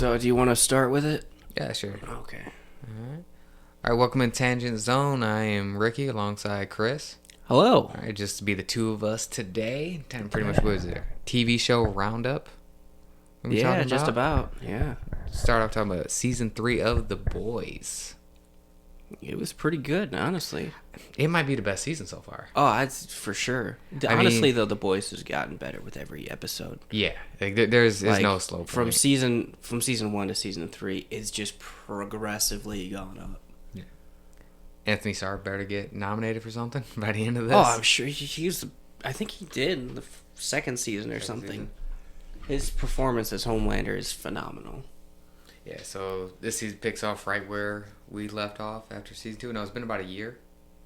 So, do you want to start with it? Yeah, sure. Okay. All right, welcome in Tangent Zone. I am Ricky alongside Chris. Hello. All right, just to be the two of us today. Time pretty much, what is it? TV show roundup? What are we Yeah, talking just about. Yeah. Start off talking about season 3 of The Boys. It was pretty good, honestly. It might be the best season so far. Oh, it's for sure. Honestly, though, The Boys has gotten better with every episode. Yeah, like there's no slow point. From season 1 to season 3, it's just progressively gone up. Yeah. Anthony Starr better get nominated for something by the end of this. Oh, I'm sure he was. I think he did in the second season or something. Season. His performance as Homelander is phenomenal. Yeah, so this season picks off right where we left off after season 2. No, it's been about a year.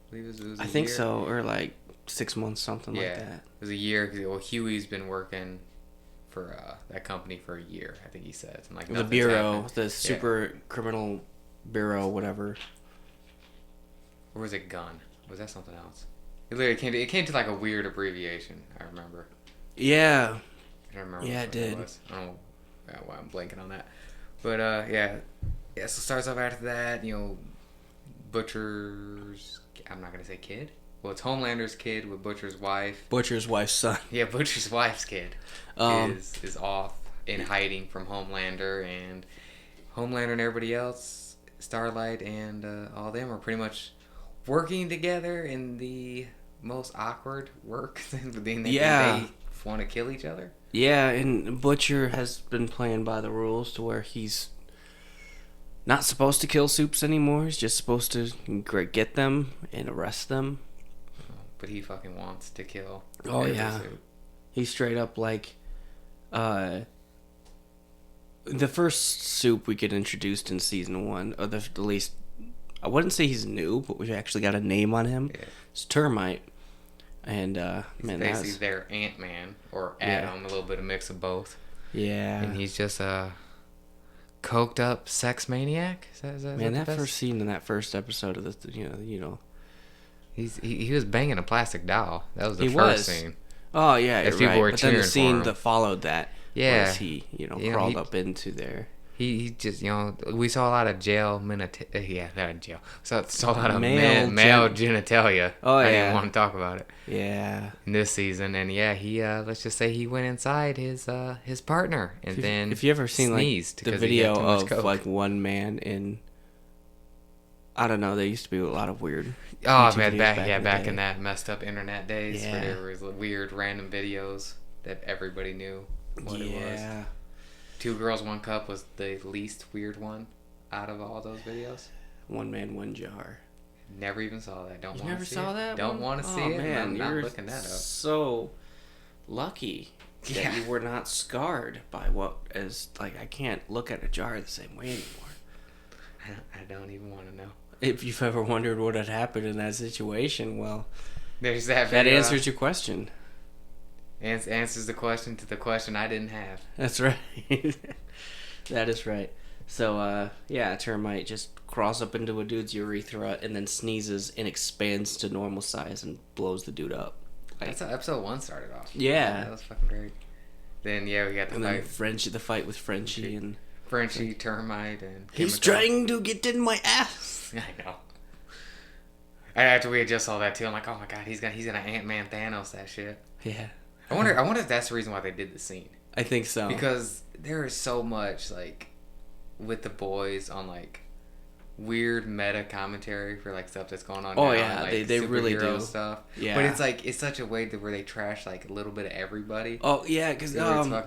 I believe it was I think so, or like 6 months, something like that. It was a year. Well, Huey's been working for that company for a year. I think he said. And, like, the bureau, the super criminal bureau, whatever. Or was it Gun? Was that something else? It literally came to like a weird abbreviation. I remember. Yeah. I don't remember. Yeah, it did. I don't know why I'm blanking on that. But yeah. So it starts off after that. Butcher's. I'm not gonna say kid. Well, it's Homelander's kid with Butcher's wife. Butcher's wife's son. Yeah, Butcher's wife's kid is off in hiding from Homelander, and Homelander and everybody else, Starlight and all them are pretty much working together in the most awkward work. They want to kill each other. Yeah, and Butcher has been playing by the rules to where he's not supposed to kill Soups anymore. He's just supposed to get them and arrest them. But he fucking wants to kill. Oh, yeah. He's straight up like... the first Soup we get introduced in season 1, or the least... I wouldn't say he's new, but we actually got a name on him. Yeah. It's Termite. And, he's basically their Ant-Man, or Adam, a little bit of mix of both. Yeah. And he's just a coked up sex maniac. Is that first scene in that first episode of this, he was banging a plastic doll. That was the first scene. Oh yeah, as people were but then the cheering scene for him. that followed that, was he, crawled up into there. He just, we saw a lot of jail not jail. Saw a lot of male genitalia. Oh, yeah. I didn't want to talk about it. Yeah. In this season, and yeah, he let's just say he went inside his partner, and then if you ever seen sneezed like the video of like one man in, I don't know, there used to be a lot of weird. Oh man, back in that messed up internet days, where there was weird random videos that everybody knew what it was. Yeah. 2 Girls, 1 Cup was the least weird one out of all those videos. One Man, One Jar. Never even saw that. Don't want to see it. Never saw that? Don't want to see it. Man, I'm not looking that up. So lucky that you were not scarred by I can't look at a jar the same way anymore. I don't even want to know. If you've ever wondered what had happened in that situation, well, there's that video. That answers your question. Answers the question to the question I didn't have. That's right. That is right. So, Termite just crawls up into a dude's urethra and then sneezes and expands to normal size and blows the dude up. That's how episode 1 started off. Yeah. That was fucking great. Then, we got the fight. The fight with Frenchie and... Frenchie, Termite, and... He's trying to get in my ass! I know. After we had just saw that, too, I'm like, oh my god, he's gonna Ant-Man Thanos that shit. Yeah. I wonder if that's the reason why they did the scene. I think so. Because there is so much, like, with the boys on, like, weird meta commentary for, like, stuff that's going on now. Yeah, like, they really do. Stuff. Yeah. But it's, like, it's such a way where they trash, like, a little bit of everybody. Oh, yeah, because,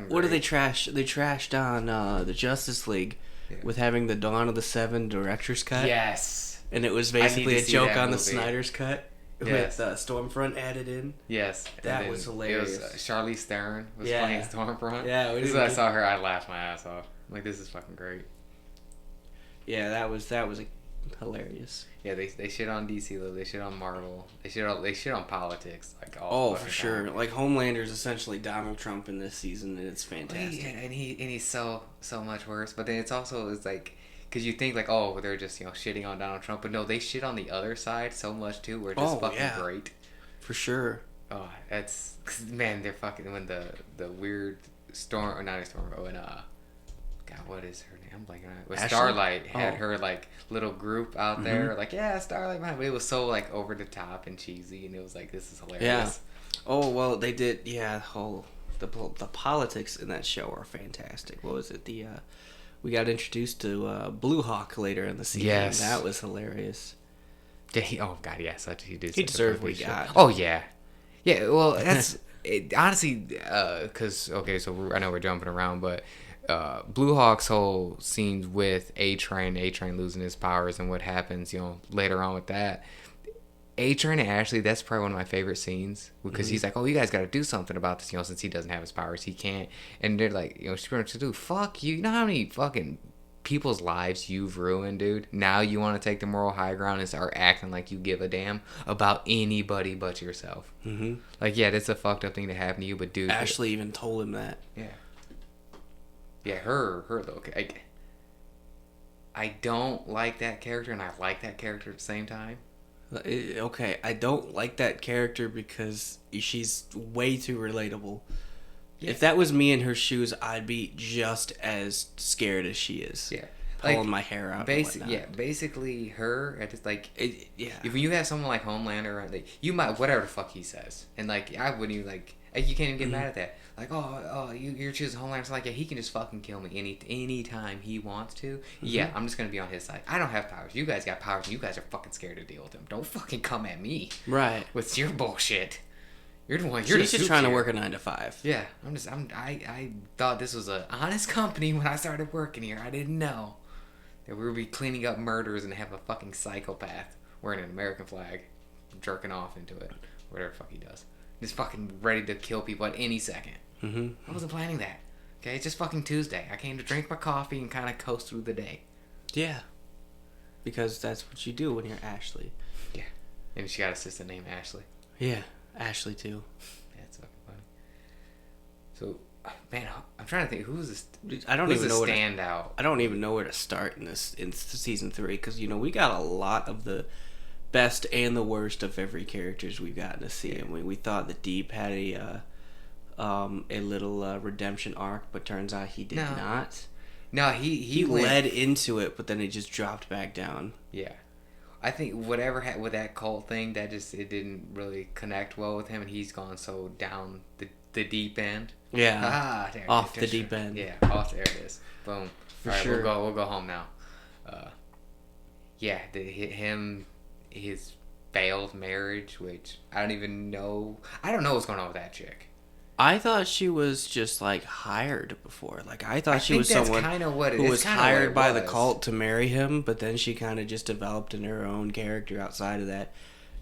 what do they trash? They trashed on the Justice League with having the Dawn of the Seven director's cut. Yes. And it was basically a joke on the movie. Snyder's cut. Yes. With Stormfront added in. Yes. That was hilarious. It was Charlize Theron was playing Stormfront. Yeah. As I saw her, I laughed my ass off. I'm like, this is fucking great. Yeah, that was hilarious. Yeah, they shit on DC though. They shit on Marvel. They shit on politics. Like for sure. Like Homelander's essentially Donald Trump in this season, and it's fantastic. And he's so much worse. But then it's like. Because you think, like, they're just, shitting on Donald Trump. But no, they shit on the other side so much, too, where it's just fucking great. For sure. Oh, that's... Man, they're fucking... When the weird storm... Or not a storm, but when... God God, what is her name? I'm blanking on it. But Ashley? Starlight had Oh. her like little group out there, like Starlight, man. But it was so like over the top and cheesy, and it was like, this is hilarious. Yeah. Oh well, they did. Yeah, the politics in that show are fantastic. What was it? We got introduced to Blue Hawk later in the season. Yes. That was hilarious. Yeah, oh God, yeah, he did. He deserved what he got. Oh yeah, yeah. Well, that's honestly, because okay, so I know we're jumping around, but Blue Hawk's whole scenes with A-Train losing his powers and what happens, later on with that. A-Train and Ashley, that's probably one of my favorite scenes because he's like, "Oh, you guys got to do something about this, since he doesn't have his powers, he can't." And they're like, she's pretty much to do, "Fuck you! You know how many fucking people's lives you've ruined, dude? Now you want to take the moral high ground and start acting like you give a damn about anybody but yourself." Mm-hmm. Like, yeah, that's a fucked up thing to happen to you, but dude, Ashley even told him that. Yeah, her though. I don't like that character, and I like that character at the same time. Okay, I don't like that character because she's way too relatable. Yeah. If that was me in her shoes, I'd be just as scared as she is. Yeah, pulling my hair out. Basically her. I just like yeah. If you have someone like Homelander, like you might whatever the fuck he says, and like I wouldn't even like you can't even get mad at that. Like you're choosing Homelander. So like he can just fucking kill me any time he wants to. Yeah, I'm just gonna be on his side. I don't have powers. You guys got powers. And you guys are fucking scared to deal with them. Don't fucking come at me. Right. With your bullshit. You're the one. She's just trying to work a 9 to 5. Yeah, I thought this was an honest company when I started working here. I didn't know that we would be cleaning up murders and have a fucking psychopath wearing an American flag, jerking off into it, whatever the fuck he does. Just fucking ready to kill people at any second. Mm-hmm. I wasn't planning that. Okay, it's just fucking Tuesday. I came to drink my coffee and kind of coast through the day. Yeah, because that's what you do when you're Ashley. Yeah, and she got a sister named Ashley. Yeah. Ashley too. That's fucking funny. So, man, I'm trying to think who's this. I don't even know standout. I don't even know where to start in season 3 because we got a lot of the best and the worst of every characters we've gotten to see. Yeah. And we thought the Deep had a little redemption arc, but turns out he did not. No, he led into it, but then it just dropped back down. Yeah. I think whatever with that cult thing, it didn't really connect well with him, and he's gone so down the deep end. Yeah, off the deep end. Yeah, off there it is. Boom. For all right, sure. We'll go home now. His failed marriage, which I don't even know. I don't know what's going on with that chick. I thought she was just like hired before. Like I thought she was someone who was hired by the cult to marry him, but then she kind of just developed in her own character outside of that,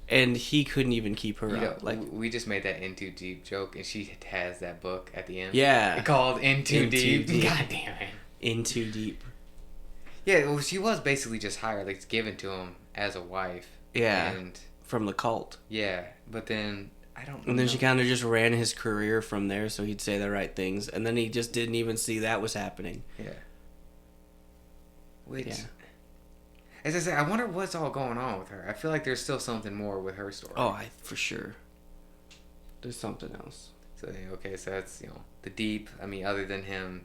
and he couldn't even keep her out. Like we just made that In Too Deep joke, and she has that book at the end. Yeah, called In Too Deep. God damn it, In Too Deep. Yeah, well, she was basically just hired, like given to him as a wife. Yeah, and from the cult. Yeah, but then. And then she kind of just ran his career from there, so he'd say the right things, and then he just didn't even see that was happening. Yeah. As I say, I wonder what's all going on with her. I feel like there's still something more with her story. Oh, for sure. There's something else. So okay, so that's the Deep. I mean, other than him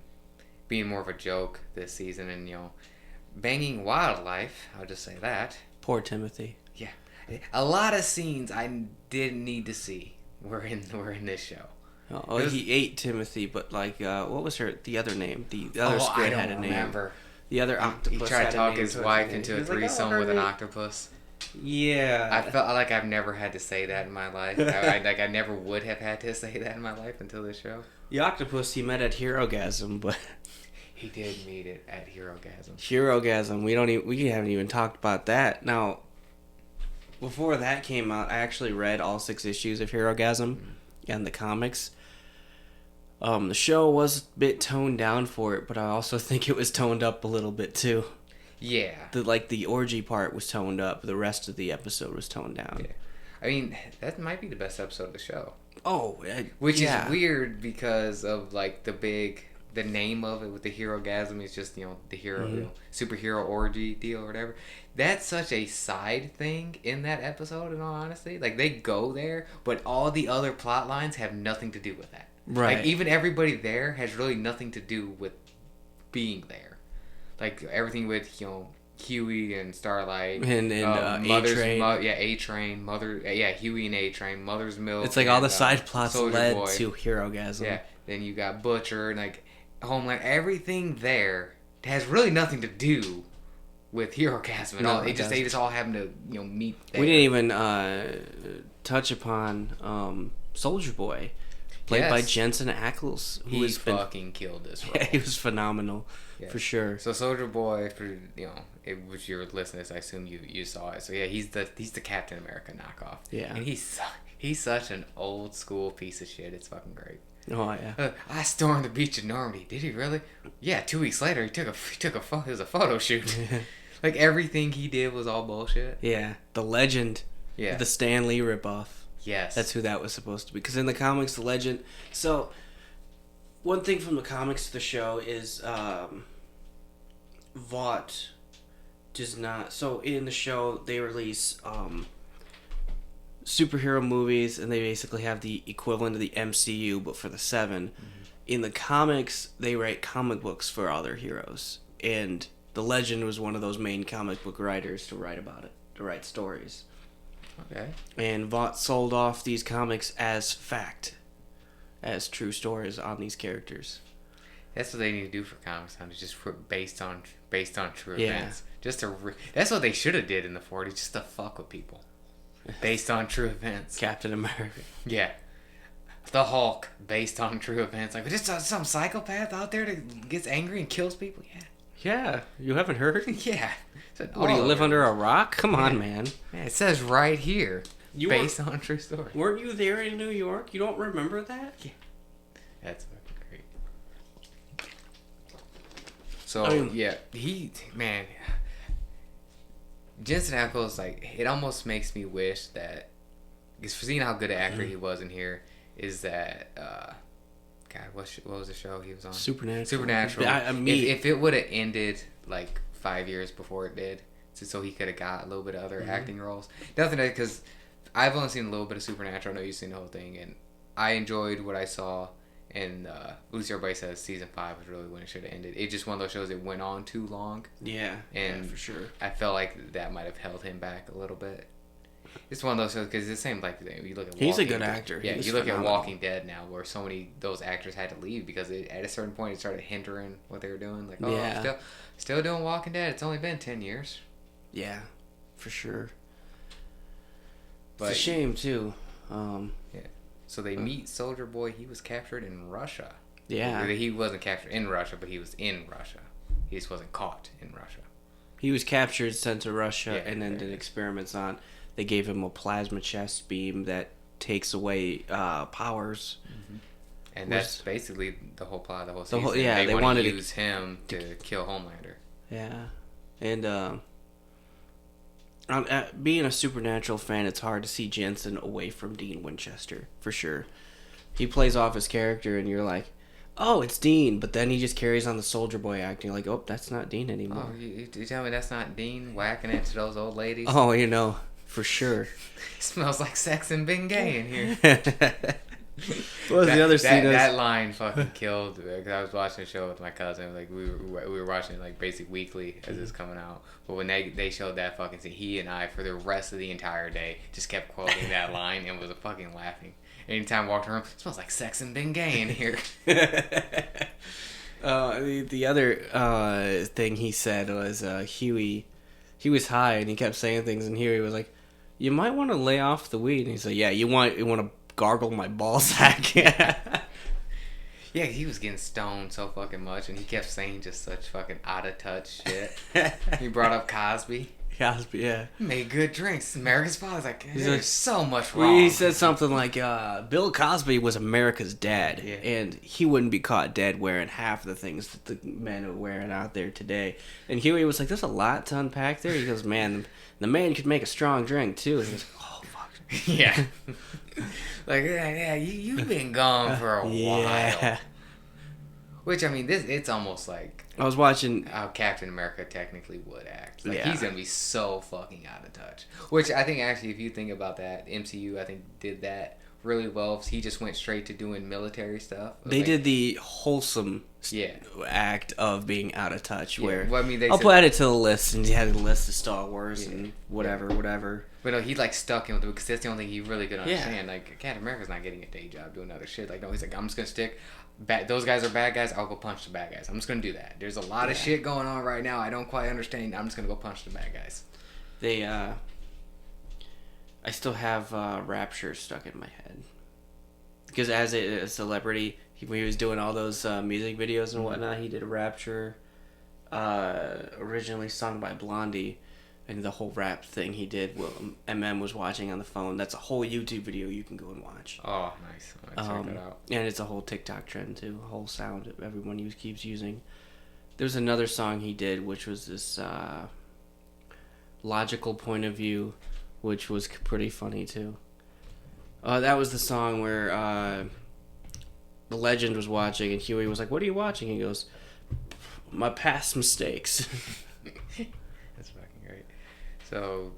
being more of a joke this season, and banging wildlife, I'll just say that. Poor Timothy. Yeah. A lot of scenes I didn't need to see were in this show. Oh, he ate Timothy, but like, what was the other name? The other squid had a name. Remember. The other octopus. He tried to talk his wife into a threesome with an octopus. Yeah. I felt like I've never had to say that in my life. I never would have had to say that in my life until this show. The octopus he met at Herogasm, but he did meet it at Herogasm. Herogasm. We haven't even talked about that now. Before that came out, I actually read all 6 issues of Herogasm and the comics. The show was a bit toned down for it, but I also think it was toned up a little bit too. Yeah. The orgy part was toned up. The rest of the episode was toned down. Yeah. I mean, that might be the best episode of the show. Oh, which is weird because of like the name of it with the Herogasm is just the hero superhero orgy deal or whatever. That's such a side thing in that episode, in all honesty. Like, they go there, but all the other plot lines have nothing to do with that. Right. Like, even everybody there has really nothing to do with being there. Like everything with Huey and Starlight and A-Train. A-Train, Huey and A-Train, Mother's Milk. It's like all the side plots Soldier led Boy. to Herogasm. Yeah, then you got Butcher and like Homeland. Everything there has really nothing to do with Herogasm at all. They just all happen to meet there. We didn't even touch upon Soldier Boy, played by Jensen Ackles, who he fucking killed this role. Yeah, he was phenomenal. Yeah. For sure. So Soldier Boy, for which you're listening to this, I assume you saw it. So yeah, he's the Captain America knockoff. Yeah. And he's such an old school piece of shit. It's fucking great. Oh yeah. I stormed the beach of Normandy. Did he really? Yeah. 2 weeks later, he took a photo. It was a photo shoot. Like everything he did was all bullshit. Yeah. The Legend. Yeah. The Stan Lee ripoff. Yes. That's who that was supposed to be. Because in the comics, the Legend. So. One thing from the comics to the show is Vought does not... So in the show, they release superhero movies, and they basically have the equivalent of the MCU, but for the 7. Mm-hmm. In the comics, they write comic books for other heroes. And the Legend was one of those main comic book writers to write about it, to write stories. Okay. And Vought sold off these comics as fact. As true stories on these characters. That's what they need to do for comics, huh? Just based on true events. That's what they should have did in the 40s, just to fuck with people. Based on true events. Captain America. Yeah. The Hulk, based on true events. Like, just some psychopath out there that gets angry and kills people? Yeah. Yeah. You haven't heard? Yeah. What, do you live under a rock? Come on, man. Yeah, it says right here. Based on true story. Weren't you there in New York? You don't remember that? Yeah. That's fucking great. So, Jensen Ackles, like, it almost makes me wish that, because for seeing how good an actor he was in here, is that, God, what was the show he was on? Supernatural. If it would have ended, like, 5 years before it did, so he could have got a little bit of other acting roles. Nothing, because I've only seen a little bit of Supernatural. I know you've seen the whole thing, and I enjoyed what I saw. And at least everybody says season 5 was really when it should have ended. It's just one of those shows that went on too long. Yeah, and for sure. I felt like that might have held him back a little bit. It's one of those shows because it's the same like you look at. He's a good actor. Yeah, you look at Walking Dead now, where so many those actors had to leave because at a certain point it started hindering what they were doing. Like, I'm still doing Walking Dead. It's only been 10 years. Yeah, for sure. But it's a shame too. Yeah. So they meet Soldier Boy. He was captured in Russia. Yeah. He wasn't captured in Russia, but he was in Russia. He just wasn't caught in Russia. He was captured, sent to Russia, and then did experiments on. They gave him a plasma chest beam that takes away powers. Mm-hmm. And that's basically the whole plot of the whole season. They wanted to use him to kill Homelander. Yeah. And being a Supernatural fan, it's hard to see Jensen away from Dean Winchester, for sure. He plays off his character, and you're like, oh, it's Dean, but then he just carries on the Soldier Boy acting. Like, oh, that's not Dean anymore. Oh, you tell me that's not Dean whacking it to those old ladies? Oh, for sure. Smells like sex and Bengay in here. What was the other scene? That line fucking killed me, because I was watching a show with my cousin. Like we were watching it like basically weekly as it's coming out. But when they showed that fucking scene, he and I for the rest of the entire day just kept quoting that line and was fucking laughing. Anytime I walked around, it smells like sex and Bengay in here. The other thing he said was Huey. He was high and he kept saying things, and Huey was like, "You might want to lay off the weed." And he's like, "Yeah, you want to gargle my ball sack." Yeah, he was getting stoned so fucking much, and he kept saying just such fucking out of touch shit. He brought up Cosby. Cosby, yeah. Made good drinks. America's father's like, there's so much wrong. He said something like, Bill Cosby was America's dad, and he wouldn't be caught dead wearing half the things that the men are wearing out there today. And Huey was like, there's a lot to unpack there. He goes, man, the man could make a strong drink, too. And he was like, oh, fuck. Yeah. Like, you've been gone for a while. Which, I mean, it's almost like... I was watching... how Captain America technically would act. Like, he's going to be so fucking out of touch. Which, I think, actually, if you think about that, MCU, I think, did that really well if he just went straight to doing military stuff. They did the wholesome yeah act of being out of touch. yeah. Where Well, I mean, I'll put it to the list, and he had a list of Star Wars and whatever. But no, he like stuck in with it because that's the only thing he really could understand. Yeah. Like Captain America's not getting a day job doing other shit. Like no, he's like, I'm just gonna stick. Those guys are bad guys. I'll go punch the bad guys. I'm just gonna do that. There's a lot of shit going on right now. I don't quite understand. I'm just gonna go punch the bad guys. I still have Rapture stuck in my head because as a celebrity, when he was doing all those music videos and whatnot, he did Rapture, originally sung by Blondie. And the whole rap thing he did, MM was watching on the phone. That's a whole YouTube video you can go and watch. Oh, nice. I'll check that out. And it's a whole TikTok trend too. A whole sound that everyone keeps using. There's another song he did, which was this logical point of view, which was pretty funny too. That was the song where the legend was watching, and Huey was like, "What are you watching?" He goes, "My past mistakes." That's fucking great. So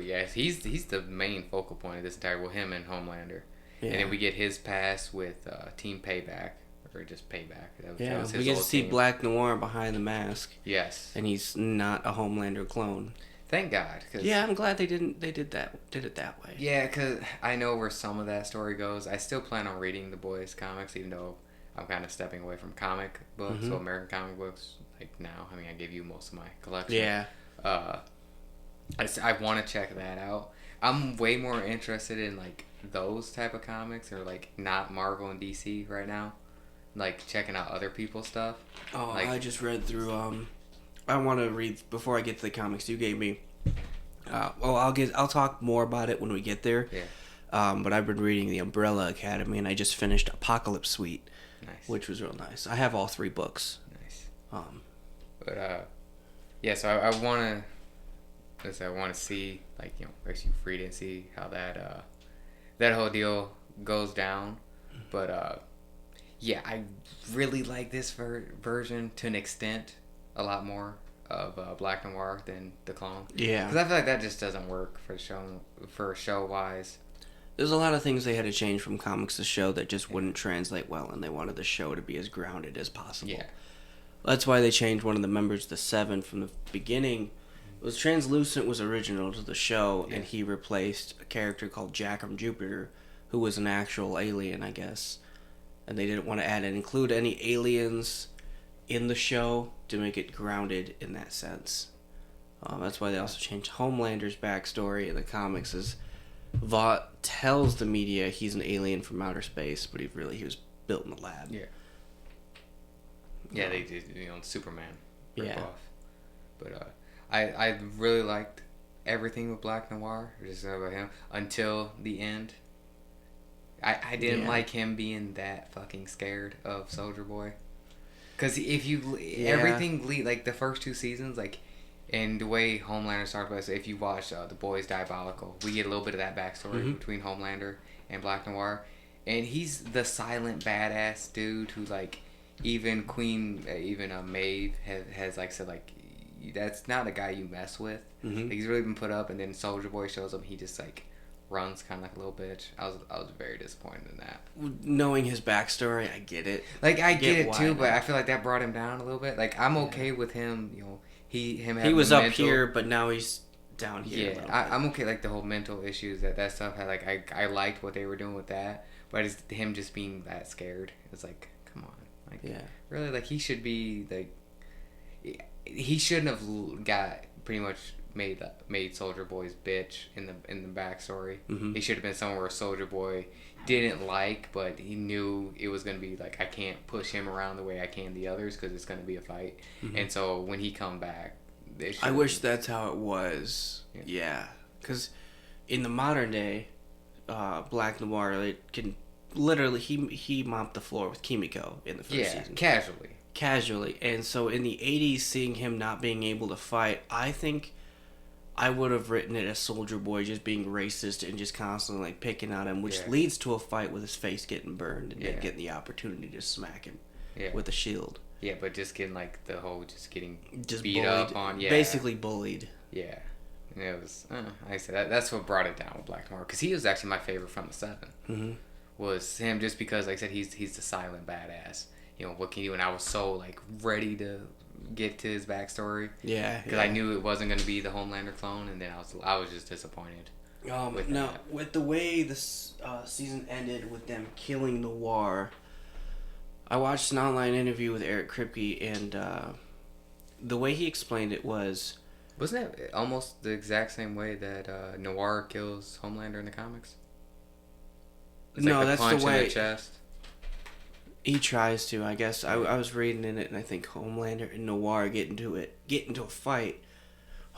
yes, he's the main focal point of this entire. Well, him and Homelander, and then we get his past with Team Payback or just Payback. That was we get to see team. Black Noir behind the mask. Yes, and he's not a Homelander clone. Thank God. Yeah, I'm glad they did it that way. Yeah, because I know where some of that story goes. I still plan on reading the boys' comics, even though I'm kind of stepping away from comic books, so American comic books. Like now, I mean, I gave you most of my collection. Yeah. I want to check that out. I'm way more interested in like those type of comics, or like not Marvel and DC right now. Like checking out other people's stuff. Oh, like, I just read through. I want to read before I get to the comics you gave me. I'll talk more about it when we get there. Yeah. But I've been reading the Umbrella Academy, and I just finished Apocalypse Suite, which was real nice. I have all 3 books. Nice. Yeah. So I want to see, like, you know, actually read it and see how that whole deal goes down. But yeah, I really like this version to an extent. A lot more of Black Noir than the clone. Yeah. Because I feel like that just doesn't work for show wise. There's a lot of things they had to change from comics to show that just wouldn't translate well, and they wanted the show to be as grounded as possible. Yeah. That's why they changed one of the members to Seven from the beginning. It was Translucent was original to the show, and he replaced a character called Jack from Jupiter, who was an actual alien, I guess. And they didn't want to include any aliens in the show to make it grounded in that sense. That's why they also changed Homelander's backstory in the comics. Is Vought tells the media he's an alien from outer space, but he was built in the lab. Yeah. Yeah, they did, Superman rip off. But I really liked everything with Black Noir, just about him, until the end. I didn't like him being that fucking scared of Soldier Boy. Because if you... Everything... Like, the first 2 seasons, like... And the way Homelander starts by... So if you watch The Boys Diabolical, we get a little bit of that backstory between Homelander and Black Noir. And he's the silent badass dude who, like... Even Maeve has, like, said, like... That's not a guy you mess with. Like, he's really been put up, and then Soldier Boy shows up, and he just, like... runs kind of like a little bitch. I was very disappointed in that. Knowing his backstory, I get it. Like, I get it too, but I feel like that brought him down a little bit. Like, I'm okay with him, he was up here, but now he's down here. Yeah, I'm okay, like, the whole mental issues that stuff had. Like, I liked what they were doing with that, but it's him just being that scared. It's like, come on. Like, really, like, he should be, like, he shouldn't have got pretty much made Soldier Boy's bitch in the backstory. He should have been somewhere where Soldier Boy didn't like, but he knew it was gonna be like, I can't push him around the way I can the others because it's gonna be a fight. And so when he come back, I wish that's how it was. Yeah, because in the modern day, Black Noir, it can literally he mopped the floor with Kimiko in the first season. Casually, and so in the 80s, seeing him not being able to fight, I think I would have written it as Soldier Boy just being racist and just constantly like picking on him, which leads to a fight with his face getting burned and then getting the opportunity to smack him with a shield. Yeah, but just getting like the whole just beat bullied, up on, basically bullied. Yeah. And it was, like I said, that's what brought it down with Black Noir. Because he was actually my favorite from the 7. Mm-hmm. Was him just because, like I said, he's the silent badass. You know, what can you do? And I was so, like, ready to get to his backstory. Yeah. Because I knew it wasn't going to be the Homelander clone, and then I was just disappointed. With the way this season ended with them killing Noir, I watched an online interview with Eric Kripke, and the way he explained it was... Wasn't that almost the exact same way that Noir kills Homelander in the comics? It's no, like that's punch the way... in the chest. He tries to, I guess. I was reading in it, and I think Homelander and Noir get into a fight.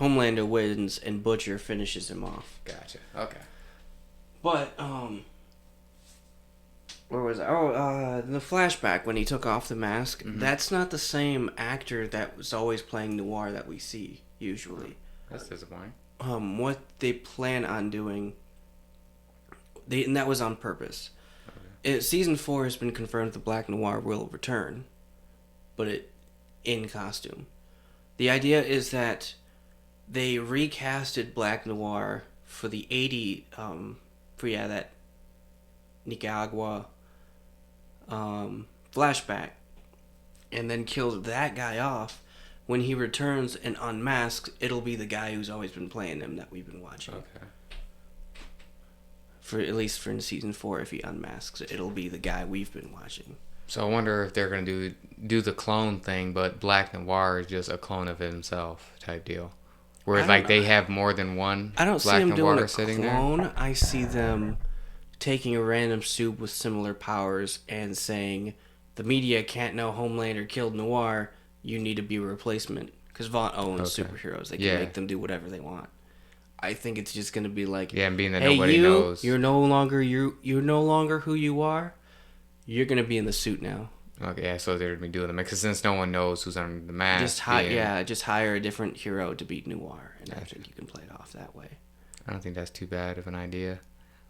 Homelander wins, and Butcher finishes him off. Gotcha. Okay. But, where was I? The flashback when he took off the mask. Mm-hmm. That's not the same actor that was always playing Noir that we see, usually. That's disappointing. What they plan on doing, and that was on purpose. Season 4 has been confirmed the Black Noir will return, but in costume. The idea is that they recasted Black Noir for the 80, that Nicaragua flashback, and then killed that guy off. When he returns and unmasks, it'll be the guy who's always been playing him that we've been watching. Okay. At least for in season 4, if he unmasks, it'll be the guy we've been watching. So I wonder if they're going to do the clone thing, but Black Noir is just a clone of himself type deal. Whereas like they have more than one. I don't Black see them Noir doing a sitting clone. there. I see them taking a random soup with similar powers and saying, the media can't know Homelander killed Noir, you need to be a replacement. Because Vaughn owns superheroes. They can make them do whatever they want. I think it's just going to be like, and being that hey, nobody knows. You're no longer who you are. You're going to be in the suit now. Okay, yeah, so they're going to be doing the because since no one knows who's under the mask. Just hire a different hero to beat Noir, and I think you can play it off that way. I don't think that's too bad of an idea,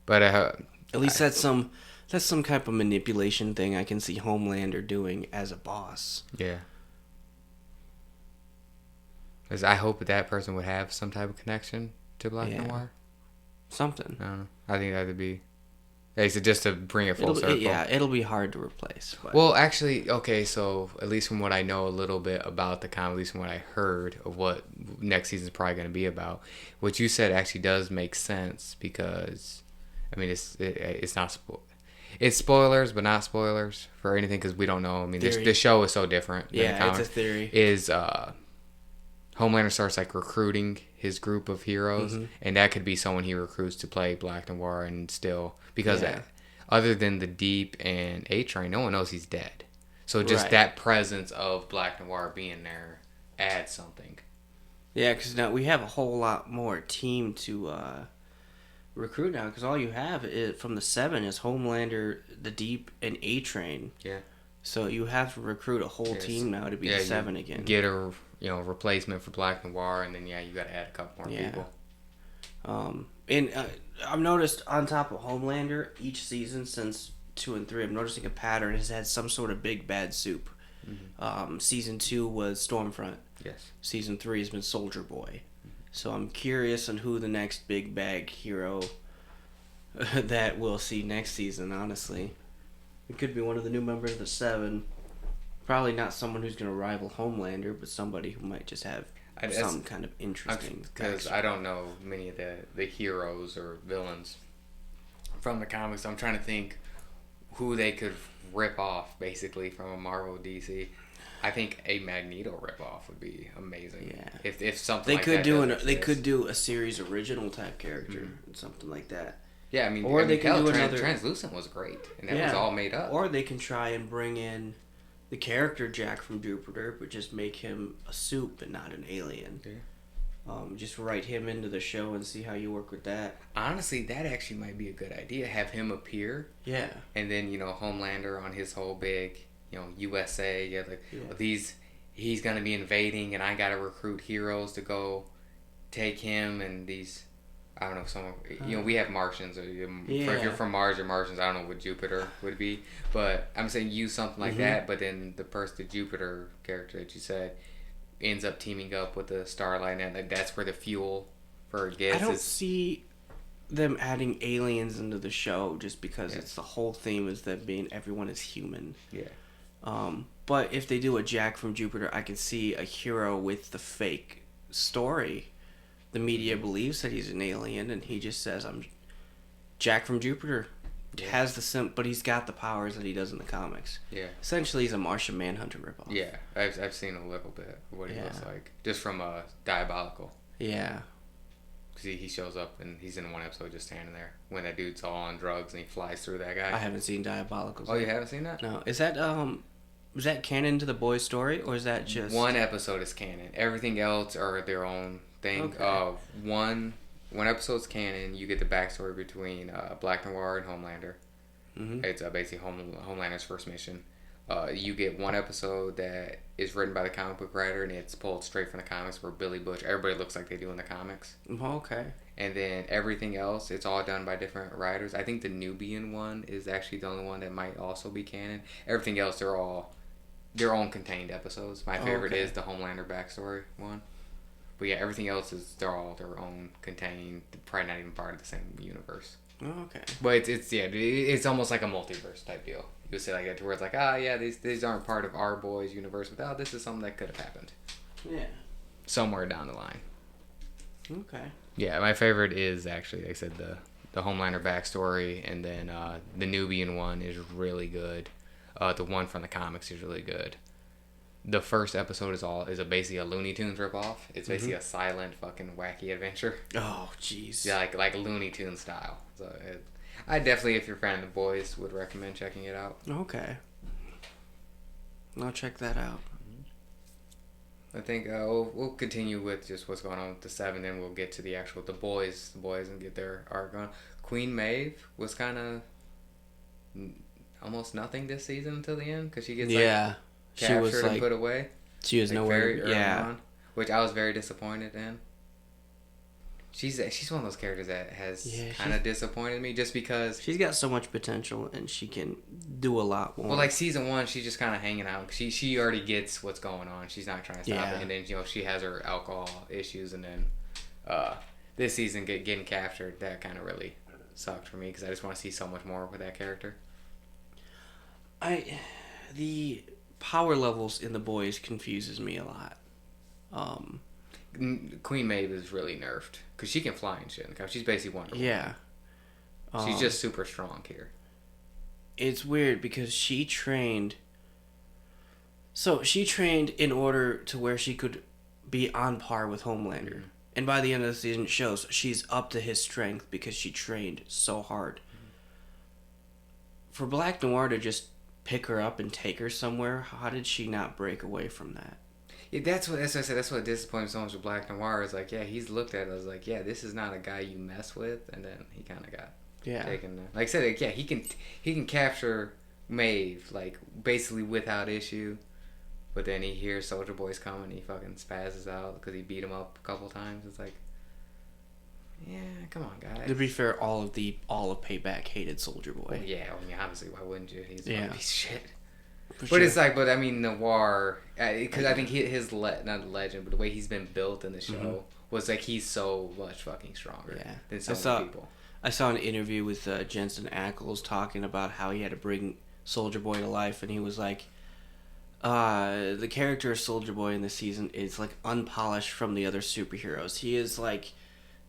but at least that's some kind of manipulation thing I can see Homelander doing as a boss. Yeah. Because I hope that person would have some type of connection to Black Noir. Something. I don't know. I think that would be... just to bring it full circle. It'll be hard to replace. But. Well, actually, okay, so at least from what I know a little bit about the comic, at least from what I heard of what next season's probably going to be about, what you said actually does make sense because, I mean, it's not... It's spoilers, but not spoilers for anything because we don't know. I mean, the show is so different. Yeah, than the comic. It's a theory. Homelander starts like recruiting his group of heroes, and that could be someone he recruits to play Black Noir, and still because other than the Deep and A-Train, no one knows he's dead. So just that presence of Black Noir being there adds something. Yeah, because now we have a whole lot more team to recruit now. Because all you have from the 7 is Homelander, the Deep, and A-Train. Yeah. So you have to recruit a whole team now to be the 7 again. Get a replacement for Black Noir, and then you got to add a couple more people. And I've noticed on top of Homelander, each season since 2 and 3, I'm noticing a pattern has had some sort of big bad soup. Mm-hmm. Season 2 was Stormfront. Yes. Season 3 has been Soldier Boy. So I'm curious on who the next big bag hero that we'll see next season. Honestly, it could be one of the new members of the 7. Probably not someone who's going to rival Homelander, but somebody who might just have some kind of interesting... Because I don't know many of the heroes or villains from the comics. I'm trying to think who they could rip off, basically, from a Marvel DC. I think a Magneto ripoff would be amazing. Yeah. If something they could do a series original type character, something like that. Yeah, I mean, they can do another... Translucent was great, and that was all made up. Or they can try and bring in the character Jack from Jupiter, but just make him a soup and not an alien. Yeah. Just write him into the show and see how you work with that. Honestly, that actually might be a good idea. Have him appear. Yeah. And then, Homelander on his whole big, USA. He's going to be invading, and I got to recruit heroes to go take him, and these... I don't know if someone... we have Martians. If you're from Mars or Martians, I don't know what Jupiter would be. But I'm saying use something like that, but then the Jupiter character that you said ends up teaming up with the Starlight, and that's where the fuel for guests. I don't see them adding aliens into the show just because it's the whole theme is that everyone is human. Yeah. But if they do a Jack from Jupiter, I can see a hero with the fake story. The media believes that he's an alien, and he just says, "I'm Jack from Jupiter." Has the but he's got the powers that he does in the comics. Yeah. Essentially, he's a Martian Manhunter ripoff. Yeah, I've seen a little bit of what he looks like, just from Diabolical. Yeah. Because he shows up and he's in one episode just standing there when that dude's all on drugs and he flies through that guy. I haven't seen Diabolical. Oh, you haven't seen that? No. Is that canon to the boys' story, or is that just one episode is canon? Everything else are their own thing. Okay. One episode's canon. You get the backstory between Black Noir and Homelander. Mm-hmm. It's basically Homelander's first mission. You get one episode that is written by the comic book writer, and it's pulled straight from the comics, where Billy Butcher, everybody looks like they do in the comics. Okay. And then everything else, it's all done by different writers. I think the Nubian one is actually the only one that might also be canon. Everything else, they're all their own contained episodes. My favorite is the Homelander backstory one. But yeah, everything else is they're all their own contained, probably not even part of the same universe. Okay. But it's almost like a multiverse type deal. You would say like that to where it's like, these aren't part of our boys' universe, but this is something that could have happened. Yeah. Somewhere down the line. Okay. Yeah, my favorite is actually, like I said, the Homelander backstory, and then the Nubian one is really good. The one from the comics is really good. The first episode is basically a Looney Tunes ripoff. It's basically a silent fucking wacky adventure. Oh, jeez. Yeah, like Looney Tunes style. So I definitely, if you're a fan of the boys, would recommend checking it out. Okay. I'll check that out. I think we'll continue with just what's going on with the Seven, and we'll get to the boys, and get their arc on. Queen Maeve was kind of almost nothing this season until the end, because she gets captured and put away. She was nowhere. Very early on, which I was very disappointed in. She's one of those characters that has kind of disappointed me, just because she's got so much potential and she can do a lot more. Well, like season 1, she's just kind of hanging out. She already gets what's going on. She's not trying to stop it, and then she has her alcohol issues, and then this season getting captured, that kind of really sucked for me, because I just want to see so much more with that character. The power levels in the boys confuses me a lot. Queen Maeve is really nerfed because she can fly and shit. She's basically Wonder Woman. Yeah. She's just super strong here. It's weird because she trained. So she trained in order to where she could be on par with Homelander. Mm-hmm. And by the end of the season, it shows she's up to his strength because she trained so hard. Mm-hmm. For Black Noir to just pick her up and take her somewhere, how did she not break away from that? Yeah, that's what I said. That's what disappointed me so much with Black Noir. Is like, he's looked at it as like, this is not a guy you mess with, and then he kind of got taken there. Like I said, he can capture Maeve like basically without issue, but then he hears Soldier Boy's coming, he fucking spazzes out because he beat him up a couple times. It's like, come on, guys. To be fair, all of Payback hated Soldier Boy. Well, yeah, I mean, obviously, why wouldn't you? He's a piece of shit. It's like, I mean, Noir, because I think his not legend, but the way he's been built in the show was like he's so much fucking stronger than some other people. I saw an interview with Jensen Ackles talking about how he had to bring Soldier Boy to life, and he was like, the character of Soldier Boy in this season is like unpolished from the other superheroes. He is like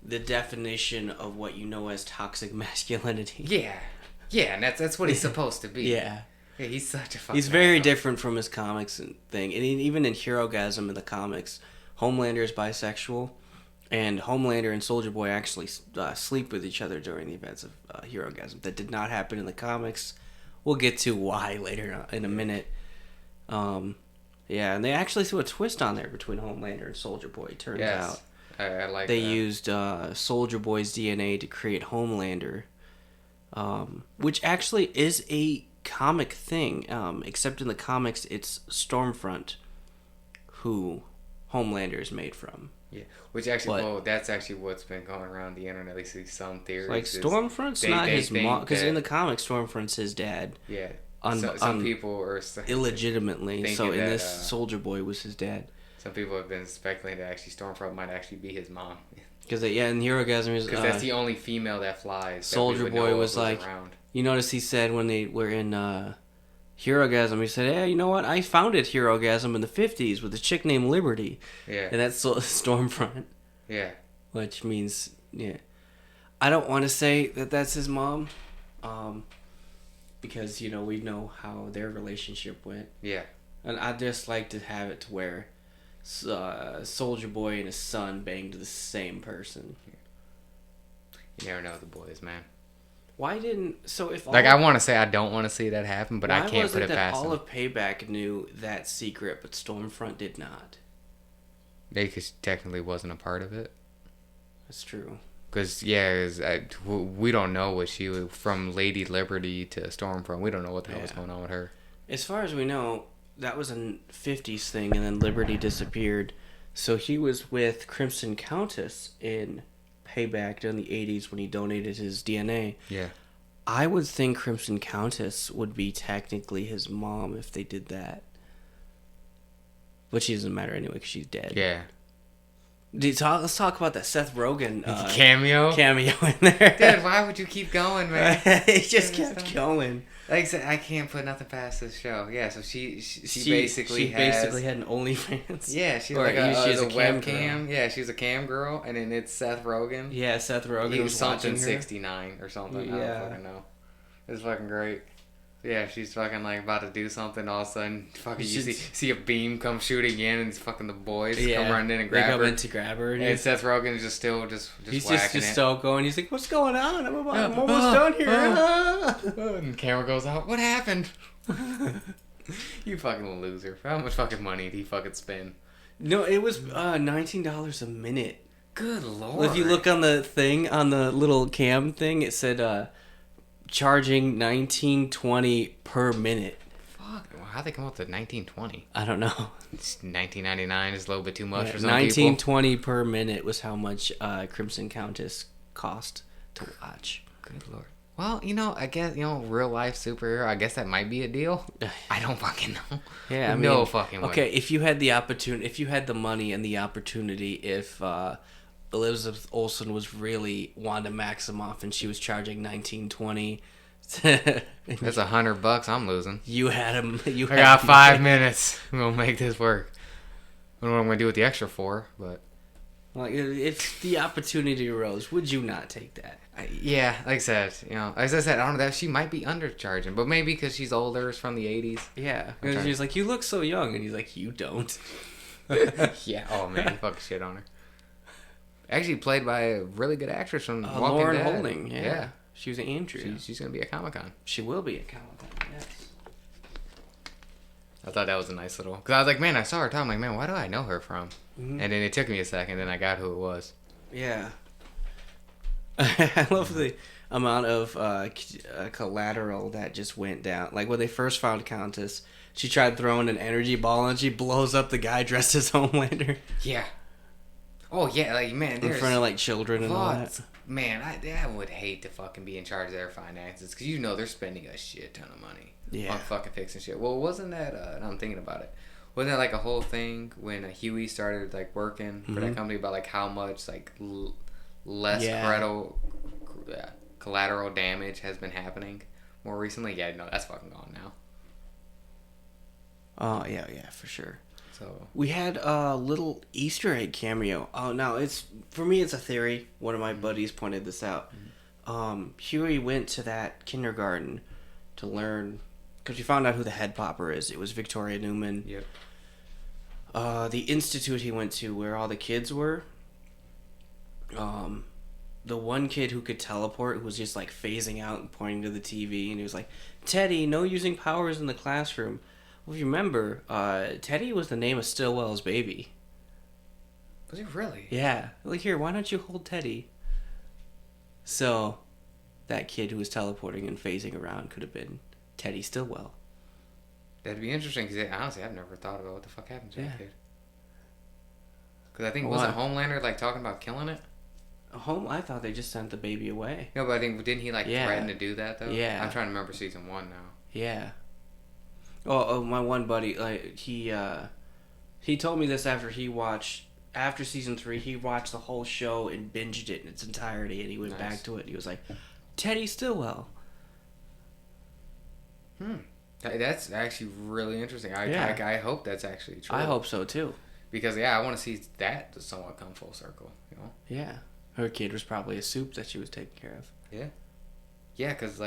the definition of what you know as toxic masculinity. Yeah, and that's what he's supposed to be. Yeah, he's such a fucking He's very different from his comics and thing. And even in Herogasm in the comics, Homelander is bisexual, and Homelander and Soldier Boy actually sleep with each other during the events of Herogasm. That did not happen in the comics. We'll get to why later in a minute. And they actually threw a twist on there between Homelander and Soldier Boy. Turns out I like they used Soldier Boy's DNA to create Homelander, which actually is a comic thing, except in the comics it's Stormfront who Homelander is made from. Yeah, which actually, that's actually what's been going around the internet. At least some theories. Like Stormfront's not his mom, because in the comics Stormfront's his dad. Yeah. Some people are illegitimately. So in this, Soldier Boy was his dad. Some people have been speculating that actually Stormfront might actually be his mom. Because in Hero Gasm, because that's the only female that flies. Soldier Boy was like, around. You notice he said when they were in Hero Gasm, he said, "Hey, you know what? I founded Hero Gasm in the 50s with a chick named Liberty." Yeah. And that's Stormfront. Yeah. Which means, yeah. I don't want to say that that's his mom. Because, we know how their relationship went. Yeah. And I'd just like to have it to where Soldier Boy and his son banged the same person. You never know with the boys, man. Why didn't... So if all I want to say I don't want to see that happen, but I can't put it past them. All of Payback knew that secret, but Stormfront did not? They technically wasn't a part of it. That's true. Because, we don't know what she was... From Lady Liberty to Stormfront, we don't know what the hell was going on with her. As far as we know, that was a 50s thing, and then Liberty disappeared. So he was with Crimson Countess in Payback during the 80s when he donated his DNA. Yeah. I would think Crimson Countess would be technically his mom if they did that. But she doesn't matter anyway because she's dead. Yeah. Let's talk about that Seth Rogen cameo in there. Dude, why would you keep going, man? It just kept going. Like I said, I can't put nothing past this show. Yeah, so she basically had an OnlyFans. Yeah, she's or like she's a webcam. Girl. Yeah, she's a cam girl, and then it's Seth Rogen. Yeah, Seth Rogen. He was something watching her. 69 or something. Yeah. I don't fucking know. It's fucking great. Yeah, she's fucking like about to do something. All of a sudden, fucking you see a beam come shooting in, and it's fucking the boys come running in and grab her. They come in to grab her, and Seth Rogen is just he's whacking just so going. He's like, "What's going on? I'm almost done here." And the camera goes out. What happened? You fucking loser! How much fucking money did he fucking spend? No, it was $19 a minute. Good lord! Well, if you look on the thing on the little cam thing, it said charging $19.20 per minute. Fuck! How'd they come up with $19.20? I don't know. It's $19.99 is a little bit too much for some $19.20 per minute was how much Crimson Countess cost to watch. Good lord. Well, I guess, real life superhero, I guess that might be a deal. I don't fucking know. Yeah, no fucking way. Okay, if you had the opportunity, if you had the money and the opportunity, if Elizabeth Olsen was really Wanda Maximoff and she was charging $19.20. That's $100 I'm losing. I got 5 minutes. We'll make this work. I don't know what I'm gonna do with the extra 4, but like if the opportunity arose, would you not take that? Yeah, like I said, as I said, I don't know that she might be undercharging, but maybe because she's older, it's from the 80s. Yeah, because she's like, "You look so young," and he's like, "You don't." Yeah. Oh man, he fucking shit on her. Actually, played by a really good actress from Walking Lauren Dead. Holding. Yeah. She was Andrea. She's gonna be at Comic-Con. She will be at Comic-Con. Yes. I thought that was a nice little. Because I was like, man, I saw her talk. I'm like, man, why do I know her from? Mm-hmm. And then it took me a second. Then I got who it was. Yeah. I love the amount of collateral that just went down. Like when they first found Countess, she tried throwing an energy ball and she blows up the guy dressed as Homelander. Yeah. Oh yeah, like man, in front of like children and all that. Man, I would hate to fucking be in charge of their finances because they're spending a shit ton of money on fucking fixing shit. Well, wasn't that? I'm thinking about it. Wasn't that like a whole thing when Huey started like working for that company about like how much like less collateral damage has been happening more recently? Yeah, no, that's fucking gone now. Oh yeah, for sure. So we had a little Easter egg cameo. Oh, now it's for me. It's a theory. One of my buddies pointed this out. Huey went to that kindergarten to learn because we found out who the head popper is. It was Victoria Newman. Yep. The institute he went to, where all the kids were. The one kid who could teleport, who was just like phasing out and pointing to the TV, and he was like, "Teddy, no using powers in the classroom." Well, if you remember, Teddy was the name of Stillwell's baby. Was he really? Yeah. Like, here, why don't you hold Teddy? So, that kid who was teleporting and phasing around could have been Teddy Stillwell. That'd be interesting, because honestly, I've never thought about what the fuck happened to that kid. Because I think, wasn't Homelander, like, talking about killing it? I thought they just sent the baby away. No, but I think, didn't he, like, threaten to do that, though? Yeah. I'm trying to remember season 1 now. Yeah. Oh, my one buddy, like he told me this after he watched after season 3, he watched the whole show and binged it in its entirety, and he went back to it. And he was like, Teddy Stillwell. That's actually really interesting. I hope that's actually true. I hope so too. Because I want to see that somewhat come full circle. You know. Yeah, her kid was probably a soup that she was taking care of. Yeah. Yeah, because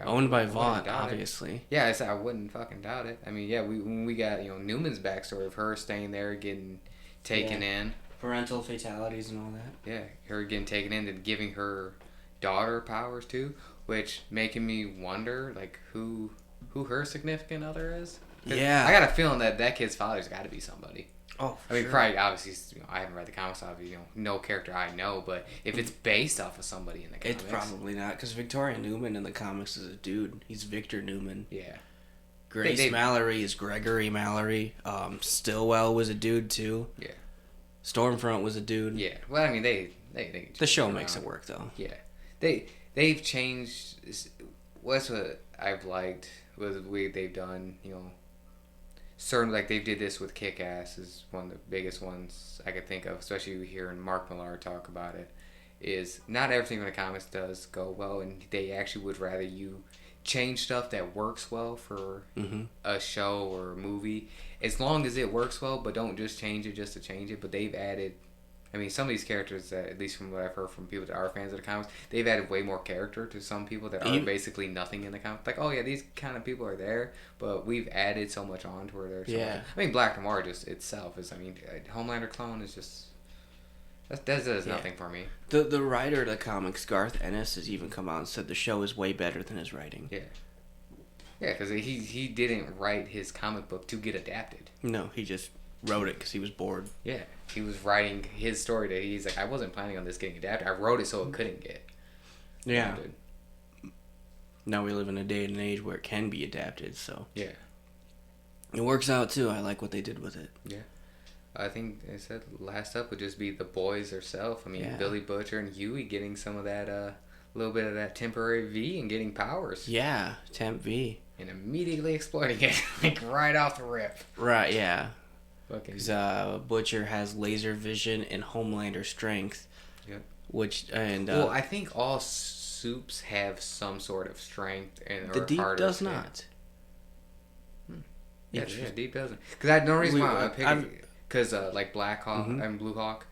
owned by Vaughn, obviously. Yeah, I wouldn't fucking doubt it. I mean, yeah, when we got Newman's backstory of her staying there, getting taken in, parental fatalities and all that. Yeah, her getting taken in and giving her daughter powers too, which making me wonder like who her significant other is. Yeah, I got a feeling that kid's father's got to be somebody. Oh, I mean, probably obviously, I haven't read the comics, obviously, no character I know, but if it's based off of somebody in the comics, it's probably not, because Victoria Newman in the comics is a dude. He's Victor Newman. Yeah. Grace Mallory is Gregory Mallory. Stillwell was a dude too. Yeah. Stormfront was a dude. Yeah. Well, I mean, they the show makes it work though. Yeah. They've changed. What's what I've liked was the way they've done. Certain like they did this with Kick-Ass is one of the biggest ones I could think of, especially hearing Mark Millar talk about it. Is not everything in the comics does go well, and they actually would rather you change stuff that works well for a show or a movie, as long as it works well, but don't just change it just to change it. But they've added, I mean, some of these characters that, at least from what I've heard from people that are fans of the comics, they've added way more character to some people that are basically nothing in the comics. Like, oh yeah, these kind of people are there, but we've added so much on to where they're so much. I mean, Black Noir just itself is, I mean, Homelander clone is just, that does nothing for me. The writer of the comics, Garth Ennis, has even come out and said the show is way better than his writing. Yeah. Yeah, because he didn't write his comic book to get adapted. No, he just wrote it because he was bored. Yeah, he was writing his story that he's like, I wasn't planning on this getting adapted. I wrote it so it couldn't get adapted. Now we live in a day and age where it can be adapted, so yeah, it works out too. I like what they did with it. Yeah, I think they said last up would just be the boys herself. I mean, Billy Butcher and Huey getting some of that, little bit of that temporary V and getting powers. Yeah, temp V. And immediately exploiting it, like right off the rip. Right, yeah. Because Butcher has laser vision and Homelander strength. Yep. Well, I think all soups have some sort of strength and the Deep does not. Yeah, Deep doesn't. Because no reason why I picked it. Because like Black Hawk and Blue Hawk,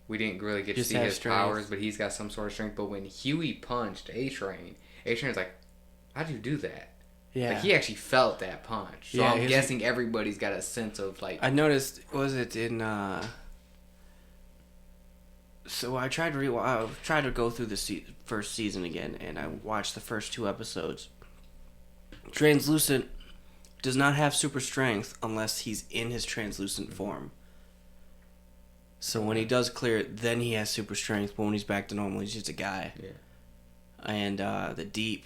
we didn't really get to see his powers, but he's got some sort of strength. But when Huey punched A-Train's like, how'd you do that? Yeah. Like, he actually felt that punch. So I'm guessing everybody's got a sense of, like... I noticed, was it in, So I tried to go through the first season again, and I watched the first 2 episodes. Translucent does not have super strength unless he's in his translucent form. So when he does clear it, then he has super strength, but when he's back to normal, he's just a guy. Yeah. And the Deep...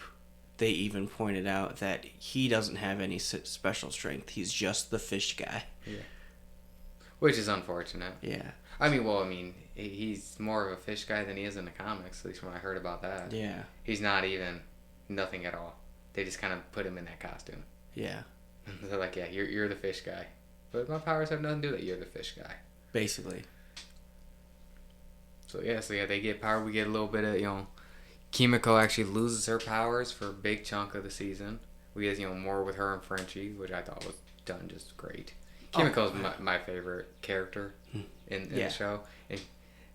They even pointed out that he doesn't have any special strength. He's just the fish guy. Yeah. Which is unfortunate. Yeah. He's more of a fish guy than he is in the comics, at least when I heard about that. Yeah. He's not even nothing at all. They just kind of put him in that costume. Yeah. They're like, yeah, you're the fish guy. But my powers have nothing to do with that. You're the fish guy. Basically. So they get power. We get a little bit of, Kimiko actually loses her powers for a big chunk of the season. We get, more with her and Frenchie, which I thought was done just great. Kimiko's my favorite character in the show. And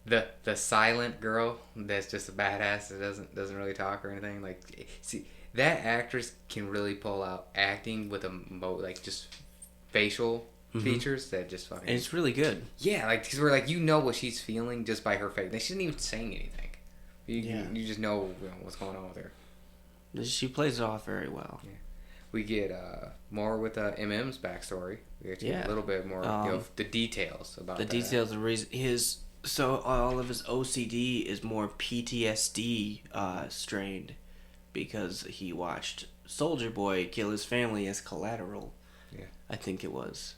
the silent girl that's just a badass that doesn't really talk or anything. Like, see, that actress can really pull out acting with just facial features that just fucking... And it's really good. Yeah, because we're like, what she's feeling just by her face. She isn't even saying anything. You just know, what's going on with her. She plays it off very well. Yeah. We get more with MM's backstory. We get a little bit more the details about the details. The reason all of his OCD is more PTSD strained because he watched Soldier Boy kill his family as collateral. Yeah, I think it was.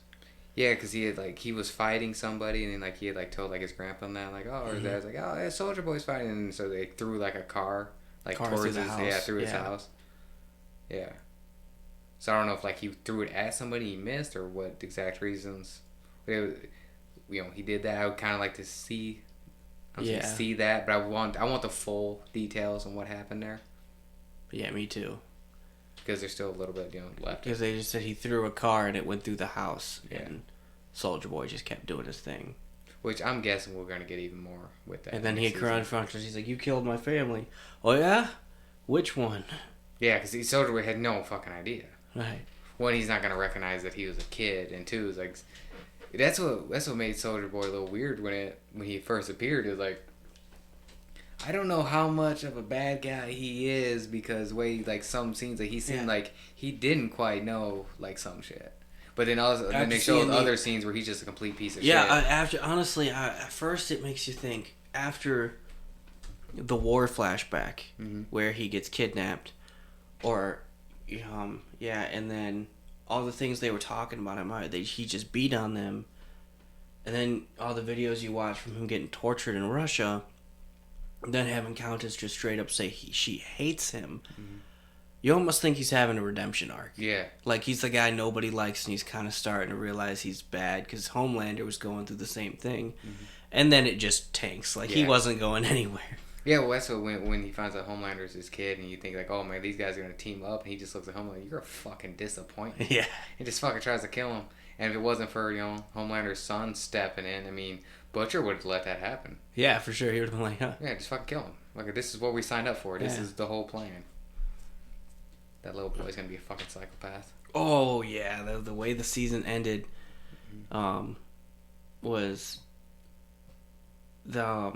Yeah, because he was fighting somebody, and then he had told his grandpa and that, his dad's like, oh, yeah, Soldier Boy's fighting, and so they threw a car towards his house. Yeah, through his house. Yeah. So I don't know if he threw it at somebody he missed or what exact reasons. he did that. I would kind of like to see, Yeah. see that, but I want the full details on what happened there. Yeah, me too. Because there's still a little bit, left. Because they just said he threw a car and it went through the house, Yeah. and Soldier Boy just kept doing his thing. Which I'm guessing we're gonna get even more with that. And then he confronted. He's like, "You killed my family." Oh yeah, which one? Yeah, because Soldier Boy had no fucking idea. Right. One, he's not gonna recognize that he was a kid, and two, is like, that's what made Soldier Boy a little weird when he first appeared. It was like, I don't know how much of a bad guy he is, because some scenes he seemed like he didn't quite know some shit. But then then they show other scenes where he's just a complete piece of shit. Yeah, at first it makes you think, after the war flashback where he gets kidnapped, or and then all the things they were talking about him, he just beat on them, and then all the videos you watch from him getting tortured in Russia, then having Countess just straight up say she hates him. You almost think he's having a redemption arc. Yeah. Like, he's the guy nobody likes, and he's kind of starting to realize he's bad, because Homelander was going through the same thing. And then it just tanks. He wasn't going anywhere. Yeah, well, that's what when he finds out Homelander's his kid, and you think, oh, man, these guys are going to team up, and he just looks at Homelander, you're a fucking disappointment. Yeah. He just fucking tries to kill him. And if it wasn't for, Homelander's son stepping in, I mean, Butcher would have let that happen. Yeah, for sure. He would have been like, huh? Yeah, just fucking kill him. This is what we signed up for. This is the whole plan. That little boy's gonna be a fucking psychopath. Oh yeah, the way the season ended, was the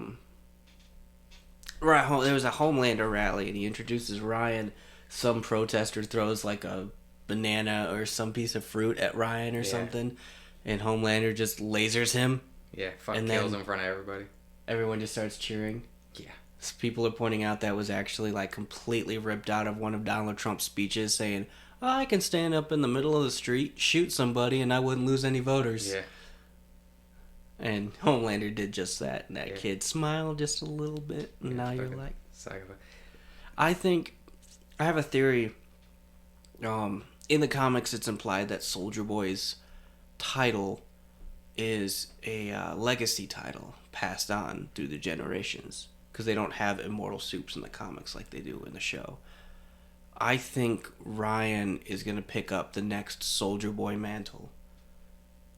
right. There was a Homelander rally, and he introduces Ryan. Some protester throws a banana or some piece of fruit at Ryan or something, and Homelander just lasers him. Yeah, fucking kills him in front of everybody. Everyone just starts cheering. Yeah. People are pointing out that was actually completely ripped out of one of Donald Trump's speeches, saying, I can stand up in the middle of the street, shoot somebody, and I wouldn't lose any voters. Yeah. And Homelander did just that, and that kid smiled just a little bit, and now you're like... Psychopath. I have a theory. In the comics, it's implied that Soldier Boy's title is a legacy title passed on through the generations, because they don't have immortal soups in the comics like they do in the show. I think Ryan is going to pick up the next Soldier Boy mantle,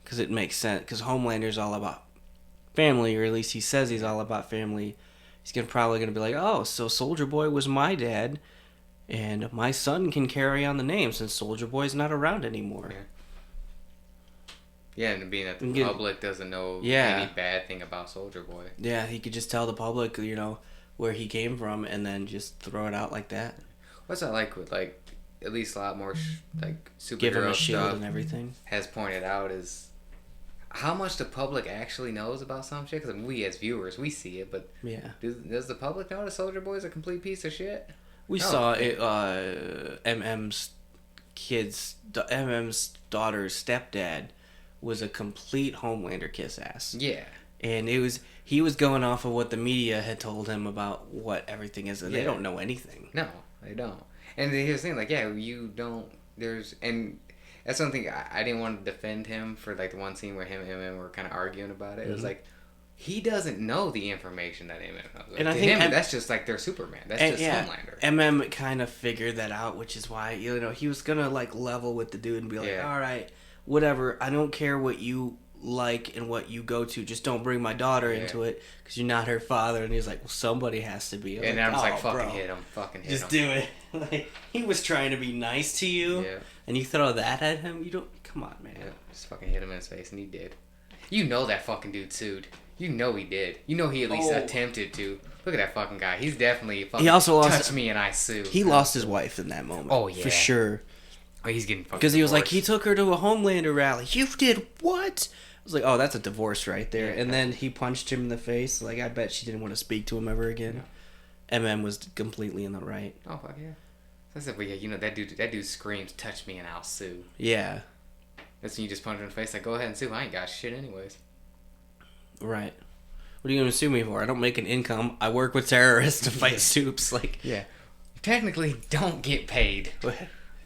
because it makes sense, because Homelander's all about family, or at least he says he's all about family. He's probably going to be like, oh, so Soldier Boy was my dad, and my son can carry on the name since Soldier Boy's not around anymore. Yeah, and being that the public doesn't know any bad thing about Soldier Boy. Yeah, he could just tell the public, where he came from, and then just throw it out like that. What's that like with, at least a lot more, superhero give him a shield stuff and everything. Has pointed out is how much the public actually knows about some shit. Because we, as viewers, we see it, but does the public know that Soldier Boy is a complete piece of shit? We saw it, MM's daughter's stepdad was a complete Homelander kiss ass. Yeah. And he was going off of what the media had told him about what everything is, and they don't know anything. No, they don't. And he was saying, you don't, and that's something I didn't want to defend him for, the one scene where him and MM were kind of arguing about it. It was he doesn't know the information that MM knows. And I think that's just their Superman. That's just Homelander. MM kind of figured that out, which is why, he was going to, level with the dude and be like, all right, whatever, I don't care what you like and what you go to, just don't bring my daughter into it, because you're not her father. And he's like, well, somebody has to be. And I was fucking hit him, fucking hit him. Just do it. He was trying to be nice to you, and you throw that at him? You don't, come on, man. Yeah, just fucking hit him in his face, and he did. That fucking dude sued. He did. He at least attempted to. Look at that fucking guy. He's definitely fucking touch me and I sue. He lost his wife in that moment. Oh, yeah. For sure. Oh, he's getting fucking because he was like, he took her to a Homelander rally. You did what? I was like, oh, that's a divorce right there. Yeah. And then he punched him in the face. I bet she didn't want to speak to him ever again. Yeah. MM was completely in the right. Oh, fuck yeah. I said, but that dude screams, touch me and I'll sue. Yeah. That's when you just punch him in the face, go ahead and sue. I ain't got shit anyways. Right. What are you going to sue me for? I don't make an income. I work with terrorists to fight soups. Yeah. You technically don't get paid.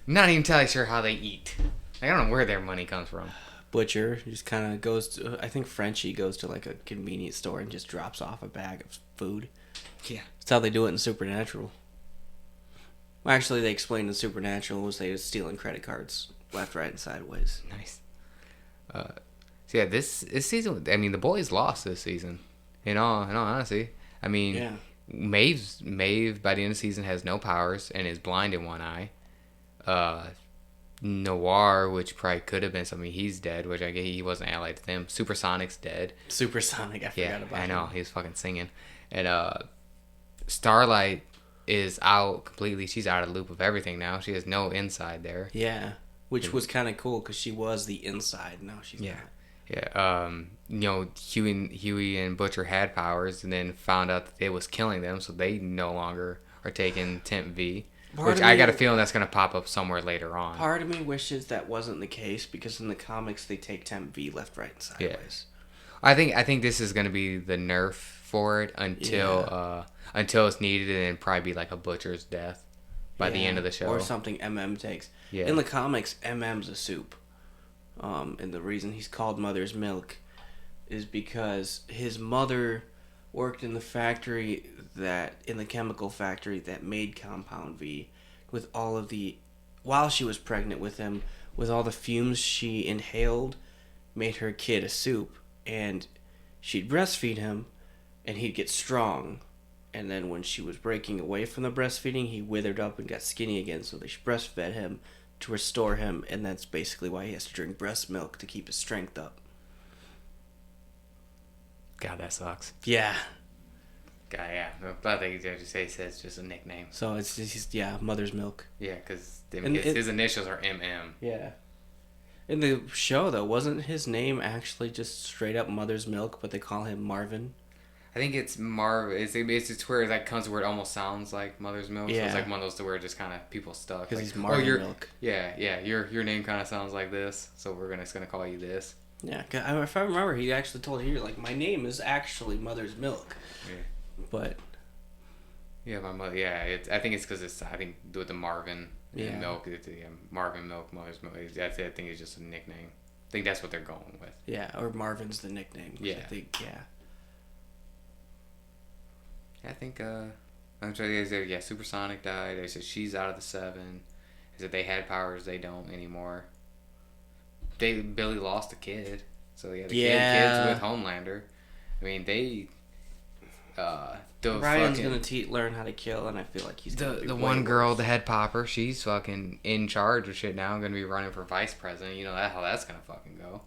Not even entirely sure how they eat. I don't know where their money comes from. Butcher just kind of goes to, I think Frenchie goes to like a convenience store and just drops off a bag of food. Yeah. That's how they do it in Supernatural. Well, actually, they explained in Supernatural was they was stealing credit cards left, right, and sideways. Nice. So yeah, this season, I mean, the boys lost this season. In all honesty, I mean, Yeah. Maeve by the end of the season has no powers and is blind in one eye. Noir, which probably could have been something, he's dead, which I guess he wasn't allied to them. Supersonic's dead. Supersonic, I forgot about him. I know, he was fucking singing. And Starlight is out completely. She's out of the loop of everything now. She has no inside there. Yeah, which was kind of cool because she was the inside. Now she's not. Yeah. Huey and Butcher had powers and then found out that it was killing them, so they no longer are taking Temp V. Which I got a feeling that's going to pop up somewhere later on. Part of me wishes that wasn't the case because in the comics they take Temp V left, right, and sideways. Yeah. I think this is going to be the nerf for it until it's needed, and then probably be like a Butcher's death by the end of the show. Or something MM takes. Yeah. In the comics, MM's a soup. And the reason he's called Mother's Milk is because his mother worked in the factory in the chemical factory that made Compound V with all of the, while she was pregnant with him, with all the fumes she inhaled, made her kid a soup, and she'd breastfeed him, and he'd get strong, and then when she was breaking away from the breastfeeding, he withered up and got skinny again, so they breastfed him to restore him, and that's basically why he has to drink breast milk to keep his strength up. God, that sucks. Yeah. God, yeah. But they just say it's just a nickname. So it's just, Mother's Milk. Yeah, because his initials are MM. Yeah. In the show, though, wasn't his name actually just straight up Mother's Milk, but they call him Marvin? I think it's Marv. It's where it like comes where it almost sounds like Mother's Milk. Yeah. So it's like one of those to where just kind of people stuck. Because like, he's Marvin Milk. Yeah. Your name kind of sounds like this, so we're just gonna call you this. Yeah, if I remember, he actually told her, like, my name is actually Mother's Milk. Yeah. But. Yeah, my mother. Yeah, I think it's because I think with the Marvin milk, Marvin Milk, Mother's Milk. I think it's just a nickname. I think that's what they're going with. Yeah, or Marvin's the nickname. Yeah. I think, I think, I'm sorry, they said, Supersonic died. They said she's out of the 7. They said they had powers, they don't anymore. Billy lost a kid. So, kids with Homelander. I mean, Ryan's gonna learn how to kill, and I feel like he's gonna the one girl, the head popper, she's fucking in charge of shit now, gonna be running for vice president. You know how that's gonna fucking go.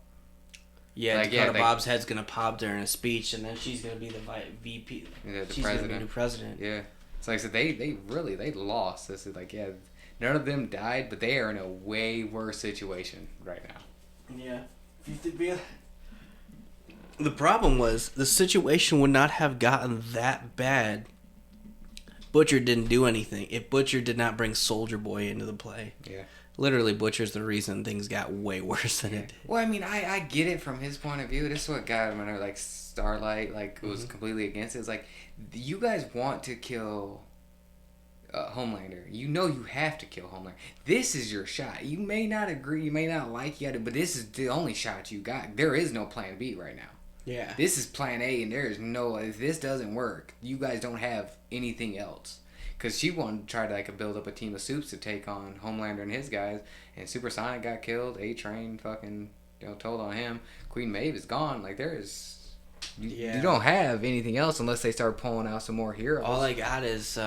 Yeah, Dakota Bob's head's gonna pop during a speech, and then she's gonna be the VP. She's gonna be the new president. Yeah, so like I said, they lost. This is none of them died, but they are in a way worse situation right now. Yeah, the problem was the situation would not have gotten that bad. Butcher didn't do anything. If Butcher did not bring Soldier Boy into the play. Yeah. Literally, Butcher's the reason things got way worse than it did. Well, I mean, I get it from his point of view. This is what got him when Starlight was completely against it. It's like, you guys want to kill Homelander. You know you have to kill Homelander. This is your shot. You may not agree, you may not like it, but this is the only shot you got. There is no plan B right now. Yeah. This is plan A, and there is no, if this doesn't work, you guys don't have anything else. Because she wanted to try to build up a team of soups to take on Homelander and his guys, and Supersonic got killed, A-Train fucking told on him, Queen Maeve is gone. You don't have anything else unless they start pulling out some more heroes. All I got is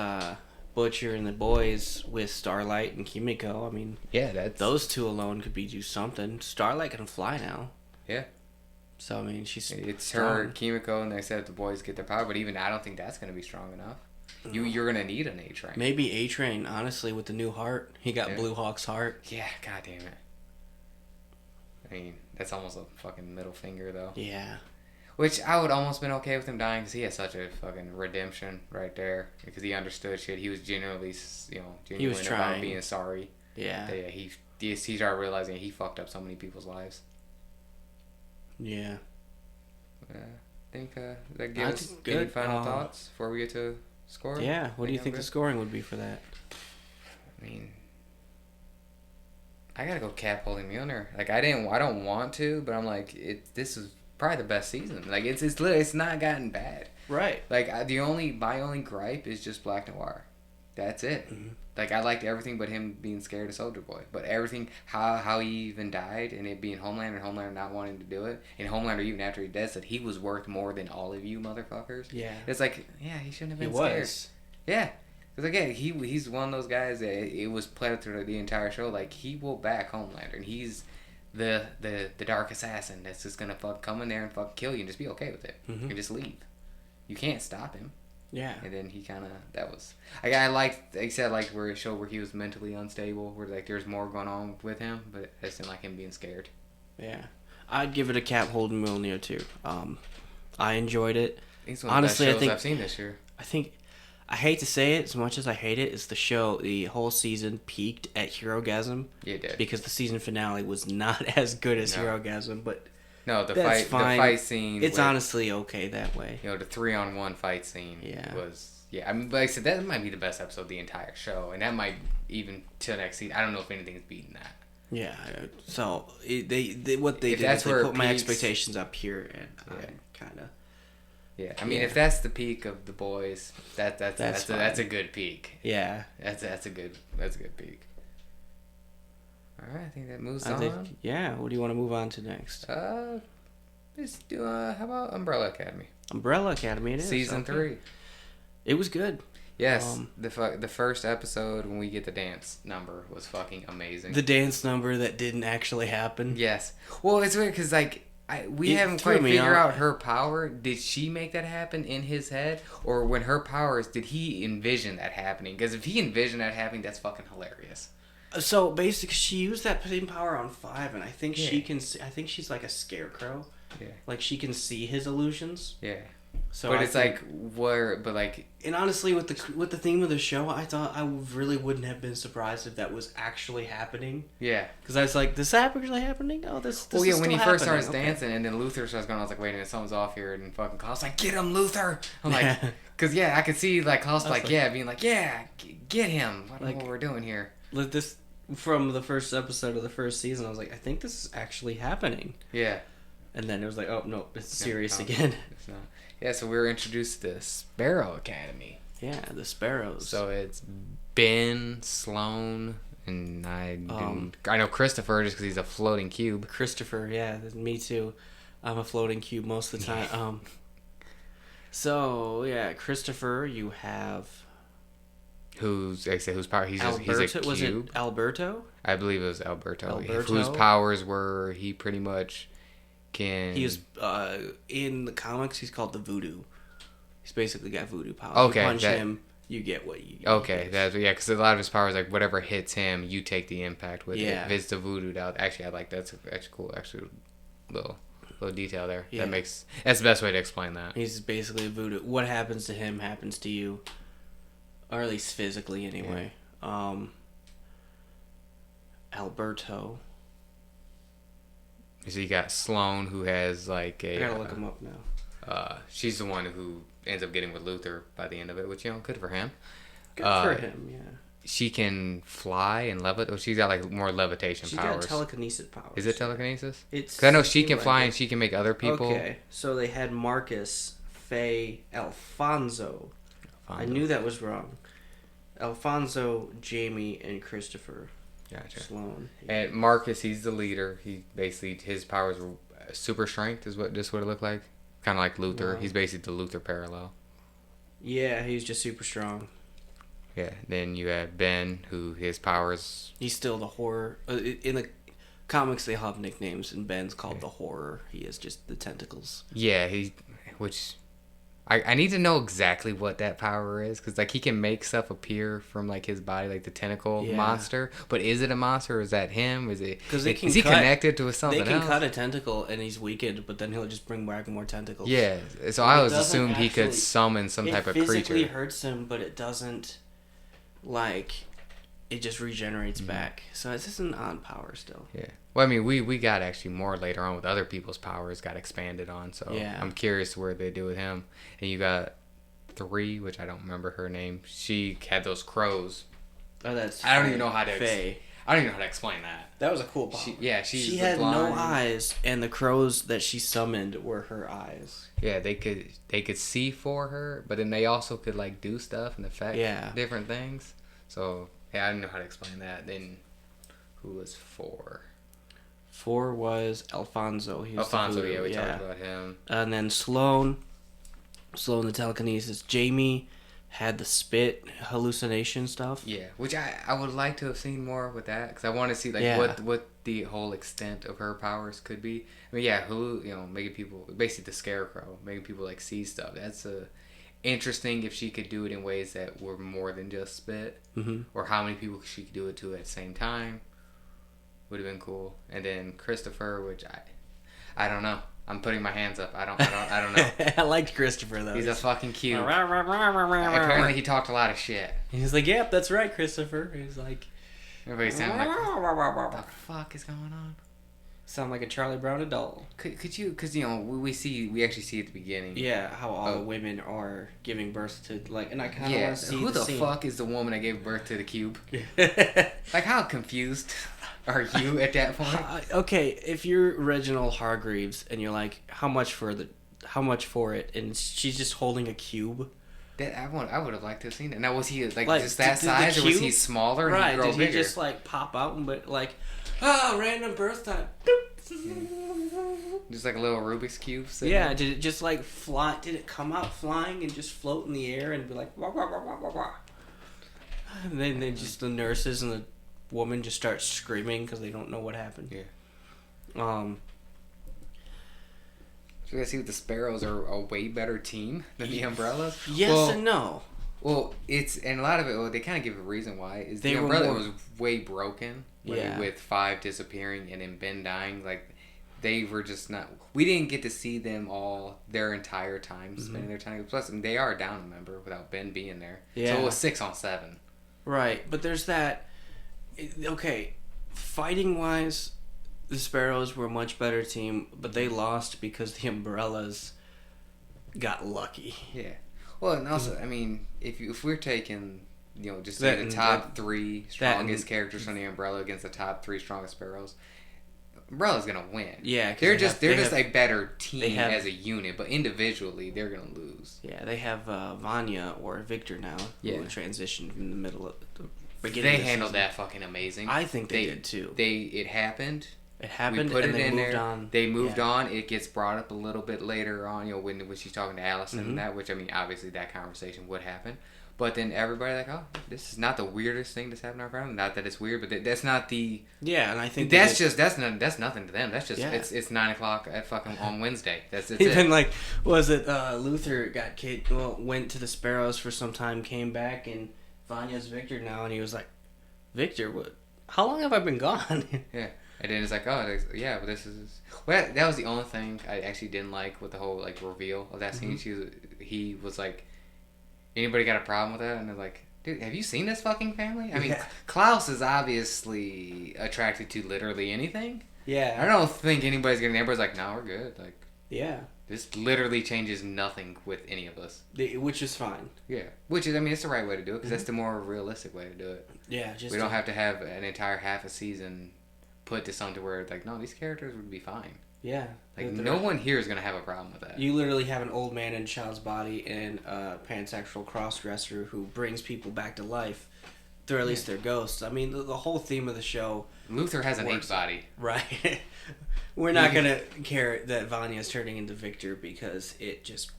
Butcher and the boys with Starlight and Kimiko. I mean, those two alone could do something. Starlight can fly now. Yeah. So, I mean, it's strong. her, Kimiko, and they said the boys get their power, but even I don't think that's going to be strong enough. You're going to need an A-Train. Maybe A-Train, honestly, with the new heart. He got Blue Hawk's heart. Yeah, god damn it. I mean, that's almost a fucking middle finger, though. Yeah. Which I would almost been okay with him dying, because he had such a fucking redemption right there. Because he understood shit. He was genuinely, he was trying. About being sorry. Yeah. He started realizing he fucked up so many people's lives. Yeah. I think that gives us any final thoughts before we get to score. Yeah. What do you think the scoring would be for that? I mean, I gotta go Cap holding Mjolnir. Like I don't want to, but I'm like this is probably the best season. Like it's not gotten bad. Right. Like my only gripe is just Black Noir. That's it. Mm-hmm. Like I liked everything but him being scared of Soldier Boy. But everything how he even died and it being Homelander and Homelander not wanting to do it and Homelander even after he dead said he was worth more than all of you motherfuckers. Yeah. It's like he shouldn't have been scared. Was. Yeah. Cause again he's one of those guys that it was played through the entire show like he will back Homelander and he's the dark assassin that's just gonna come in there and kill you and just be okay with it and just leave. You can't stop him. Yeah. And then he kind of I liked they said like where a show where he was mentally unstable where like there's more going on with him but I just didn't like him being scared. Yeah, I'd give it a Cap holding Mjolnir too. I enjoyed it. It's one of the best shows I've seen this year. I hate to say it as much as I hate it. It's the whole season peaked at Herogasm. Yeah, it did. Because the season finale was not as good as Herogasm, but no, the fight scene. It's honestly okay that way. You know, the 3-on-1 fight scene was. Yeah, I mean, like I said, that might be the best episode of the entire show, and that might even till next season. I don't know if anything's beating that. Yeah, so they what they did is they put my expectations up here, and I kind of. Yeah, I mean, if that's the peak of The Boys, that's a good peak. Yeah, that's a good peak. All right, I think that moves on. What do you want to move on to next? Let's do. How about Umbrella Academy? Umbrella Academy, it is season 3. It was good. Yes, the first episode when we get the dance number was fucking amazing. The dance number that didn't actually happen. Yes. Well, it's weird because like. We haven't quite figured out her power. Did she make that happen in his head? Or when her powers, did he envision that happening? Because if he envisioned that happening, that's fucking hilarious. So, basically, she used that same power on 5, and I think she can see, I think she's like a scarecrow. Yeah. Like, she can see his illusions. Yeah. So but it's like, but like... And honestly, with the theme of the show, I thought I really wouldn't have been surprised if that was actually happening. Yeah. Because I was like, this is actually happening? Oh, this is still when he first starts dancing, and then Luther starts going, I was like, wait a minute, something's off here, and fucking Klaus like, get him, Luther! I'm like, because, I could see, like, Klaus being like, get him! What we're doing here. This, from the first episode of the first season, I was like, I think this is actually happening. Yeah. And then it was like, oh, no, it's serious again. It's not. Yeah, so we were introduced to Sparrow Academy. Yeah, the Sparrows. So it's Ben, Sloan, and I know Christopher just because he's a floating cube. Christopher, yeah, me too. I'm a floating cube most of the time. So yeah, Christopher, you have who's power? He's a cube. Was it Alberto? I believe it was Alberto. Whose powers were he pretty much. He's in the comics. He's called the Voodoo. He's basically got voodoo powers. Okay, you punch him, you get what you. Okay, because a lot of his powers, like whatever hits him, you take the impact with it. If it's the voodoo, actually, I like that's cool. Actually, little detail there. Yeah. That's the best way to explain that. He's basically a voodoo. What happens to him happens to you, or at least physically, anyway. Yeah. Alberto. So you got Sloane, who has like a... I gotta look him up now. She's the one who ends up getting with Luther by the end of it, which, good for him. Good for him, yeah. She can fly and levitate. She's got like more levitation powers. She's got telekinesis powers. Is it telekinesis? Because I know she can fly and she can make other people... Okay, so they had Marcus, Faye, Alfonso. I knew that was wrong. Alfonso, Jamie, and Christopher. Gotcha. Sloan. And Marcus, he's the leader. He basically his powers were super strength is what it looked like. Kind of like Luther. Wow. He's basically the Luther parallel. Yeah, he's just super strong. Yeah. Then you have Ben, who his powers. He's still the horror. In the comics, they have nicknames, and Ben's called the Horror. He is just the tentacles. Yeah, I need to know exactly what that power is, because like he can make stuff appear from like his body, like the tentacle monster. But is it a monster, or is that him? Is he connected to something else? They can cut a tentacle and he's weakened, but then he'll just bring back more tentacles. Yeah, so I always assumed he could summon some type of creature. It physically hurts him, but it doesn't, like, it just regenerates back. So it's just an odd power still. Yeah. Well, I mean, we got actually more later on with other people's powers got expanded on, so I'm curious where they do with him. And you got 3, which I don't remember her name. She had those crows. Oh, that's I don't even know how to. Faye. I don't even know how to explain that. That was a cool power. She had blind. no eyes, and the crows that she summoned were her eyes. Yeah, they could see for her, but then they also could like do stuff and affect different things. So yeah, I didn't know how to explain that. Then who was 4? 4 was Alfonso. He was Alfonso, we talked about him. And then Sloane the telekinesis. Jamie had the spit hallucination stuff. Yeah, which I would like to have seen more with that, because I want to see like what the whole extent of her powers could be. I mean, making people, basically the Scarecrow, making people like see stuff. That's interesting if she could do it in ways that were more than just spit, or how many people she could do it to at the same time. Would have been cool. And then Christopher, which I don't know. I'm putting my hands up. I don't know. I liked Christopher though. He's a fucking cute. Apparently he talked a lot of shit. He's like, "Yep, that's right, Christopher." He's like, everybody sounded like, what the fuck is going on? Sound like a Charlie Brown adult. Could you? Because we actually see at the beginning. Yeah, how all the women are giving birth to and I kind of want to see who the scene. Fuck is the woman that gave birth to the cube? Like, how confused are you at that point? Okay, if you're Reginald Hargreaves and you're like, how much for it, and she's just holding a cube. I would have liked to have seen it. Now, was he like just that size, or was he smaller? And right? He'd grow did bigger? He just like pop out and random birth time? Just like a little Rubik's cube. Yeah. Did it just like fly? Did it come out flying and just float in the air and be like wah wah wah wah wah wah? And then the nurses and the woman just start screaming because they don't know what happened. Yeah. So you guys see that the Sparrows are a way better team than the Umbrellas? Yes and no. Well, and a lot of it, they kind of give a reason why. Is the Umbrella was way broken. With 5 disappearing and then Ben dying. Like, they were just not... We didn't get to see them all their entire time spending their time. Plus, they are down a member without Ben being there. Yeah. So it was 6 on 7. Right, but there's that... Okay, fighting-wise, the Sparrows were a much better team, but they lost because the Umbrellas got lucky. Yeah. Well, and also, I mean, if we're taking, just the top 3 strongest characters from the Umbrella against the top 3 strongest Sparrows, Umbrella's gonna win. Yeah, they're just a better team as a unit, but individually they're gonna lose. Yeah, they have Vanya or Victor now, who transitioned in the middle of the beginning. They handled that fucking amazing. I think they did too. It happened. It happened. We put and it they in moved there. On. They moved on. It gets brought up a little bit later on, when she's talking to Allison and that, which, I mean, obviously that conversation would happen. But then everybody like, oh, this is not the weirdest thing that's happened in our family. Not that it's weird, but that's not the... Yeah, and I think... That's nothing to them. That's just... Yeah. It's 9 o'clock at fucking on Wednesday. That's even like, was it Luther went to the Sparrows for some time, came back, and Vanya's Victor now, and he was like, Victor, what? How long have I been gone? Yeah. And then it's like, but this is... Well, that was the only thing I actually didn't like with the whole, like, reveal of that scene. He was like, anybody got a problem with that? And they're like, dude, have you seen this fucking family? I mean, Klaus is obviously attracted to literally anything. Yeah. I don't think anybody's gonna... Everybody's like, no, we're good. Like, yeah. This literally changes nothing with any of us. Which is fine. Yeah. Which is, I mean, it's the right way to do it, because that's the more realistic way to do it. Yeah. We don't have to have an entire half a season put to something where, like, no, these characters would be fine. Yeah. Like, no one here is going to have a problem with that. You literally have an old man in a child's body and a pansexual crossdresser who brings people back to life, or at least their ghosts. I mean, the whole theme of the show... Luther has an ape body. Right. We're not going to care that Vanya's turning into Victor because it just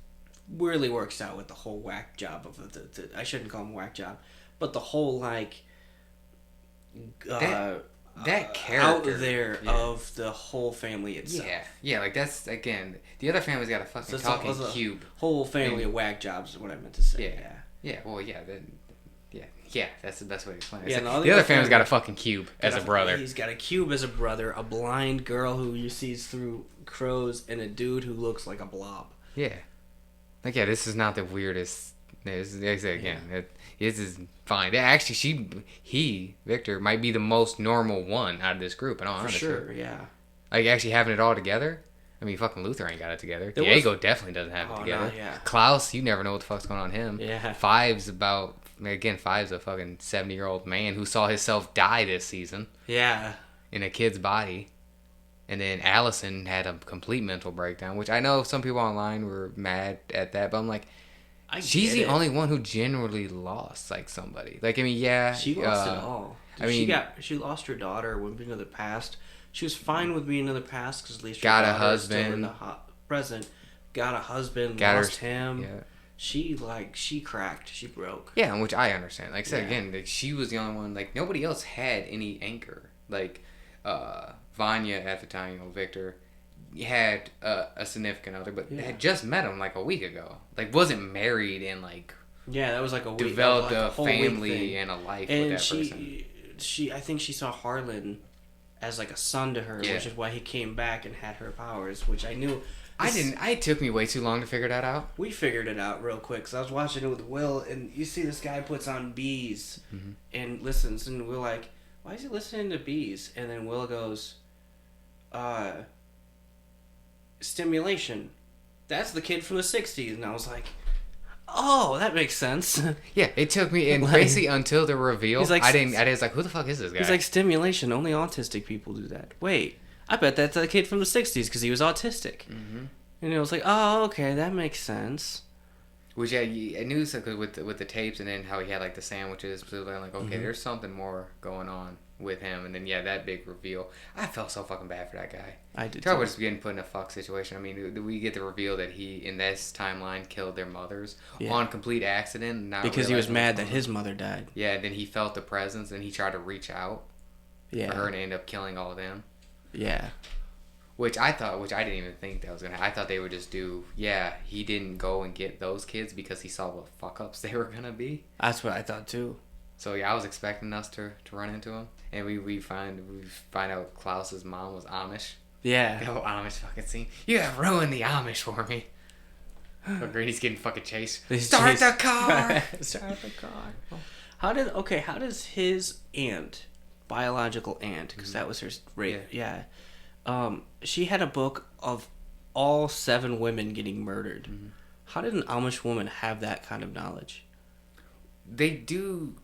really works out with the whole whack job of the I shouldn't call him whack job, but the whole, like... that character out there of the whole family itself. Yeah, like that's, again, the other family's got a fucking talking cube. Whole family of whack jobs is what I meant to say. Yeah, that's the best way to explain it. Yeah, the other family's got a fucking cube as a brother. He's got a cube as a brother, a blind girl who you sees through crows, and a dude who looks like a blob. Yeah. Like, this is not the weirdest. This is fine. Actually, Victor, might be the most normal one out of this group, in all honesty. For sure, yeah. Like, actually having it all together. I mean, fucking Luther ain't got it together. Diego definitely doesn't have it together. No, yeah. Klaus, you never know what the fuck's going on with him. Yeah. Five's about again, Five's a fucking 70-year-old man who saw himself die this season. Yeah. In a kid's body. And then Allison had a complete mental breakdown, which I know some people online were mad at that, but I'm like, she's the only one who genuinely lost, like, somebody. Like, I mean, yeah. She lost it all. I mean, she lost her daughter, went into the past. She was fine with being in the past because at least her got daughter a husband. Still in the present. Got a husband, lost him. Yeah. She cracked. She broke. Yeah, which I understand. Like I said, again, like, she was the only one. Like, nobody else had any anchor. Like, Vanya at the time, Victor, had a significant other, but had just met him like a week ago. Like, wasn't married and like that was like a week. Developed a family and a life with that person. I think she saw Harlan as like a son to her, which is why he came back and had her powers, which I knew. It took me way too long to figure that out. We figured it out real quick. So I was watching it with Will, and you see this guy puts on bees and listens, and we're like, why is he listening to bees? And then Will goes, stimulation. That's the kid from the 60s. And I was like, oh, that makes sense. Yeah, it took me, and basically until the reveal, like, I was like, who the fuck is this guy? He's like, stimulation, only autistic people do that. Wait, I bet that's the kid from the 60s because he was autistic. Mm-hmm. And it was like, oh, okay, that makes sense. Which, I knew with the tapes and then how he had, like, the sandwiches. So I'm like, okay, there's something more going on with him. And then, that big reveal. I felt so fucking bad for that guy. I did, Talk about just getting put in a fuck situation. I mean, we get the reveal that he, in this timeline, killed their mothers on complete accident. Because he was mad that his mother died. Yeah, and then he felt the presence, and he tried to reach out for her and ended up killing all of them. Yeah. Which I didn't even think that was going to happen. I thought they would just do, he didn't go and get those kids because he saw what fuck-ups they were going to be. That's what I thought, too. So, I was expecting us to run into him. And we find out Klaus's mom was Amish. Yeah. The whole Amish fucking scene. You have ruined the Amish for me. So Grady's getting fucking chased. Start the car! Start the car. How does his aunt, biological aunt, because that was her rape, she had a book of all 7 women getting murdered. Mm-hmm. How did an Amish woman have that kind of knowledge? They do.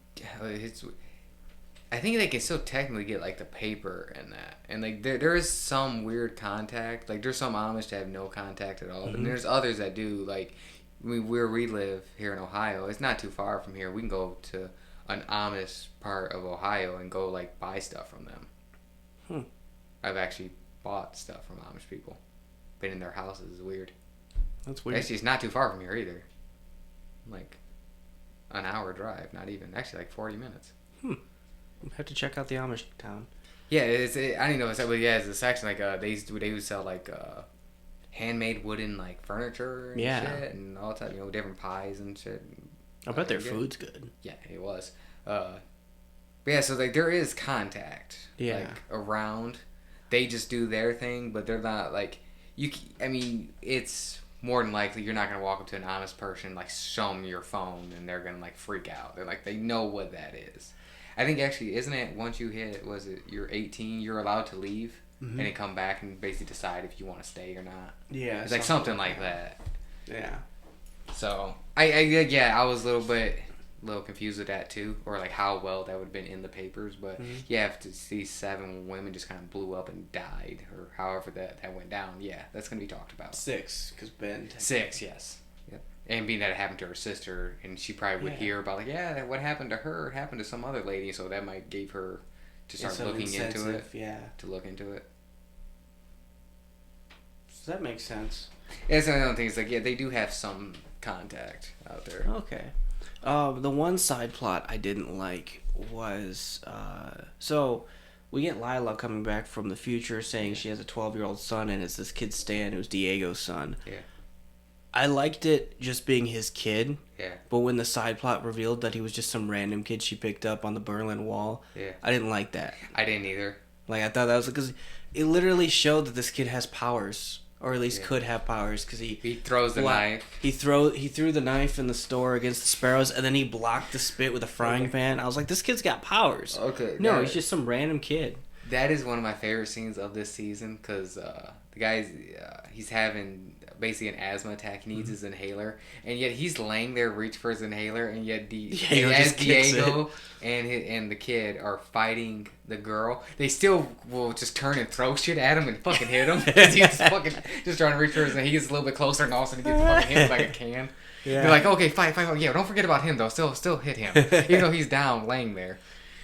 I think they can still technically get like the paper and that, and like there is some weird contact. Like there's some Amish that have no contact at all, and there's others that do. Like where we live here in Ohio, it's not too far from here. We can go to an Amish part of Ohio and go like buy stuff from them. I've actually bought stuff from Amish people. Been in their houses. Is weird. That's weird. Actually, it's not too far from here either. Like an hour drive, not even. Actually, like 40 minutes. I have to check out the Amish town. Yeah, I don't know. It's a section like they would sell like handmade wooden like furniture and shit and all type different pies and shit. I bet their food's good. Yeah, it was. But yeah, so like there is contact. Yeah. Like around, they just do their thing, but they're not like you. I mean, it's more than likely you're not gonna walk up to an honest person like show them your phone and they're gonna like freak out. They're like they know what that is. I think actually, isn't it once you hit, you're 18, you're allowed to leave and then come back and basically decide if you want to stay or not. Yeah. It's like something like that. Yeah. So, I was a little confused with that too, or like how well that would have been in the papers, but if these 7 women just kind of blew up and died, or however that went down, that's going to be talked about. 6, because Ben... 6, yes. And being that it happened to her sister, and she probably would hear about like, what happened to her happened to some other lady, so that might give her to start looking into it. Yeah. To look into it. So that makes sense. Yeah, that's another thing. It's like they do have some contact out there. Okay. The one side plot I didn't like was so we get Lila coming back from the future saying she has a 12-year-old son and it's this kid Stan who's Diego's son. Yeah. I liked it just being his kid. Yeah. But when the side plot revealed that he was just some random kid she picked up on the Berlin Wall, I didn't like that. I didn't either. Like, I thought that was... Because it literally showed that this kid has powers. Or at least could have powers. Because he throws the knife. He threw the knife in the store against the sparrows, and then he blocked the spit with a frying pan. I was like, this kid's got powers. Okay. No, he's just some random kid. That is one of my favorite scenes of this season because the guy's he's having basically an asthma attack. He needs his inhaler, and yet he's laying there, reach for his inhaler, and yet Diego and the kid are fighting the girl. They still will just turn and throw shit at him and fucking hit him. He's just trying to reach for his, and he gets a little bit closer, and all of a sudden he gets fucking hit like a can. Yeah. They're like, okay, fight. Yeah, don't forget about him though. Still hit him, even though he's down, laying there.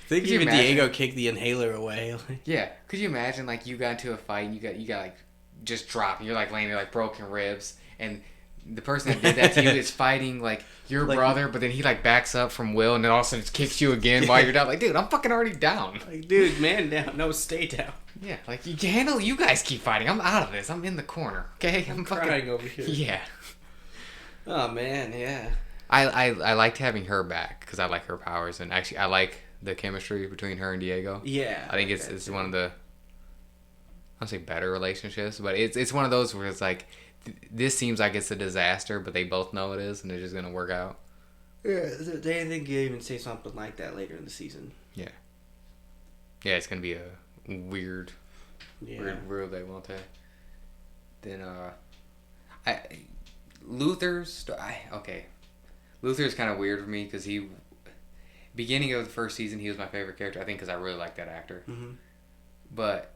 I think even Diego kicked the inhaler away. Yeah. Could you imagine, like, you got into a fight and you got like, just dropped and you're, like, laying there, like, broken ribs, and the person that did that to you is fighting, like, your brother, but then he, like, backs up from Will and then all of a sudden kicks you again while you're down. Like, dude, I'm fucking already down. Like, dude, man down. No, stay down. Yeah. Like, you guys keep fighting. I'm out of this. I'm in the corner. Okay? I'm crying over here. Yeah. Oh, man, yeah. I liked having her back because I like her powers, and actually I like the chemistry between her and Diego. Yeah. I think it's one of the, I don't say better relationships, but it's one of those where it's like, this seems like it's a disaster, but they both know it is, and they're just going to work out. Yeah, they think you even say something like that later in the season. Yeah. Yeah, it's going to be a weird day, won't they? Then, Luther's kind of weird for me because beginning of the first season, he was my favorite character, I think, because I really like that actor. Mm-hmm. But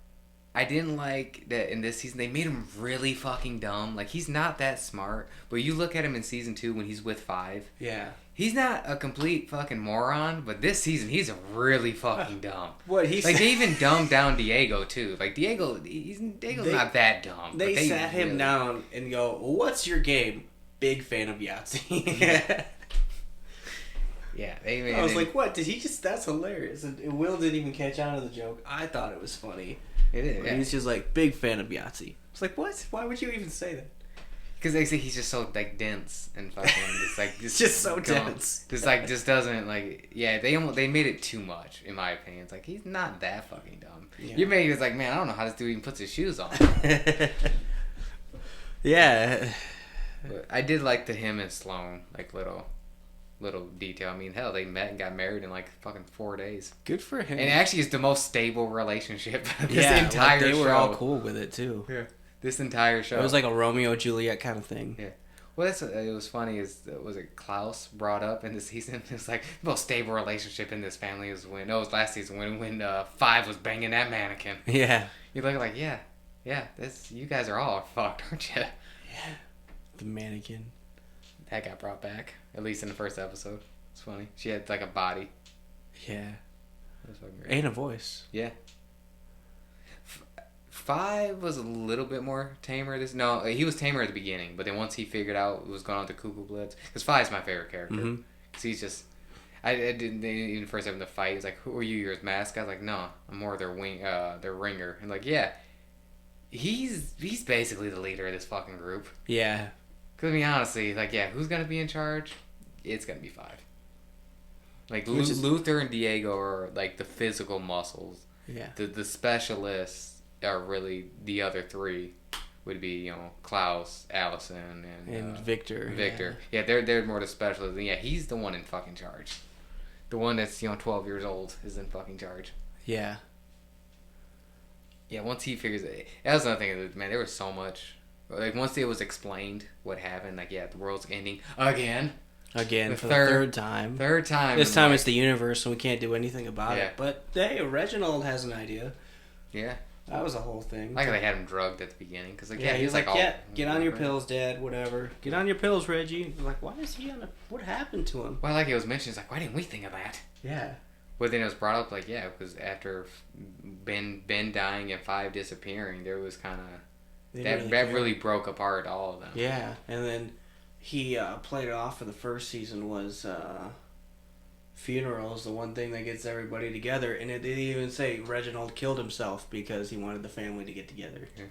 I didn't like that in this season, they made him really fucking dumb. Like, he's not that smart, but you look at him in season 2 when he's with Five. Yeah. He's not a complete fucking moron, but this season, he's really fucking dumb. What, he like, they even dumbed down Diego, too. Like, Diego's not that dumb. They sat him down and go, what's your game? Big fan of Yahtzee. Yeah, I was like, what? Did he just... That's hilarious. And Will didn't even catch on to the joke. I thought it was funny. It is, yeah. He's just like, big fan of Yahtzee. It's like, what? Why would you even say that? Because they say he's just so, like, dense and fucking... just so dense. Just doesn't, like... Yeah, they made it too much, in my opinion. It's like, he's not that fucking dumb. Yeah. You made it like, man, I don't know how this dude even puts his shoes on. Yeah. But I did like the him and Sloane, like, little detail. I mean, hell, they met and got married in like fucking 4 days. Good for him. And actually, it's the most stable relationship. Entire they show. were all cool with it too. Yeah, this entire show. It was like a Romeo Juliet kind of thing. Yeah. Well, it was funny. Was it Klaus brought up in the season? It was like the most stable relationship in this family is when it was last season when Five was banging that mannequin. Yeah. You look like yeah. This you guys are all fucked, aren't you? Yeah. The mannequin. That got brought back, at least in the first episode. It's funny. She had like a body. Yeah. That was fucking great. And a voice. Yeah. Five was a little bit more tamer. No, he was tamer at the beginning, but then once he figured out what was going on with the Cuckoo Blitz, because Five's my favorite character. Because he's just, I didn't even first having the fight. He's like, "Who are you? You're his mask." I was like, "No, I'm more their ringer." And like, yeah, he's basically the leader of this fucking group. Yeah. Because, I mean, honestly, like, yeah, who's going to be in charge? It's going to be Five. Like, Luther and Diego are, like, the physical muscles. Yeah. The specialists are really the other three. Would be, you know, Klaus, Allison, and Victor. Yeah, they're more the specialists. And yeah, he's the one in fucking charge. The one that's, 12 years old is in fucking charge. Yeah. Yeah, once he figures it... That was another thing, man, there was so much... Like, once it was explained what happened, like, yeah, the world's ending again. Again, for the third time. Third time. This time it's the universe, and we can't do anything about it. But, hey, Reginald has an idea. Yeah. That was a whole thing. Like, they had him drugged at the beginning. Cause, like, he was like, get on your pills, Dad, whatever. Get on your pills, Reggie. Like, why is he on a... What happened to him? Well, like it was mentioned, it's like, why didn't we think of that? Yeah. But then it was brought up, like, yeah, because after Ben dying and Five disappearing, there was kind of... That really broke apart all of them. Yeah, and then he played it off for the first season was funerals, the one thing that gets everybody together, and it didn't even say Reginald killed himself because he wanted the family to get together. Yeah.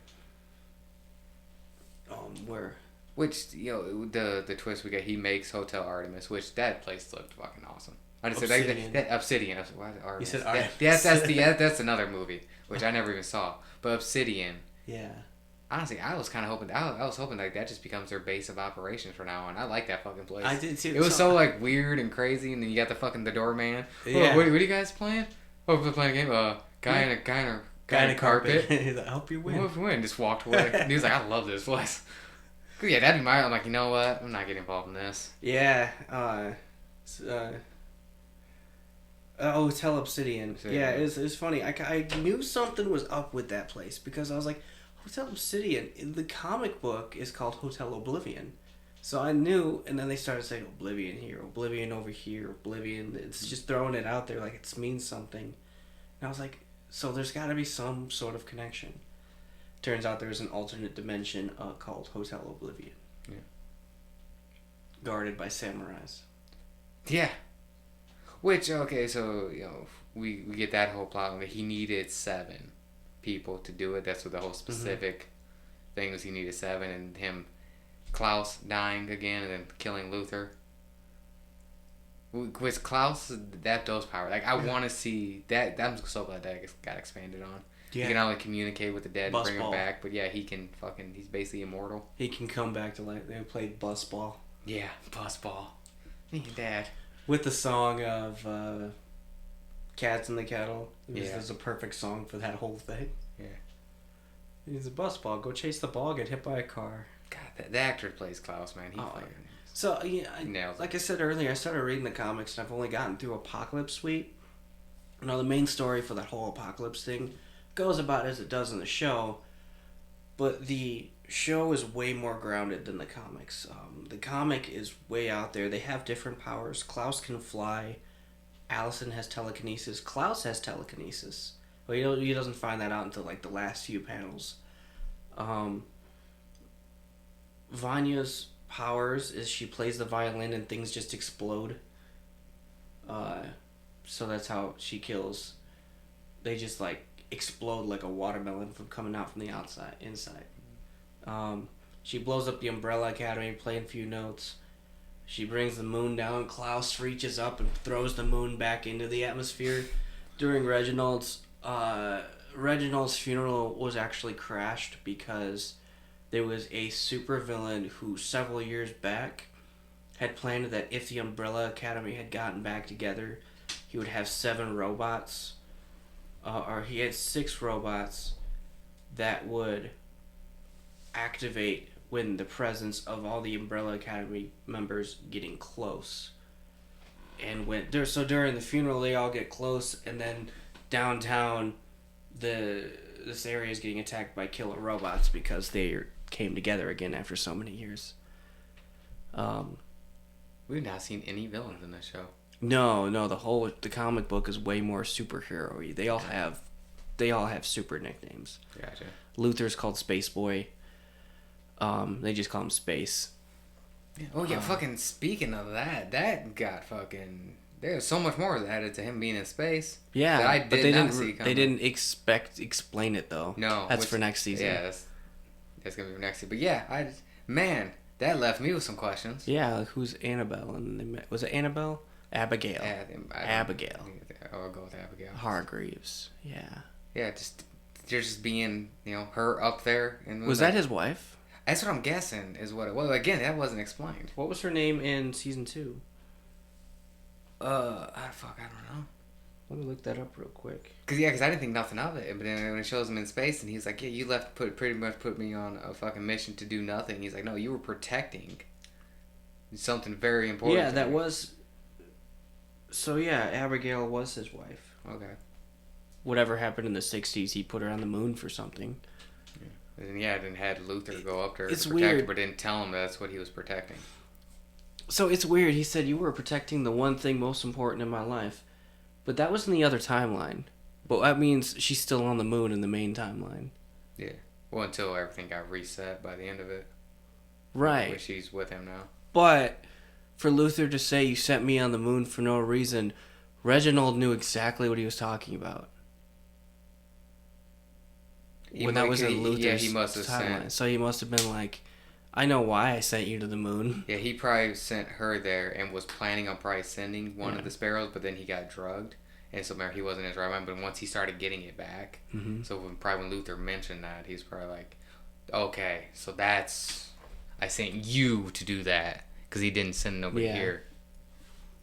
Where? Which, the twist we get, he makes Hotel Artemis, which that place looked fucking awesome. I just Obsidian. said Obsidian. Why Artemis? You said Artemis. That's another movie, which I never even saw. But Obsidian. Yeah. Honestly, I was kind of hoping. I was hoping like that just becomes their base of operations from now on. I like that fucking place. I did too. It was so like weird and crazy, and then you got the doorman. Yeah. What are you guys playing? Oh, we're playing a game. Guy in a carpet. He's like, I hope you win. What if we win? Just walked away. And he was like, I love this place. Yeah, that'd be my. I'm like, you know what? I'm not getting involved in this. Yeah. Hotel Obsidian. Yeah, it was funny. I knew something was up with that place because I was like, Hotel Obsidian. The comic book is called Hotel Oblivion. So I knew, and then they started saying Oblivion here, Oblivion over here, Oblivion. It's just throwing it out there like it means something. And I was like, so there's got to be some sort of connection. Turns out there's an alternate dimension called Hotel Oblivion. Yeah. Guarded by samurais. Yeah. Which, okay, so, we get that whole plot. He needed 7 people to do it. That's what the whole specific thing was. He needed 7, and him, Klaus, dying again and then killing Luther. With Klaus, those powers. Like, I want to see that. I'm so glad that got expanded on. Yeah. He can not only communicate with the dead and bring them back, but yeah, he can he's basically immortal. He can come back to life. They played Busball. Yeah, Busball. Dad. With the song of Cats in the Kettle. It was a perfect song for that whole thing. Yeah. He's a busball. Go chase the ball, get hit by a car. God, the actor that plays Klaus, man. So, like I said earlier, I started reading the comics and I've only gotten through Apocalypse Suite. The main story for that whole Apocalypse thing goes about as it does in the show, but the show is way more grounded than the comics. The comic is way out there. They have different powers. Klaus can fly. Allison has telekinesis. Klaus has telekinesis. Well, he doesn't find that out until like the last few panels. Vanya's powers is she plays the violin and things just explode. So that's how she kills. They just like explode like a watermelon from coming out from the inside. She blows up the Umbrella Academy, playing a few notes. She brings the moon down. Klaus reaches up and throws the moon back into the atmosphere. During Reginald's funeral was actually crashed because there was a supervillain who several years back had planned that if the Umbrella Academy had gotten back together, he would have 7 robots, or he had 6 robots that would activate when the presence of all the Umbrella Academy members getting close. And during the funeral, they all get close, and then downtown, this area is getting attacked by killer robots because they came together again after so many years. We've not seen any villains in this show. No, the comic book is way more superhero-y. They all have super nicknames. Gotcha. Luther's called Space Boy. They just call him Space. Oh yeah, fucking speaking of that got fucking. There's so much more added to him being in space. Yeah, that I did not see coming. They didn't explain it though. No, that's for next season. Yeah, that's gonna be for next season. But yeah, that left me with some questions. Yeah, like who's Annabelle? Was it Annabelle? Abigail. Abigail. I'll go with Abigail. Hargreaves. Yeah. Yeah, just being her up there. And was that his wife? That's what I'm guessing is what it was. Again, that wasn't explained. What was her name in season 2? I don't know. Let me look that up real quick. Cause I didn't think nothing of it. But then when it shows him in space, and he's like, "Yeah, you pretty much put me on a fucking mission to do nothing." He's like, "No, you were protecting something very important." Yeah, that was. So yeah, Abigail was his wife. Okay. Whatever happened in the '60s, he put her on the moon for something. And then had Luther go up there to protect weird. her, but didn't tell him that's what he was protecting. So it's weird. He said, you were protecting the one thing most important in my life. But that was in the other timeline. But that means she's still on the moon in the main timeline. Yeah. Well, until everything got reset by the end of it. Right. Where she's with him now. But for Luther to say, you sent me on the moon for no reason, Reginald knew exactly what he was talking about. When that was in Luther's he must have timeline. So he must have been like, I know why I sent you to the moon. Yeah, he probably sent her there and was planning on probably sending one of the sparrows, but then he got drugged. And so he wasn't in his right mind, but once he started getting it back, so when Luther mentioned that, he's probably like, okay, so I sent you to do that, because he didn't send nobody here.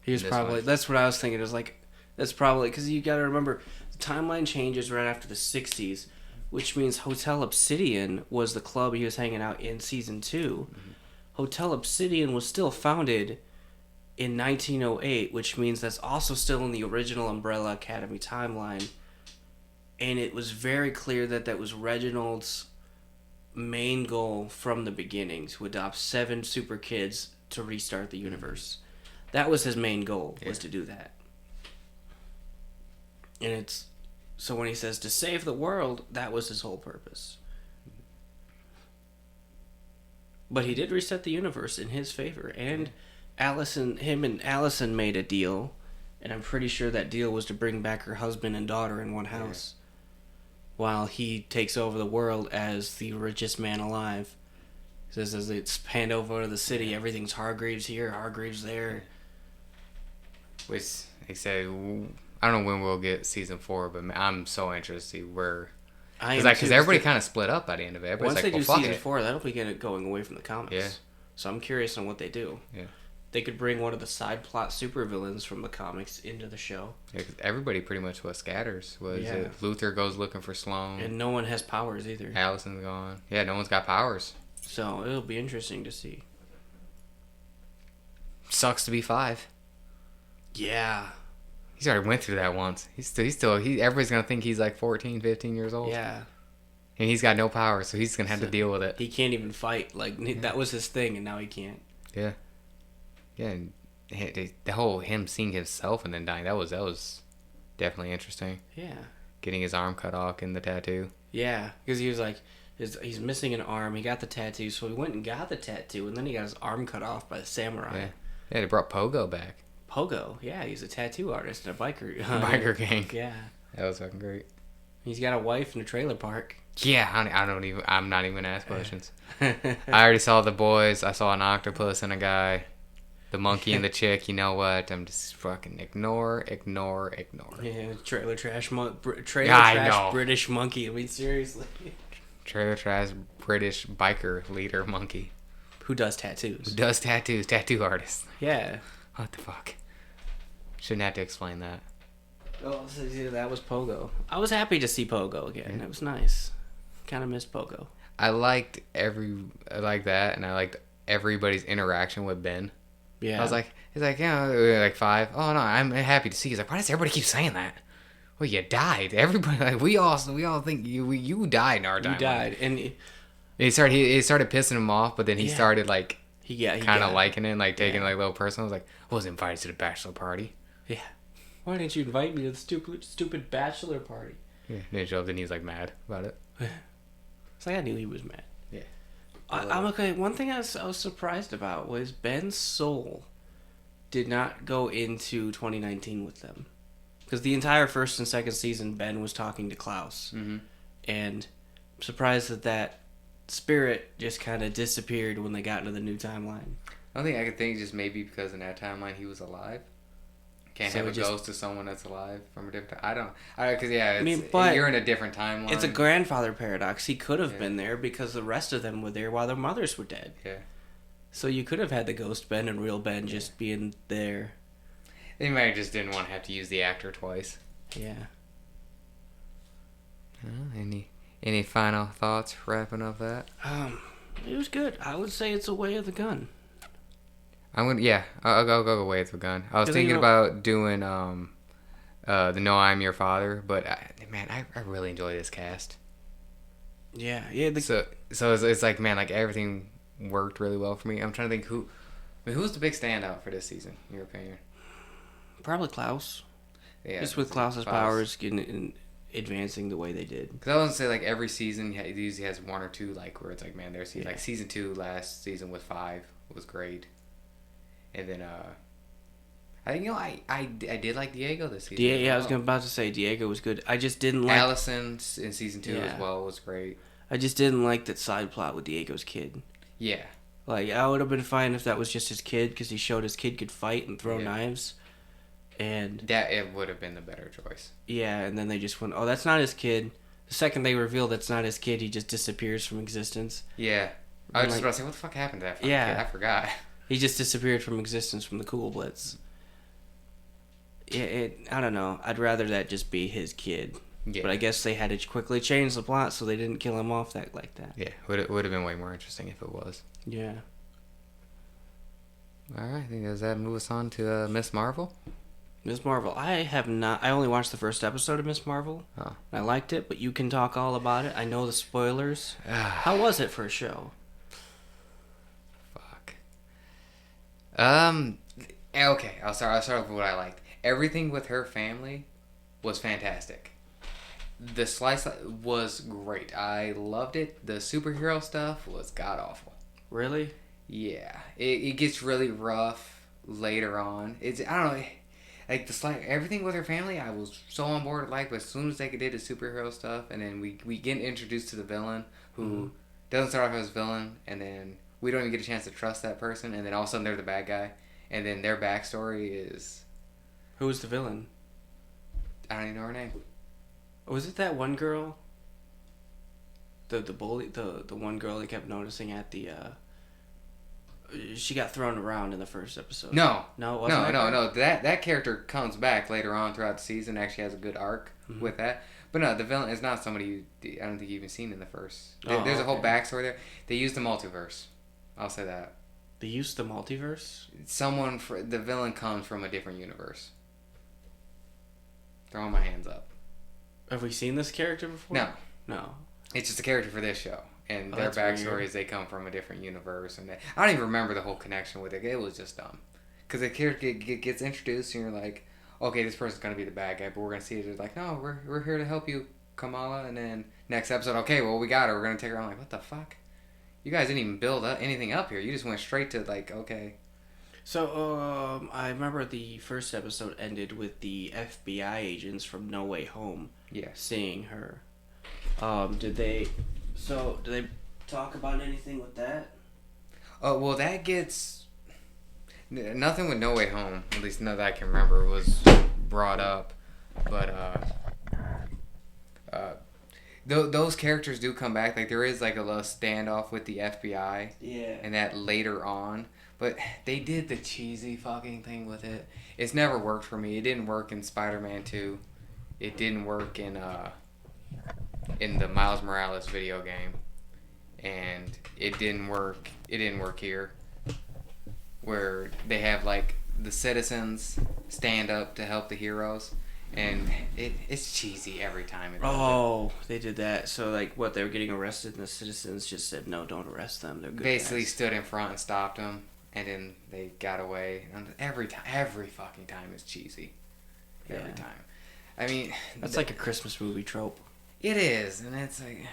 He was probably, that's what I was thinking, it was like, that's probably, because you gotta remember, the timeline changes right after the 60s, which means Hotel Obsidian was the club he was hanging out in season 2. Mm-hmm. Hotel Obsidian was still founded in 1908, which means that's also still in the original Umbrella Academy timeline. And it was very clear that that was Reginald's main goal from the beginning, to adopt 7 super kids to restart the universe. That was his main goal, was to do that. And it's... So when he says to save the world, that was his whole purpose. But he did reset the universe in his favor. And him and Allison made a deal. And I'm pretty sure that deal was to bring back her husband and daughter in one house. While he takes over the world as the richest man alive. He says as it's panned over to the city, everything's Hargreaves here, Hargreaves there. Which, they say... I don't know when we'll get season 4, but I'm so interested to see where... Because everybody kind of split up by the end of it. Everybody's once like, they do fuck season it. 4, that'll be going away from the comics. Yeah. So I'm curious on what they do. Yeah. They could bring one of the side plot supervillains from the comics into the show. Yeah, 'cause everybody pretty much scatters. Luther goes looking for Sloane. And no one has powers either. Allison's gone. Yeah, no one's got powers. So it'll be interesting to see. Sucks to be 5. Yeah. He's already went through that once. Everybody's going to think he's like 14, 15 years old. Yeah. And he's got no power, so he's going to have to deal with it. He can't even fight. Like, that was his thing, and now he can't. Yeah. Yeah, and the whole him seeing himself and then dying, that was definitely interesting. Yeah. Getting his arm cut off in the tattoo. Yeah, because he was like, he's missing an arm. He got the tattoo, so he went and got the tattoo, and then he got his arm cut off by the samurai. Yeah, they brought Pogo back. Pogo, yeah, he's a tattoo artist and a biker. Biker gang. Yeah. That was fucking great. He's got a wife in a trailer park. Yeah, I'm not even gonna ask questions. I already saw the boys. I saw an octopus and a guy. The monkey and the chick, you know what? I'm just fucking ignore. Yeah, trailer trash British monkey. I mean, seriously. Trailer trash British biker leader monkey. Who does tattoos? Tattoo artist. Yeah. What the fuck? Shouldn't have to explain that. Oh, so yeah, that was Pogo. I was happy to see Pogo again. It was nice. Kind of missed Pogo. I liked that, and I liked everybody's interaction with Ben. Yeah. I was like, he's like, yeah, like 5. Oh no, I'm happy to see. He's like, why does everybody keep saying that? Well, you died. Everybody, like, we all think you died in our time. You died, and he started pissing him off, but then he started like kind of liking it, like taking it like a little personal. I was like, I was invited to the bachelor party. Yeah. Why didn't you invite me to the stupid bachelor party? Yeah. Then he then he's like mad about it. It's like I knew he was mad. Yeah. I'm okay. One thing I was surprised about was Ben's soul did not go into 2019 with them. Because the entire first and second season, Ben was talking to Klaus. Mm-hmm. And I'm surprised that spirit just kind of disappeared when they got into the new timeline. I don't think I could think just maybe because in that timeline he was alive. Can't have a ghost of someone that's alive from a different time. You're in a different timeline. It's a grandfather paradox. He could have been there because the rest of them were there while their mothers were dead. Yeah. So you could have had the ghost Ben and real Ben just being there. They might have just didn't want to have to use the actor twice. Yeah. Any final thoughts wrapping up that? It was good. I would say it's a way of the gun. I'll go away with the gun. I was thinking about doing the No I'm Your Father, but I really enjoy this cast. Yeah. So it's like, man, like everything worked really well for me. I'm trying to think who's the big standout for this season, in your opinion? Probably Klaus. Yeah. Just with Klaus's powers advancing the way they did. Because I was gonna say, like, every season he usually has one or two, like, where it's like, man, like season 2 last season with 5 was great. And then, I did like Diego this season. I was about to say Diego was good. I just didn't like... Allison in season 2 as well was great. I just didn't like that side plot with Diego's kid. Yeah. Like, I would have been fine if that was just his kid, because he showed his kid could fight and throw knives. And... that, it would have been the better choice. Yeah, and then they just went, oh, that's not his kid. The second they reveal that's not his kid, he just disappears from existence. Yeah. I was just about to say, what the fuck happened to that kid? I forgot. He just disappeared from existence from the Cool Blitz. I don't know. I'd rather that just be his kid. Yeah. But I guess they had to quickly change the plot so they didn't kill him off like that. Yeah, would have been way more interesting if it was. Yeah. All right, I think does that move us on to Miss Marvel? Miss Marvel. I have not. I only watched the first episode of Miss Marvel. Oh. I liked it, but you can talk all about it. I know the spoilers. How was it for a show? Fuck. Okay, I'll start with what I liked. Everything with her family was fantastic. The slice was great. I loved it. The superhero stuff was god awful. Really? Yeah, it gets really rough later on. I don't know, like everything with her family. I was so on board. But as soon as they did the superhero stuff, and then we get introduced to the villain who doesn't start off as a villain, and then we don't even get a chance to trust that person, and then all of a sudden they're the bad guy, and then their backstory is. Who was the villain? I don't even know her name. Was it that one girl? The bully, the one girl they kept noticing at the. She got thrown around in the first episode. No, it wasn't no. That character comes back later on throughout the season. Actually, has a good arc with that. But no, the villain is not somebody I don't think you've even seen in the first. There's a whole backstory there. They used the multiverse. I'll say that. They used the multiverse. The villain comes from a different universe. Throwing my hands up. Have we seen this character before? No. It's just a character for this show. And their backstory is they come from a different universe. And I don't even remember the whole connection with it. It was just dumb. Because the character gets introduced and you're like, okay, this person's going to be the bad guy. But we're going to see it. It's like, no, we're here to help you, Kamala. And then next episode, okay, well, we got her. We're going to take her on. Like, what the fuck? You guys didn't even build anything up here. You just went straight to like, okay. So, I remember the first episode ended with the FBI agents from No Way Home seeing her. Did they talk about anything with that? Oh, well, that gets... Nothing with No Way Home, at least none that I can remember, was brought up. But, those characters do come back. Like, there is, like, a little standoff with the FBI. Yeah. And that later on. But they did the cheesy fucking thing with it. It's never worked for me. It didn't work in Spider-Man 2. It didn't work in the Miles Morales video game. And it didn't work here. Where they have, like, the citizens stand up to help the heroes. And it's cheesy every time. They did that. So, like, what, they were getting arrested and the citizens just said, no, don't arrest them. They're good basically guys. Stood in front and stopped them. And then they got away. And every fucking time is cheesy. Every time. I mean... That's like a Christmas movie trope. It is. And it's like...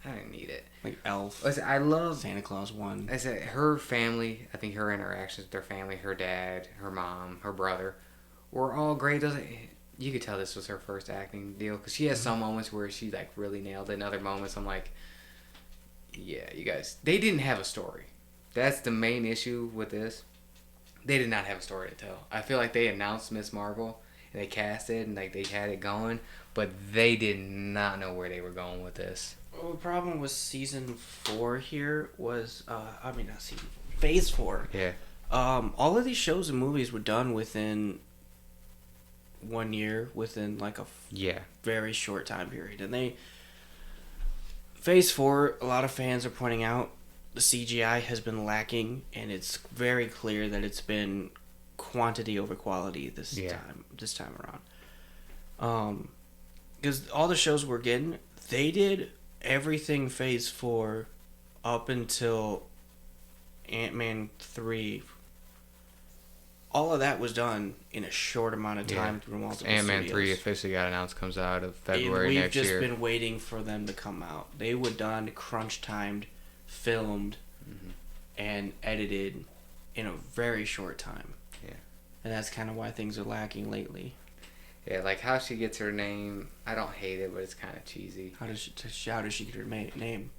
I don't need it. Like Elf. I love... Santa Claus 1. I said, her family, I think her interactions with their family, her dad, her mom, her brother, were all great. You could tell this was her first acting deal. Because she has some moments where she, like, really nailed it. And other moments I'm like... Yeah, you guys... They didn't have a story. That's the main issue with this. They did not have a story to tell. I feel like they announced Miss Marvel and they cast it and like they had it going, but they did not know where they were going with this. Well, the problem with season 4 here was, phase 4. Yeah. All of these shows and movies were done within 1 year, within like a very short time period, and phase 4. A lot of fans are pointing out. The CGI has been lacking, and it's very clear that it's been quantity over quality this time around. Because all the shows we're getting, they did everything phase 4 up until Ant-Man 3. All of that was done in a short amount of time through multiple Ant-Man studios. 3 officially got announced, comes out of February next year. We've just been waiting for them to come out. They were done, crunch-timed, filmed, and edited in a very short time. Yeah. And that's kind of why things are lacking lately. Yeah, like how she gets her name, I don't hate it, but it's kind of cheesy. How does she get her name?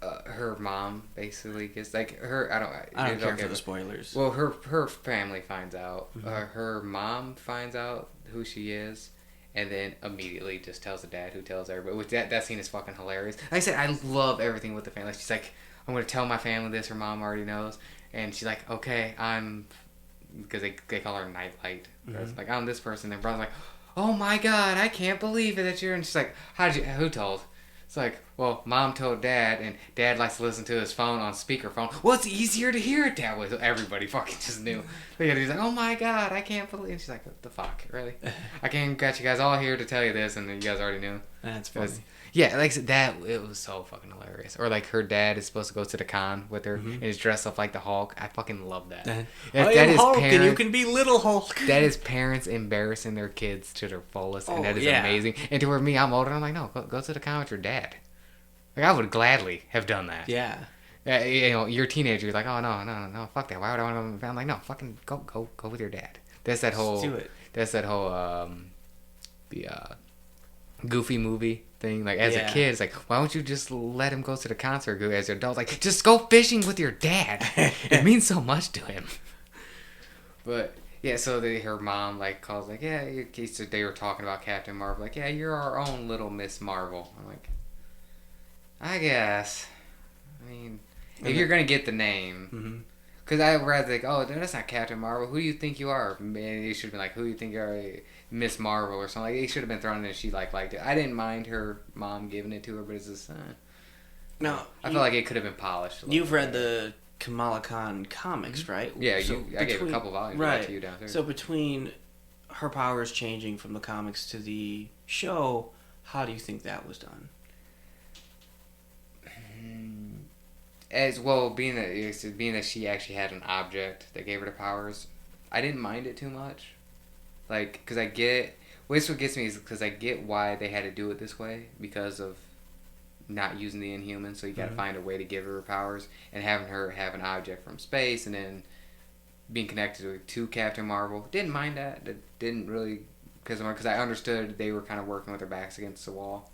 Her mom basically gets like her. I don't care for the spoilers. Well, her family finds out. Her mom finds out who she is, and then immediately just tells the dad, who tells everybody. Which that scene is fucking hilarious. Like I said, I love everything with the family. She's like, I'm gonna tell my family this. Her mom already knows, and she's like, okay, I'm because they call her Nightlight. It's like, I'm this person. And brother's like, oh my god, I can't believe it that you're. And she's like, who told? It's like, well, mom told dad, and dad likes to listen to his phone on speakerphone. Well, it's easier to hear it that way. So everybody fucking just knew. He's like, oh my god, I can't believe. And she's like, what the fuck, really? I came got you guys all here to tell you this, and you guys already knew. That's funny. Yeah, like that. It was so fucking hilarious. Or like her dad is supposed to go to the con with her, and he's dressed up like the Hulk. I fucking love that. I am Hulk, and you can be little Hulk. That is parents embarrassing their kids to their fullest, and that is amazing. And to where me, I'm older, and I'm like, no, go to the con with your dad. Like I would gladly have done that. Yeah. You know, you're a teenager. You're like, oh no, fuck that. Why would I want to? I'm like, no, fucking go with your dad. That's that whole. Let's do it. That's that whole Goofy movie thing. Like as a kid, it's like, why don't you just let him go to the concert? As an adult, like just go fishing with your dad. It means so much to him. But yeah, so her mom like calls like, yeah, they were talking about Captain Marvel. Like, yeah, you're our own little Miss Marvel. I'm like, I guess. I mean, if you're gonna get the name. Because I rather like, oh, that's not Captain Marvel. Who do you think you are? Man, you should have been like, who do you think you are? Miss Marvel or something. Like, it should have been thrown in and she liked it. I didn't mind her mom giving it to her, but it's just, no, I feel like it could have been polished. You've read the Kamala Khan comics, right? Yeah, I gave a couple volumes right to you downstairs. So between her powers changing from the comics to the show, how do you think that was done? As well, being that she actually had an object that gave her the powers, I didn't mind it too much. Like, because I get... What gets me is because I get why they had to do it this way. Because of not using the Inhumans. So you got to find a way to give her powers. And having her have an object from space. And then being connected to Captain Marvel. Didn't mind that. Didn't really... Because I understood they were kind of working with their backs against the wall.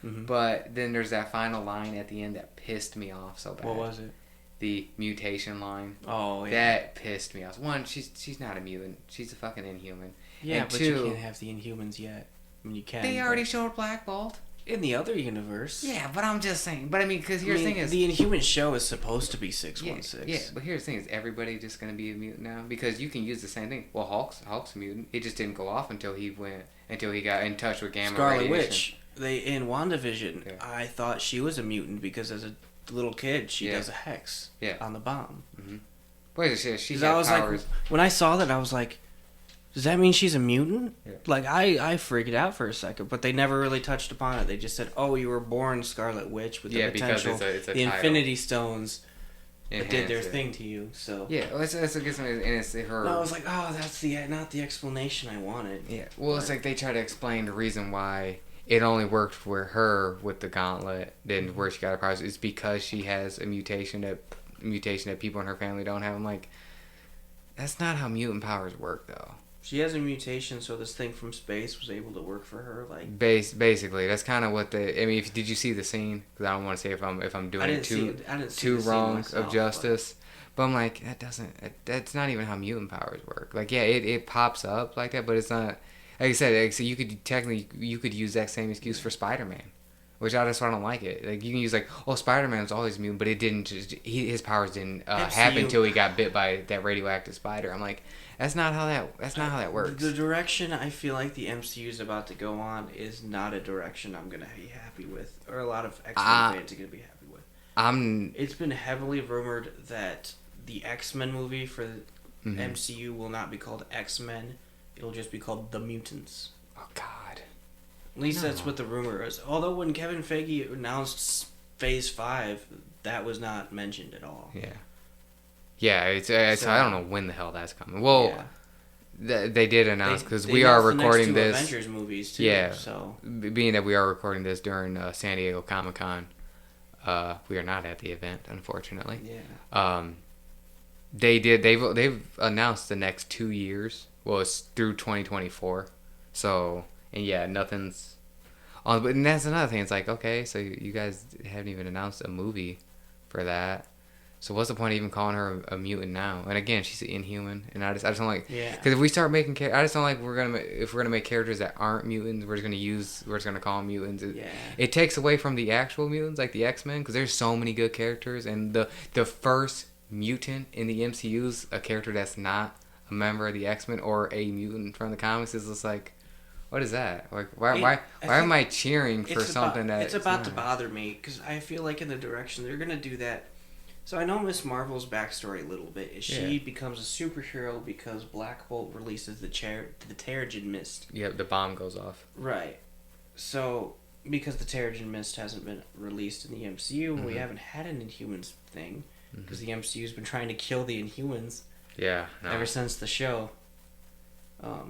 But then there's that final line at the end that pissed me off so bad. What was it? The mutation line. Oh, yeah. That pissed me off. One, she's not a mutant. She's a fucking Inhuman. Yeah, and but two, you can't have the Inhumans yet. I mean, you can. They already showed Black Bolt. In the other universe. Yeah, but I'm just saying. But I mean, because here's the thing is... The Inhuman show is supposed to be 616. Yeah, but here's the thing. Is everybody just going to be a mutant now? Because you can use the same thing. Well, Hulk's a mutant. It just didn't go off until he got in touch with gamma Scarlet radiation. Witch. In WandaVision, I thought she was a mutant because as a little kid, she does a hex on the bomb. Wait, she I was powers. Like, when I saw that, I was like, does that mean she's a mutant? Yeah. Like, I freaked out for a second, but they never really touched upon it. They just said, oh, you were born Scarlet Witch with the potential, it's a the title. Infinity Stones that did their thing to you. So yeah, well, that's what gets me, and it's her. No, I was like, oh, that's not the explanation I wanted. Yeah, well, it's like they try to explain the reason why it only worked for her with the gauntlet, then where she got her powers is because she has a mutation that people in her family don't have. I'm like, that's not how mutant powers work, though. She has a mutation, so this thing from space was able to work for her. Like basically, that's kind of what did you see the scene? Because I don't want to say if I'm doing two wrongs of justice. But I'm like, that's not even how mutant powers work. Like, yeah, it pops up like that, but it's not. Like I said, so you could use that same excuse for Spider-Man, which that's why I don't like it. Like you can use Spider-Man's always mutant, but it didn't. His powers didn't happen until he got bit by that radioactive spider. I'm like, that's not how that works. The direction I feel like the MCU is about to go on is not a direction I'm gonna be happy with, or a lot of X-Men fans are gonna be happy with. It's been heavily rumored that the X-Men movie for the MCU will not be called X-Men. It'll just be called The Mutants. Oh, God. At least that's what the rumor is. Although when Kevin Feige announced Phase 5, that was not mentioned at all. Yeah. Yeah, it's I don't know when the hell that's coming. Well, they did announce, because we are recording this. Avengers movies, too. Yeah. So. Being that we are recording this during San Diego Comic-Con, we are not at the event, unfortunately. Yeah. They've announced the next 2 years. Well, it's through 2024. So, and yeah, nothing's on. But that's another thing. It's like, okay, so you guys haven't even announced a movie for that. So what's the point of even calling her a mutant now? And again, she's an Inhuman, and I just don't like. Yeah. Because if we start making, I just don't like if we're gonna make characters that aren't mutants, we're just gonna call them mutants. It takes away from the actual mutants, like the X-Men, because there's so many good characters, and the first mutant in the MCU is a character that's not a a member of the X-Men or a mutant from the comics is just like, what is that? Like, why am I cheering for something that it's about to bother me because I feel like in the direction they're gonna do that. So I know Miss Marvel's backstory a little bit. Is she becomes a superhero because Black Bolt releases the Terrigen Mist. Yeah, the bomb goes off. Right. So because the Terrigen Mist hasn't been released in the MCU, we haven't had an Inhumans thing because the MCU's been trying to kill the Inhumans. Yeah. Ever since the show.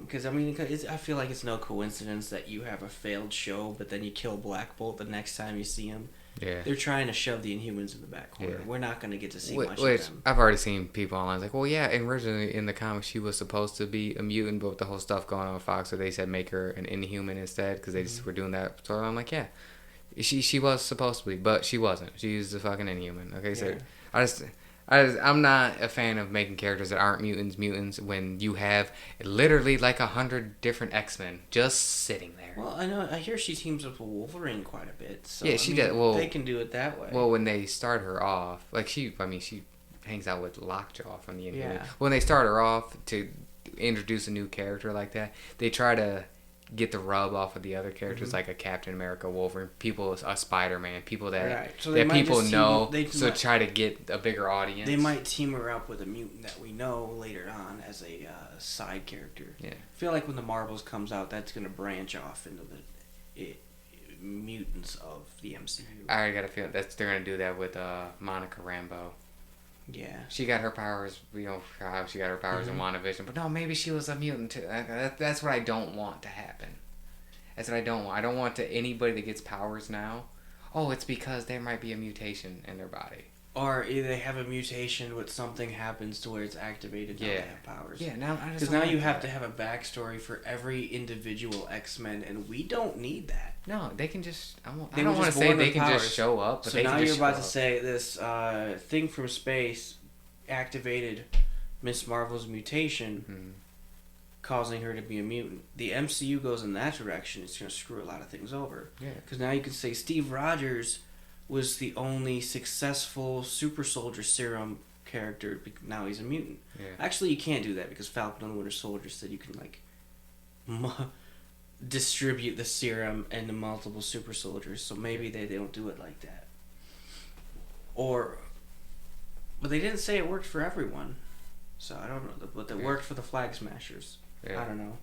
Because I mean, I feel like it's no coincidence that you have a failed show, but then you kill Black Bolt the next time you see him. Yeah. They're trying to shove the Inhumans in the back corner. Yeah. We're not going to get to see much which of them. I've already seen people online like, well, yeah, originally in the comics she was supposed to be a mutant, but with the whole stuff going on with Fox, so they said make her an Inhuman instead because they just were doing that. So I'm like, yeah, she was supposed to be, but she wasn't. She's a fucking Inhuman. Okay, so I'm not a fan of making characters that aren't mutants when you have literally like 100 different X-Men just sitting there. Well, I hear she teams up with Wolverine quite a bit. So, yeah, she does. Well, they can do it that way. Well, when they start her off, like she hangs out with Lockjaw from the Inhuman. Yeah. When they start her off to introduce a new character like that, they try to get the rub off of the other characters like a Captain America, Wolverine, a Spider-Man, people that that people know. Try to get a bigger audience. They might team her up with a mutant that we know later on as a side character. Yeah, I feel like when the Marvels comes out, that's going to branch off into the mutants of the MCU. I already got a feeling they're going to do that with Monica Rambeau. Yeah. She got her powers, how she got her powers in WandaVision. But no, maybe she was a mutant too. That's what I don't want to happen. That's what I don't want. I don't want anybody that gets powers now. Oh, it's because there might be a mutation in their body. Or they have a mutation but something happens to where it's activated now they have powers. Yeah, now I just because now you have to have a backstory for every individual X-Men, and we don't need that. No, they can just. I don't want to say they can just show up. But so now you're about to say this thing from space activated Miss Marvel's mutation, causing her to be a mutant. The MCU goes in that direction. It's going to screw a lot of things over. Yeah. Because now you can say Steve Rogers was the only successful super soldier serum character. Now he's a mutant. Yeah. Actually, you can't do that because Falcon and the Winter Soldier said you can distribute the serum into multiple super soldiers. So maybe they don't do it like that. But they didn't say it worked for everyone. So I don't know. But it worked for the Flag Smashers. Yeah. I don't know.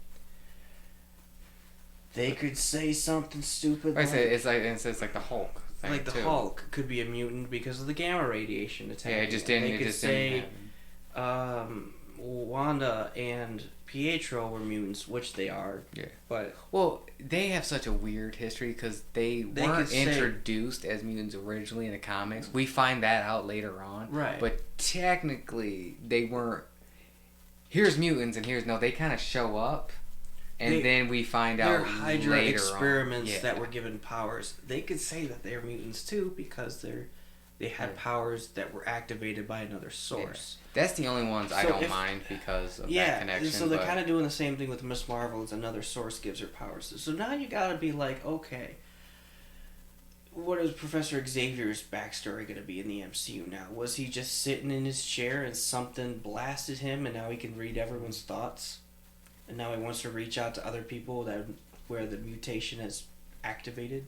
They could say something stupid. I say it's like the Hulk. Like the Hulk could be a mutant because of the gamma radiation attack. Yeah, it just didn't. They could say Wanda and Pietro were mutants, which they are. Yeah. But they have such a weird history because they weren't introduced as mutants originally in the comics. We find that out later on. Right. But technically, they weren't. Here's mutants and here's no. They kind of show up. And then we find out they're Hydra later experiments that were given powers. They could say that they're mutants too because they had powers that were activated by another source. Yeah. That's the only ones I don't mind because of that connection. So they're kind of doing the same thing with Miss Marvel. It's another source gives her powers. So now you gotta be like, okay, what is Professor Xavier's backstory going to be in the MCU now? Was he just sitting in his chair and something blasted him and now he can read everyone's thoughts? And now he wants to reach out to other people where the mutation is activated?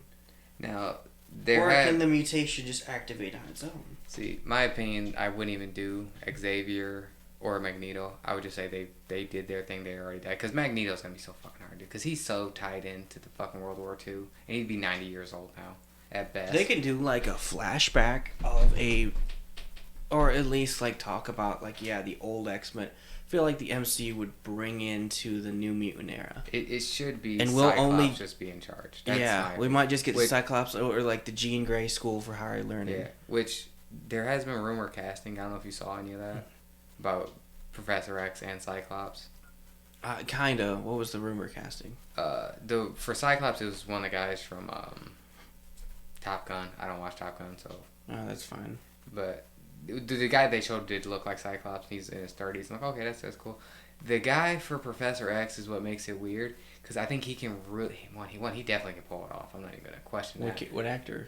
Now, can the mutation just activate on its own? See, my opinion, I wouldn't even do Xavier or Magneto. I would just say they did their thing. They already died. Because Magneto's going to be so fucking hard to do. Because he's so tied into the fucking World War II. And he'd be 90 years old now, at best. They can do, like, a flashback of or at least, like, talk about, like, the old X-Men. I feel like the MCU would bring into the New Mutant era. It should be, and Cyclops just be in charge. We might just get Cyclops or like the Jean Grey School for Higher Learning. Yeah, which there has been rumor casting. I don't know if you saw any of that about Professor X and Cyclops. Kinda. What was the rumor casting? For Cyclops, it was one of the guys from Top Gun. I don't watch Top Gun, so. Oh, that's fine. But the guy they showed did look like Cyclops. He's in his 30s. I'm like, okay, that's cool. The guy for Professor X is what makes it weird because I think he can really he definitely can pull it off. I'm not even gonna question that. What actor?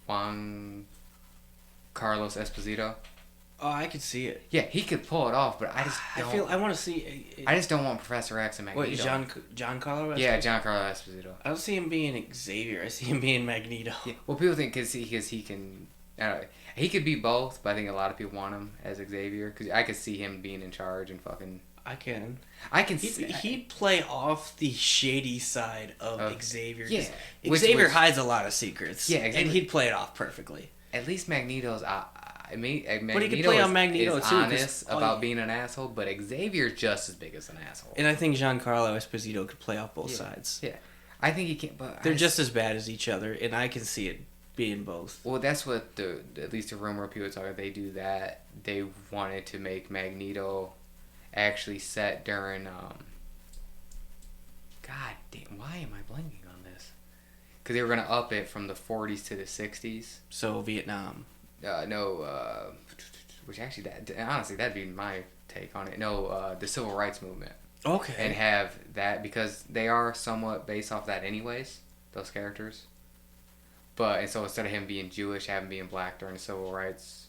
Juan Carlos Esposito. Oh, I could see it. Yeah, he could pull it off, but I just don't. I want to see. I just don't want Professor X and Magneto. What, Giancarlo Esposito? Yeah, Giancarlo Esposito. I don't see him being Xavier. I see him being Magneto. Yeah. Well, people think because he can. I don't know, he could be both, but I think a lot of people want him as Xavier because I could see him being in charge and fucking. I can. He'd play off the shady side of Xavier. Yeah, Xavier hides a lot of secrets. Yeah, exactly. And he'd play it off perfectly. At least Magneto's. Magneto but he could play on Magneto is too. Honest about being an asshole, but Xavier's just as big as an asshole. And I think Giancarlo Esposito could play off both sides. Yeah, I think he can. But they're just as bad as each other, and I can see it being both. Well, that's what at least the rumor people talk. They do that. They wanted to make Magneto actually set during. God damn! Why am I blanking on this? Because they were gonna up it from the 40s to the 60s. So Vietnam. No, which actually, honestly, that'd be my take on it. No, the Civil Rights Movement. Okay. And have that, because they are somewhat based off that anyways, those characters. And so instead of him being Jewish, have him being black during the Civil Rights.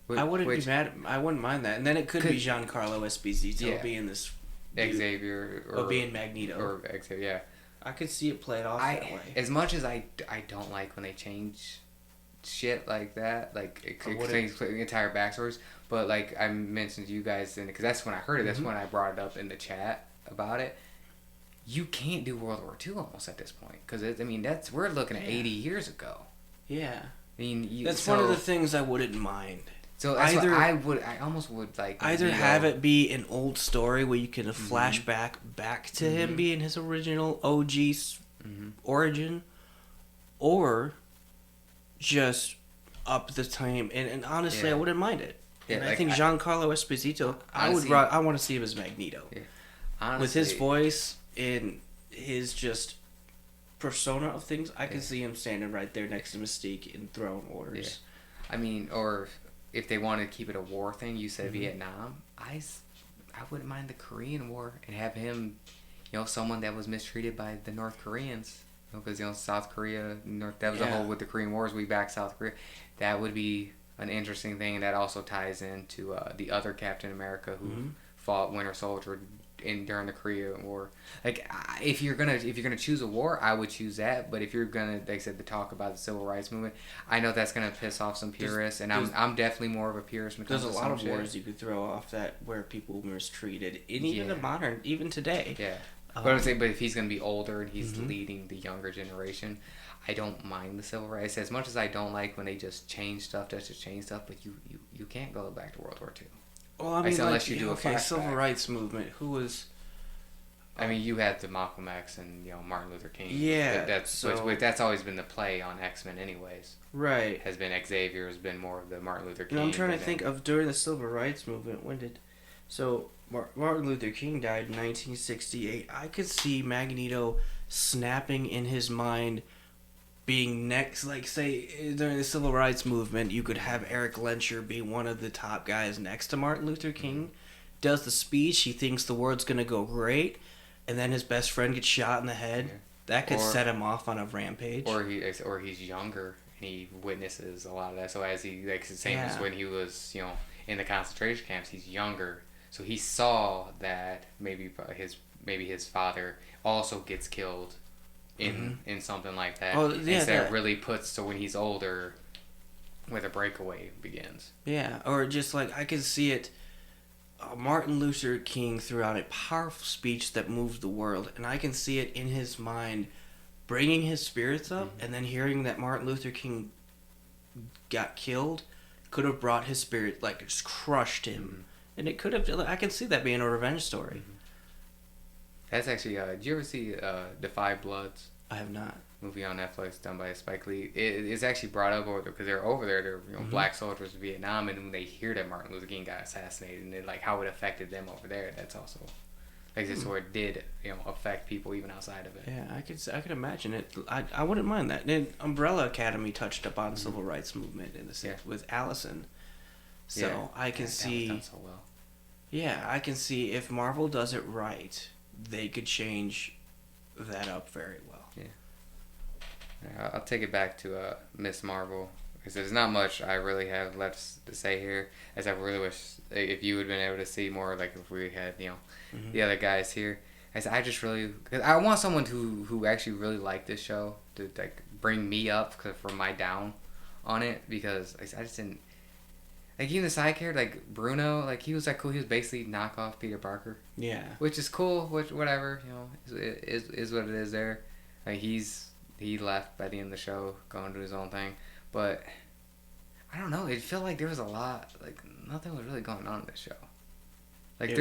I wouldn't be mad. I wouldn't mind that. And then it could be Giancarlo Esposito being this... Xavier. Or being Magneto. Or Xavier, yeah. I could see it played off that way. As much as I don't like when they change... shit like that, like explaining entire backstories, but like I mentioned to you guys, because that's when I heard it. That's when I brought it up in the chat about it. You can't do World War II almost at this point, because we're looking at 80 years ago. Yeah, I mean that's one of the things I wouldn't mind. So that's either I almost would like either have it be an old story where you can flashback back to him being his original OG origin, or just up the time, and honestly, I wouldn't mind it. Yeah, and I think Giancarlo Esposito, I want to see him as Magneto. Yeah. Honestly, with his voice and his just persona of things, I can see him standing right there next to Mystique and throwing orders. Yeah. I mean, or if they want to keep it a war thing, you said Vietnam. I wouldn't mind the Korean War and have him, someone that was mistreated by the North Koreans. Because South Korea, that was the whole with the Korean Wars. We backed South Korea. That would be an interesting thing, and that also ties into the other Captain America who fought Winter Soldier during the Korean War. Like, if you're gonna choose a war, I would choose that. But if you're gonna, like I said, to talk about the Civil Rights Movement, I know that's gonna piss off some purists, and I'm definitely more of a purist. There's a lot of wars you could throw off that where people were mistreated, and even the modern, even today. Yeah. But I'm saying, if he's going to be older and he's leading the younger generation, I don't mind the Civil Rights. As much as I don't like when they just change stuff, but you can't go back to World War II. Well, I mean, unless you do a flashback. Civil Rights Movement. Who was? I mean, you had the Malcolm X and Martin Luther King. Yeah, that's always been the play on X-Men, anyways. Right. Has been Xavier has been more of the Martin Luther King. I'm trying to think of during the Civil Rights Movement. When did Martin Luther King died in 1968. I could see Magneto snapping in his mind being next, like, say, during the Civil Rights Movement, you could have Eric Lenscher be one of the top guys next to Martin Luther King, does the speech, he thinks the world's going to go great, and then his best friend gets shot in the head. Yeah. That could set him off on a rampage. Or he's younger, and he witnesses a lot of that. So as he, like, the same as when he was, in the concentration camps, he's younger. So he saw that maybe his father also gets killed in something like that. Oh, yeah, that really puts so when he's older, where the breakaway begins. Yeah, or just like I can see it. Martin Luther King threw out a powerful speech that moved the world, and I can see it in his mind, bringing his spirits up, and then hearing that Martin Luther King got killed, could have brought his spirit, like, just crushed him. And it could have. I can see that being a revenge story. That's actually. Did you ever see The Five Bloods? I have not. Movie on Netflix done by Spike Lee. It's actually brought up over there because they're over there. They're black soldiers in Vietnam, and when they hear that Martin Luther King got assassinated, and like how it affected them over there, that's also like this where it did affect people even outside of it. Yeah, I could imagine it. I wouldn't mind that. And Umbrella Academy touched upon the civil rights movement in the with Allison. So I can see. Done so well. Yeah, I can see if Marvel does it right, they could change that up very well. Yeah. I'll take it back to Miss Marvel. Because there's not much I really have left to say here. As I really wish if you had been able to see more, like if we had, the other guys here. I just really, cause I want someone who actually really liked this show to like bring me up for my down on it, because I just didn't. Like even the side character, like Bruno, like he was like cool. He was basically knockoff Peter Parker. Yeah. Which is cool. Which whatever, is what it is. There, like he left by the end of the show, going to do his own thing. But I don't know. It felt like there was a lot. Like nothing was really going on in this show. Like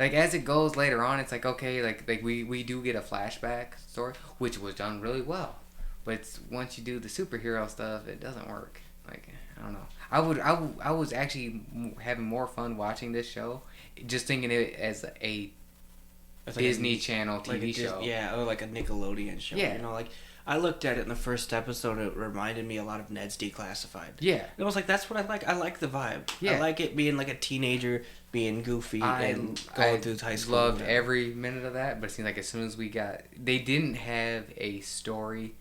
like as it goes later on, it's like okay, like we do get a flashback story, which was done really well. But once you do the superhero stuff, it doesn't work. Like I don't know. I was actually having more fun watching this show, just thinking it as a Disney Channel TV show. Or like a Nickelodeon show. Yeah. Like I looked at it in the first episode. It reminded me a lot of Ned's Declassified. Yeah. And I was like, that's what I like. I like the vibe. Yeah. I like it being like a teenager, being goofy, and going through high school. I loved every minute of that, but it seemed like as soon as they didn't have a story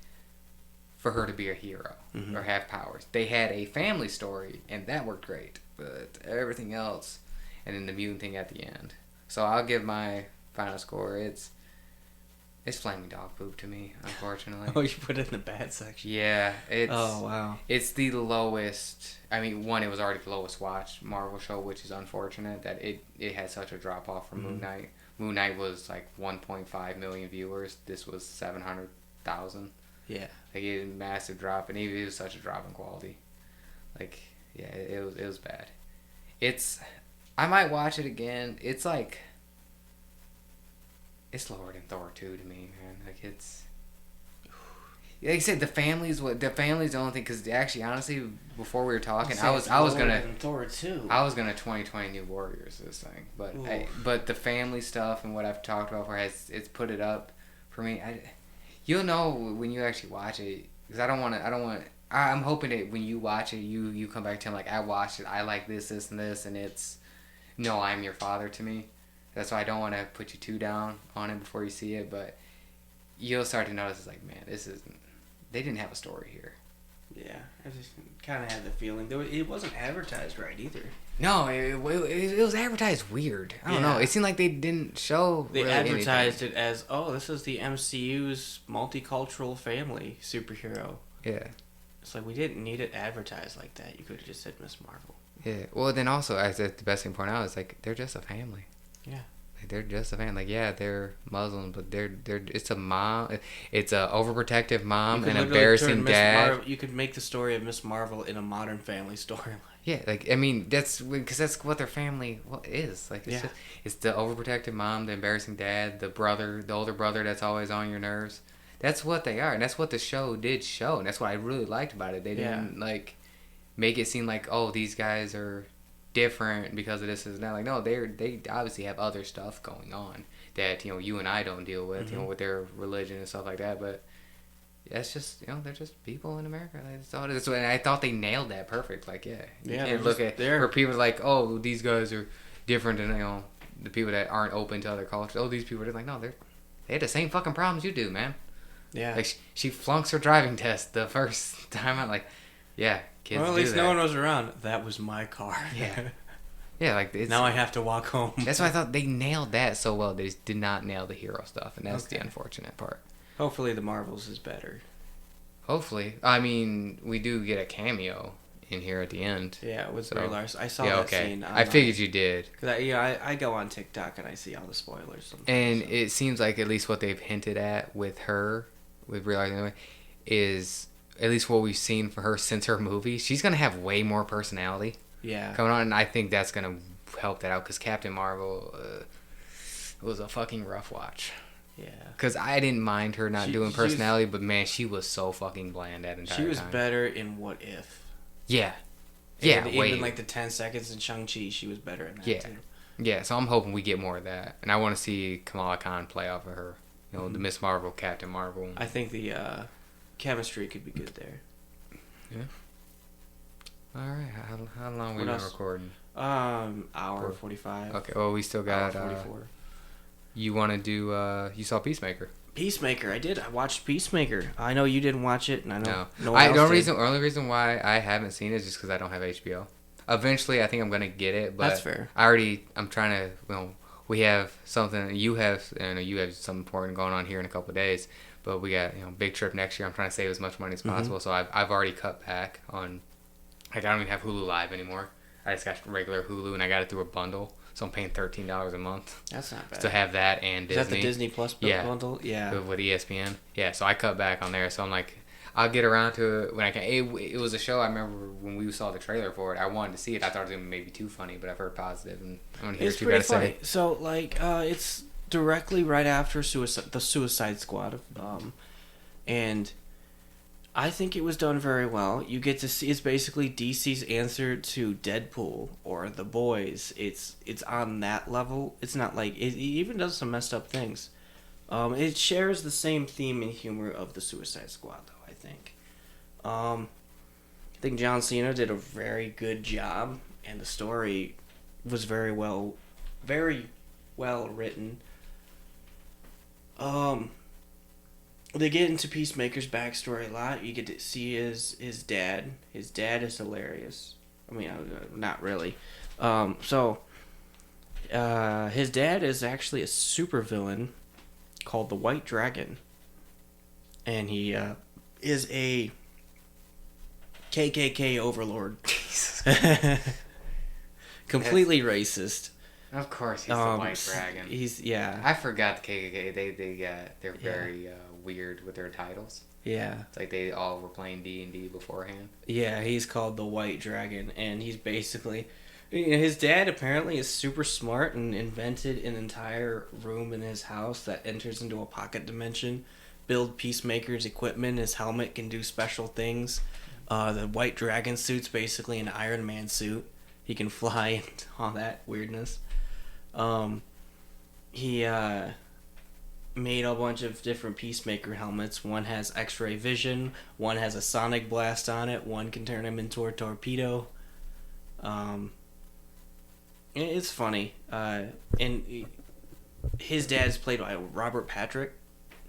for her to be a hero or have powers. They had a family story, and that worked great. But everything else, and then the mutant thing at the end. So I'll give my final score. It's flaming dog poop to me, unfortunately. Oh, you put it in the bad section. Yeah, oh wow. It's the lowest. I mean, one, it was already the lowest watched Marvel show, which is unfortunate that it had such a drop off from Moon Knight. Moon Knight was like 1.5 million viewers. This was 700,000. Yeah. Like it was a massive drop, and it was such a drop in quality. Like, yeah, it was bad. I might watch it again. It's like, it's lower than Thor 2 to me, man. Like it's, like I said, the family's the only thing. Because actually, honestly, before we were talking, I was gonna Thor 2. I was gonna 2020 New Warriors this thing, but the family stuff and what I've talked about it's put it up for me. You'll know when you actually watch it, because I'm hoping that when you watch it, you come back to him like, I watched it, I like this, and this, and it's, no, I'm your father to me. That's why I don't want to put you too down on it before you see it, but you'll start to notice, it's like, man, they didn't have a story here. Yeah, I just kind of had the feeling. It wasn't advertised right either. No, it was advertised weird. I don't know. It seemed like they didn't show. They really advertised anything. it as, oh, this is the MCU's multicultural family superhero. Yeah. It's like, we didn't need it advertised like that. You could have just said Miss Marvel. Yeah. Well, then also, the best thing to point out is like they're just a family. Yeah. Like, they're just a family. Like, yeah, they're Muslim, but they're it's a mom. It's a overprotective mom and embarrassing dad. You could make the story of Miss Marvel in a modern family storyline. Yeah, like I mean that's what their family is. Like it's the overprotective mom, the embarrassing dad, the older brother that's always on your nerves. That's what they are, and that's what the show did show, and that's what I really liked about it. They didn't like make it seem like, oh, these guys are different because of this and that. Like, no, they obviously have other stuff going on that you and I don't deal with, with their religion and stuff like that. But that's just they're just people in America. That's all it is. And I thought they nailed that perfect. Like, you can't look at where people are like, oh, these guys are different than the people that aren't open to other cultures. Oh, these people are like, no, they had the same fucking problems you do, man. Yeah. Like she flunks her driving test the first time. I'm like, yeah, kids. Well, at least no one was around. That was my car. Yeah. Yeah, like now I have to walk home. That's why I thought they nailed that so well. They just did not nail the hero stuff, and that's the unfortunate part. Hopefully, the Marvels is better. Hopefully, I mean, we do get a cameo in here at the end. Yeah, with Brie Larson. I saw that scene. I figured you did. Cause I go on TikTok and I see all the spoilers sometimes. And it seems like at least what they've hinted at with her, with Brie Larson anyway, is at least what we've seen for her since her movie. She's gonna have way more personality. Yeah. Coming on, and I think that's gonna help that out because Captain Marvel was a fucking rough watch. Yeah. Because I didn't mind her not doing personality, but man, she was so fucking bland that entire time. She was better in What If. Yeah. Yeah. Even like the 10 seconds in Shang-Chi, she was better in that too. Yeah. So I'm hoping we get more of that, and I want to see Kamala Khan play off of her. The Miss Marvel, Captain Marvel. I think the chemistry could be good there. Yeah. All right. How long we been recording? Hour 45. Okay. Well, we still got. Hour 44. You want to do? You saw Peacemaker. Peacemaker. I did. I watched Peacemaker. I know you didn't watch it, and I know no one The else did. only reason why I haven't seen it is just because I don't have HBO. Eventually, I think I'm gonna get it, but That's fair. I'm trying to. Well, we have something. You have something important going on here in a couple of days, but we got big trip next year. I'm trying to save as much money as possible, so I've already cut back on. Like, I don't even have Hulu Live anymore. I just got regular Hulu, and I got it through a bundle. So I'm paying $13 a month. That's not bad. To have that and Disney. Is that the Disney Plus bundle? Yeah. With ESPN. Yeah, so I cut back on there. So I'm like, I'll get around to it when I can. It was a show I remember when we saw the trailer for it. I wanted to see it. I thought it was going to be maybe too funny, but I've heard positive, and I want to hear what you got to say. So, like, it's directly right after the Suicide Squad. And I think it was done very well. You get to see, it's basically DC's answer to Deadpool or The Boys. It's on that level. It's not like, it even does some messed up things. It shares the same theme and humor of the Suicide Squad, though, I think. I think John Cena did a very good job, and the story was very well written. They get into Peacemaker's backstory a lot. You get to see his dad. His dad is hilarious. I mean, not really. His dad is actually a supervillain called the White Dragon. And he is a KKK overlord. Completely racist. Of course, he's the White Dragon. Yeah. I forgot the KKK. They're very weird with their titles. Yeah. It's like they all were playing D&D beforehand. Yeah, he's called the White Dragon, and he's basically... his dad apparently is super smart and invented an entire room in his house that enters into a pocket dimension. Build Peacemaker's equipment. His helmet can do special things. The White Dragon suit's basically an Iron Man suit. He can fly and all that weirdness. He made a bunch of different Peacemaker helmets. One has X-ray vision. One has a sonic blast on it. One can turn him into a torpedo. It's funny. And his dad's played by Robert Patrick,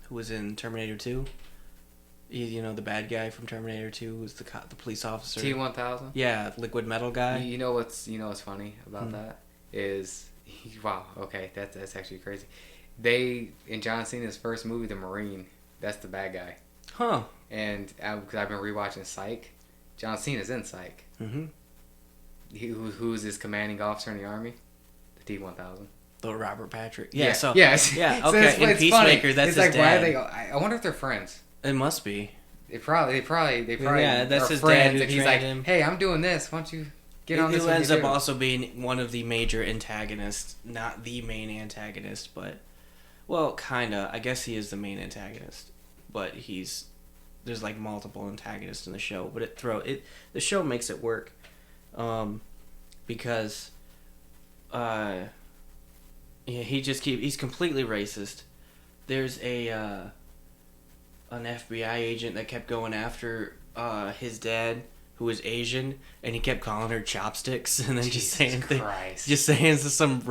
who was in Terminator 2. The bad guy from Terminator 2 was the police officer. T-1000? Yeah, liquid metal guy. You know what's funny about that is, wow, okay, that's actually crazy. In John Cena's first movie, The Marine, that's the bad guy. Huh. And because I've been rewatching Psych, John Cena's in Psych. Mm-hmm. Who's his commanding officer in the army? The T-1000. The Robert Patrick. Yeah. So yes. Yeah. So Okay. In Peacemaker, funny. that's it's his like, dad. Why are they? I wonder if they're friends. It must be. They probably. Yeah, that's are his friends, dad who and he's trained like, him. "Hey, I'm doing this. Why don't you get on this?" Who ends up also being one of the major antagonists, not the main antagonist, but kinda. I guess he is the main antagonist, but there's like multiple antagonists in the show, but the show makes it work, because, he's completely racist. There's an FBI agent that kept going after his dad, who was Asian, and he kept calling her chopsticks, and then just saying some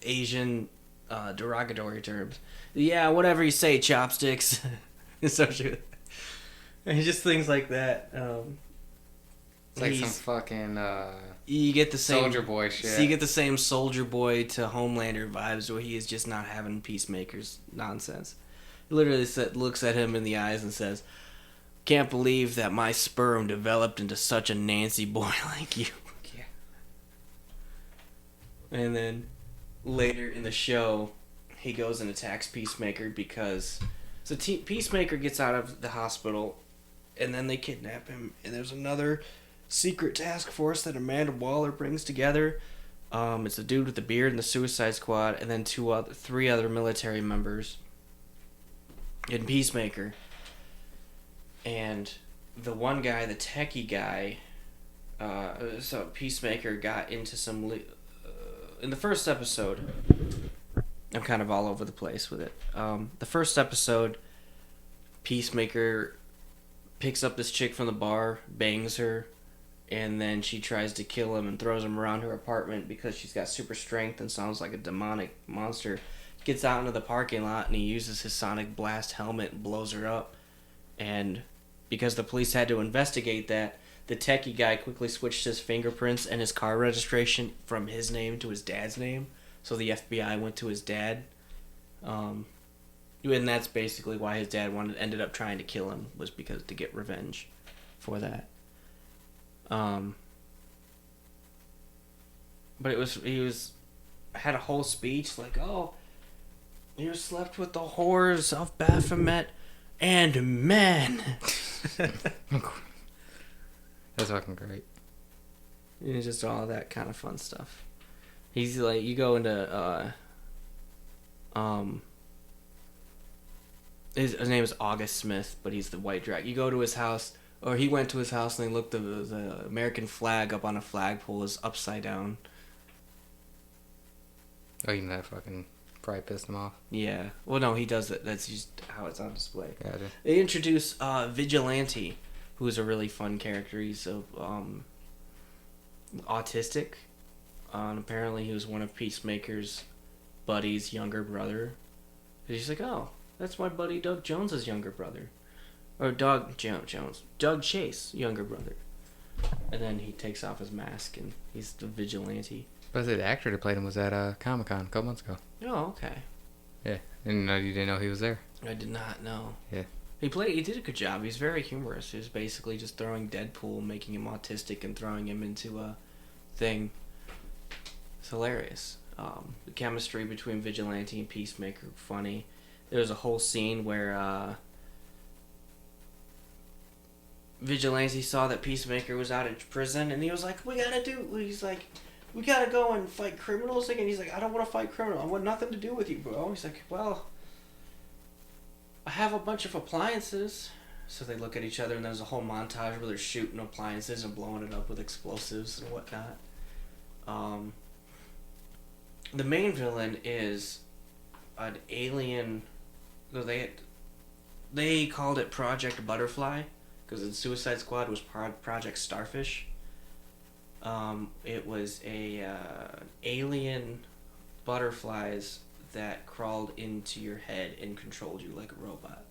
Asian derogatory terms. Yeah, whatever you say, chopsticks. And just things like that. It's like some fucking you get the same Soldier Boy shit. So you get the same Soldier Boy to Homelander vibes, where he is just not having Peacemaker's nonsense. He literally looks at him in the eyes and says, "Can't believe that my sperm developed into such a Nancy boy like you." Yeah. And then later in the show, he goes and attacks Peacemaker because Peacemaker gets out of the hospital, and then they kidnap him, and there's another secret task force that Amanda Waller brings together. It's the dude with the beard and the Suicide Squad, and then three other military members in Peacemaker. And the one guy, the techie guy, so Peacemaker got into some... in the first episode, I'm kind of all over the place with it. The first episode, Peacemaker picks up this chick from the bar, bangs her, and then she tries to kill him and throws him around her apartment because she's got super strength and sounds like a demonic monster. gets out into the parking lot and he uses his sonic blast helmet and blows her up. And because the police had to investigate that, the techie guy quickly switched his fingerprints and his car registration from his name to his dad's name. So the FBI went to his dad. And that's basically why his dad ended up trying to kill him, was because to get revenge for that. But he had a whole speech like, oh, you slept with the whores of Baphomet and men. That's fucking great. It's just all that kind of fun stuff. He's like, you go into his name is August Smith, but he's the white dragon. You go to his house, or he went to his house, and they looked the American flag up on a flagpole is upside down. Oh, you know that fucking probably pissed him off. Yeah. Well, no, he does it. That's just how it's on display. Gotcha. They introduce Vigilante, who's a really fun character. He's autistic. And apparently he was one of Peacemaker's buddy's younger brother. He's like, oh, that's my buddy Doug Jones's younger brother. Or Doug Jones. Doug Chase, younger brother. And then he takes off his mask and he's the vigilante. But the actor that played him was at Comic-Con a couple months ago. Oh, okay. Yeah. And you didn't know he was there? I did not know. Yeah. He did a good job. He's very humorous. He was basically just throwing Deadpool, making him autistic, and throwing him into a thing. It's hilarious. The chemistry between Vigilante and Peacemaker, funny. There was a whole scene where Vigilante saw that Peacemaker was out of prison, and he was like, we gotta go and fight criminals again. He's like, I don't want to fight criminals. I want nothing to do with you, bro. He's like, well, I have a bunch of appliances. So they look at each other, and there's a whole montage where they're shooting appliances and blowing it up with explosives and whatnot. The main villain is an alien. They called it Project Butterfly because in Suicide Squad was Project Starfish. It was alien butterflies that crawled into your head and controlled you like a robot.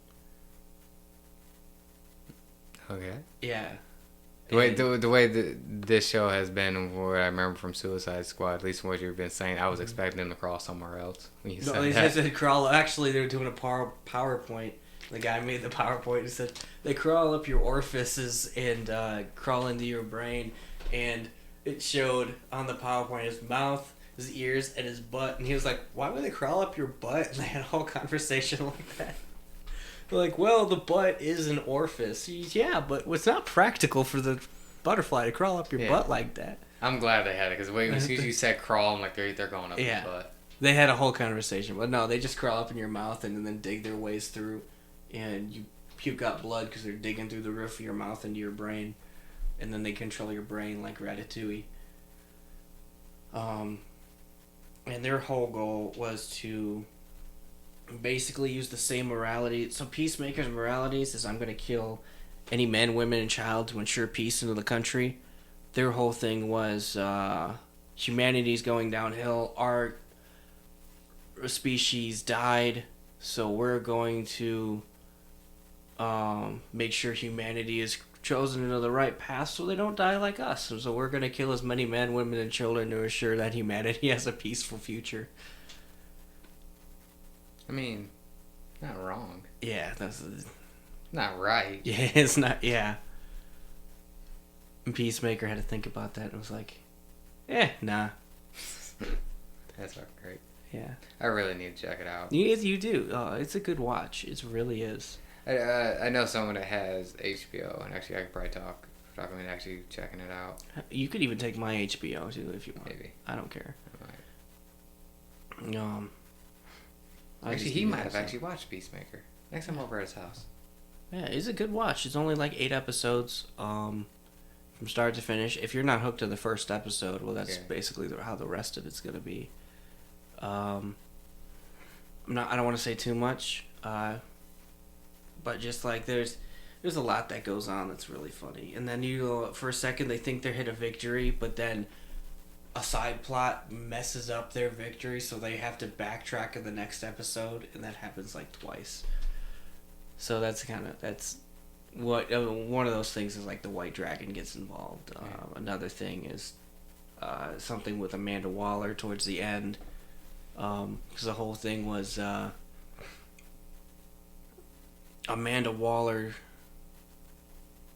Okay. Yeah. The way this show has been, and what I remember from Suicide Squad, at least from what you've been saying, I was expecting them to crawl somewhere else. When you said that. Said crawl. Actually, they were doing a PowerPoint. The guy made the PowerPoint and said they crawl up your orifices and crawl into your brain, and it showed on the PowerPoint his mouth, his ears, and his butt, and he was like, "Why would they crawl up your butt?" And they had a whole conversation like that. They're like, well, the butt is an orifice. Yeah, but it's not practical for the butterfly to crawl up your butt like that. I'm glad they had it, because as soon as you said crawl, I'm like, they're going up your butt. They had a whole conversation, but no, they just crawl up in your mouth and then dig their ways through, and you puke out blood because they're digging through the roof of your mouth into your brain, and then they control your brain like Ratatouille. And their whole goal was to basically use the same morality. So Peacemaker's moralities is I'm going to kill any men, women, and child to ensure peace into the country. Their whole thing was humanity's going downhill. Our species died, so we're going to make sure humanity is chosen into the right path so they don't die like us. And so we're going to kill as many men, women, and children to ensure that humanity has a peaceful future. I mean, not wrong. Yeah, that's not right. Yeah, it's not. Yeah. And Peacemaker had to think about that and was like, nah. That's fucking great. Yeah. I really need to check it out. You do. It's a good watch. It really is. I know someone that has HBO, and actually I could probably talk about actually checking it out. You could even take my HBO too if you want. Maybe. I don't care. Right. Actually, he might have actually watched Peacemaker. Next time over at his house. Yeah, it's a good watch. It's only like 8 episodes from start to finish. If you're not hooked to the first episode, well, that's basically how the rest of it's going to be. I don't want to say too much, but just like there's a lot that goes on that's really funny. And then for a second they think they hit a victory, but then a side plot messes up their victory, so they have to backtrack in the next episode, and that happens like twice. So that's what one of those things is like the White Dragon gets involved. Another thing is something with Amanda Waller towards the end, because the whole thing was Amanda Waller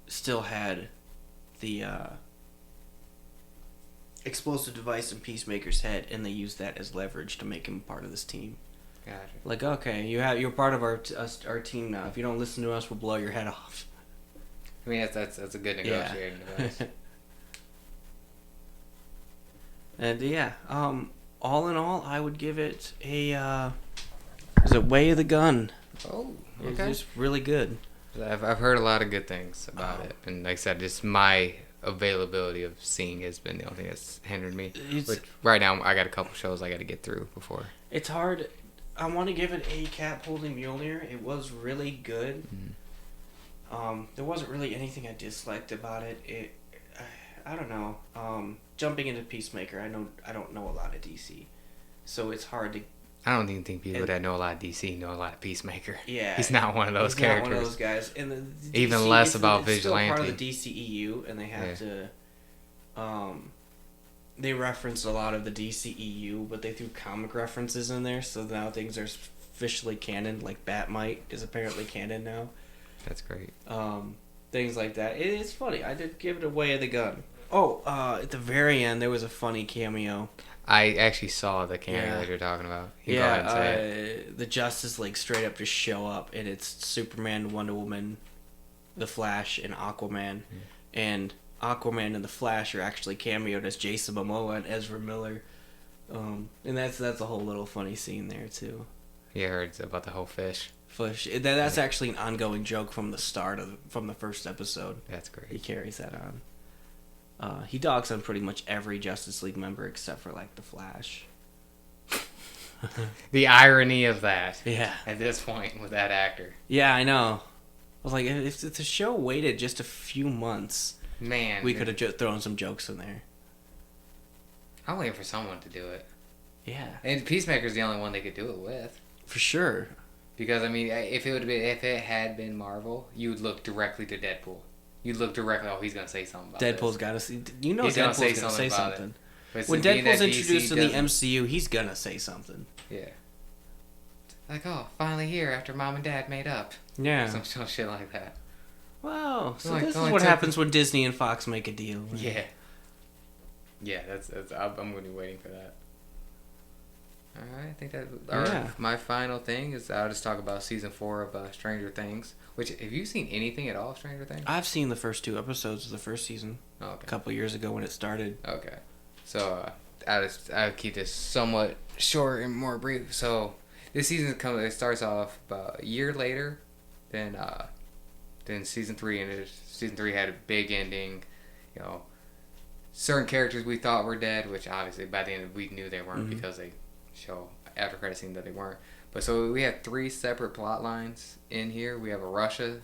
still had the explosive device in Peacemaker's head, and they used that as leverage to make him part of this team. Gotcha. Like, okay, you're part of our team now. If you don't listen to us, we'll blow your head off. I mean, that's a good negotiating device. And yeah, all in all, I would give it a is it Way of the Gun. Oh, It's okay. just really good. I've heard a lot of good things about it, and like I said, just my availability of seeing has been the only thing that's hindered me. But right now, I got a couple shows I got to get through before. It's hard. I want to give it a Cap Holding Mjolnir. It was really good. Mm-hmm. There wasn't really anything I disliked about it. I don't know. Jumping into Peacemaker, I don't know a lot of DC, so it's hard to. I don't even think people that know a lot of DC know a lot of Peacemaker. Yeah, he's not one of those characters. Not one of those guys. And the even DC, less about it's Vigilante. Still part of the DCEU, and they have to. They referenced a lot of the DCEU, but they threw comic references in there, so now things are officially canon. Like Batmite is apparently canon now. That's great. Things like that. It's funny. I did give it a Way of the Gun. Oh, at the very end, there was a funny cameo. I actually saw the cameo that you're talking about. You go ahead and say it. The Justice League straight up just show up, and it's Superman, Wonder Woman, the Flash, and Aquaman. And Aquaman and the Flash are actually cameoed as Jason Momoa and Ezra Miller. And that's a whole little funny scene there, too. You heard about the whole fish. That's actually an ongoing joke from the start from the first episode. That's great. He carries that on. He dogs on pretty much every Justice League member except for like the Flash. The irony of that. Yeah. At this point with that actor. Yeah, I know. I was like, if the show waited just a few months, man, we could have thrown some jokes in there. I'm waiting for someone to do it. Yeah. And Peacemaker's the only one they could do it with. For sure. Because I mean, if it had been Marvel, you would look directly to Deadpool. You'd look directly. Oh, he's gonna say something about Deadpool's got to see. You know, Deadpool's gonna say something. When Deadpool's introduced in the MCU, he's gonna say something. Yeah. Like, oh, finally here after Mom and Dad made up. Yeah. Some shit like that. Wow. So this is what happens when Disney and Fox make a deal. Right? Yeah. Yeah, that's I'm gonna be waiting for that. Alright, I think that my final thing is I'll just talk about season 4 of Stranger Things. Which, have you seen anything at all of Stranger Things? I've seen the first 2 episodes of the first season. Oh, okay. A couple years ago when it started. Okay. So, I'll keep this somewhat short and more brief. So, this season it starts off about a year later than season 3, and season 3 had a big ending. You know, certain characters we thought were dead, which obviously by the end we knew they weren't because they show after credit scene that they weren't. But so we have 3 separate plot lines in here. We have a Russia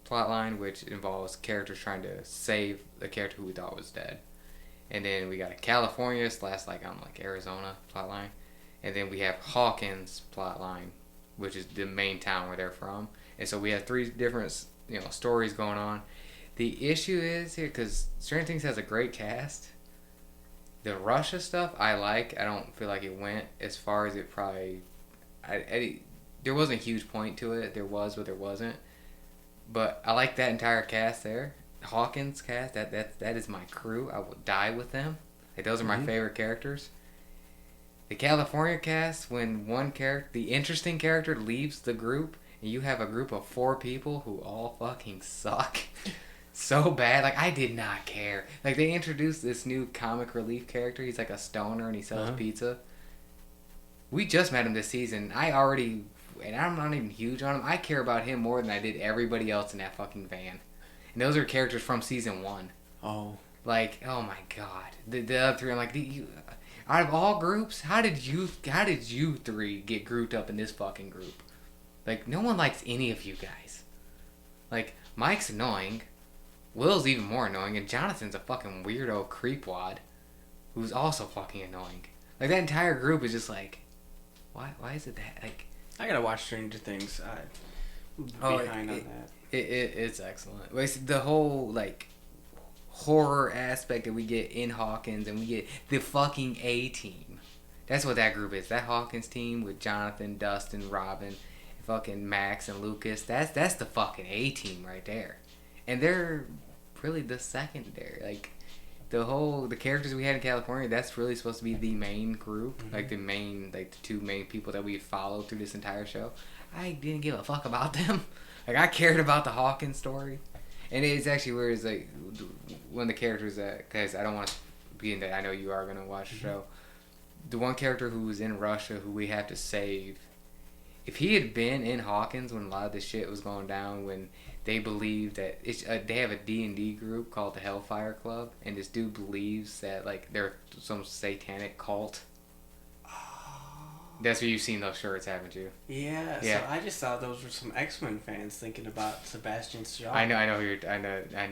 plot line, which involves characters trying to save the character who we thought was dead. And then we got a California / Arizona plot line. And then we have Hawkins plot line, which is the main town where they're from. And so we have 3 different stories going on. The issue is here, because Stranger Things has a great cast. The Russia stuff I like. I don't feel like it went as far as it probably... there wasn't a huge point to it. There was, but there wasn't. But I like that entire cast there. Hawkins cast, that is my crew. I will die with them. Like, those are my favorite characters. The California cast, when the interesting character leaves the group, and you have a group of 4 people who all fucking suck so bad. Like, I did not care. Like, they introduced this new comic relief character. He's like a stoner and he sells pizza. We just met him this season. And I'm not even huge on him. I care about him more than I did everybody else in that fucking van. And those are characters from season 1. Oh. Like, oh my god. The other 3, I'm like, out of all groups, how did you 3 get grouped up in this fucking group? Like, no one likes any of you guys. Like, Mike's annoying. Will's even more annoying. And Jonathan's a fucking weirdo creepwad. who's also fucking annoying. Like, that entire group is just like, why is it that? Like, I gotta watch Stranger Things. I'm behind on that. It's excellent. Basically, the whole, like, horror aspect that we get in Hawkins, and we get the fucking A-Team. That's what that group is. That Hawkins team with Jonathan, Dustin, Robin, fucking Max, and Lucas. That's the fucking A-Team right there. And they're really the secondary. Like, the characters we had in California, that's really supposed to be the main group. Mm-hmm. Like, the two main people that we followed through this entire show. I didn't give a fuck about them. Like, I cared about the Hawkins story. And it's actually weird, it's like, one of the characters that, because I don't want to be in that, I know you are going to watch the show. The one character who was in Russia who we have to save, if he had been in Hawkins when a lot of this shit was going down, when they believe that they have a D&D group called the Hellfire Club, and this dude believes that, like, they're some satanic cult. That's where you've seen those shirts, haven't you? Yeah. So I just thought those were some X-Men fans thinking about Sebastian Shaw. I know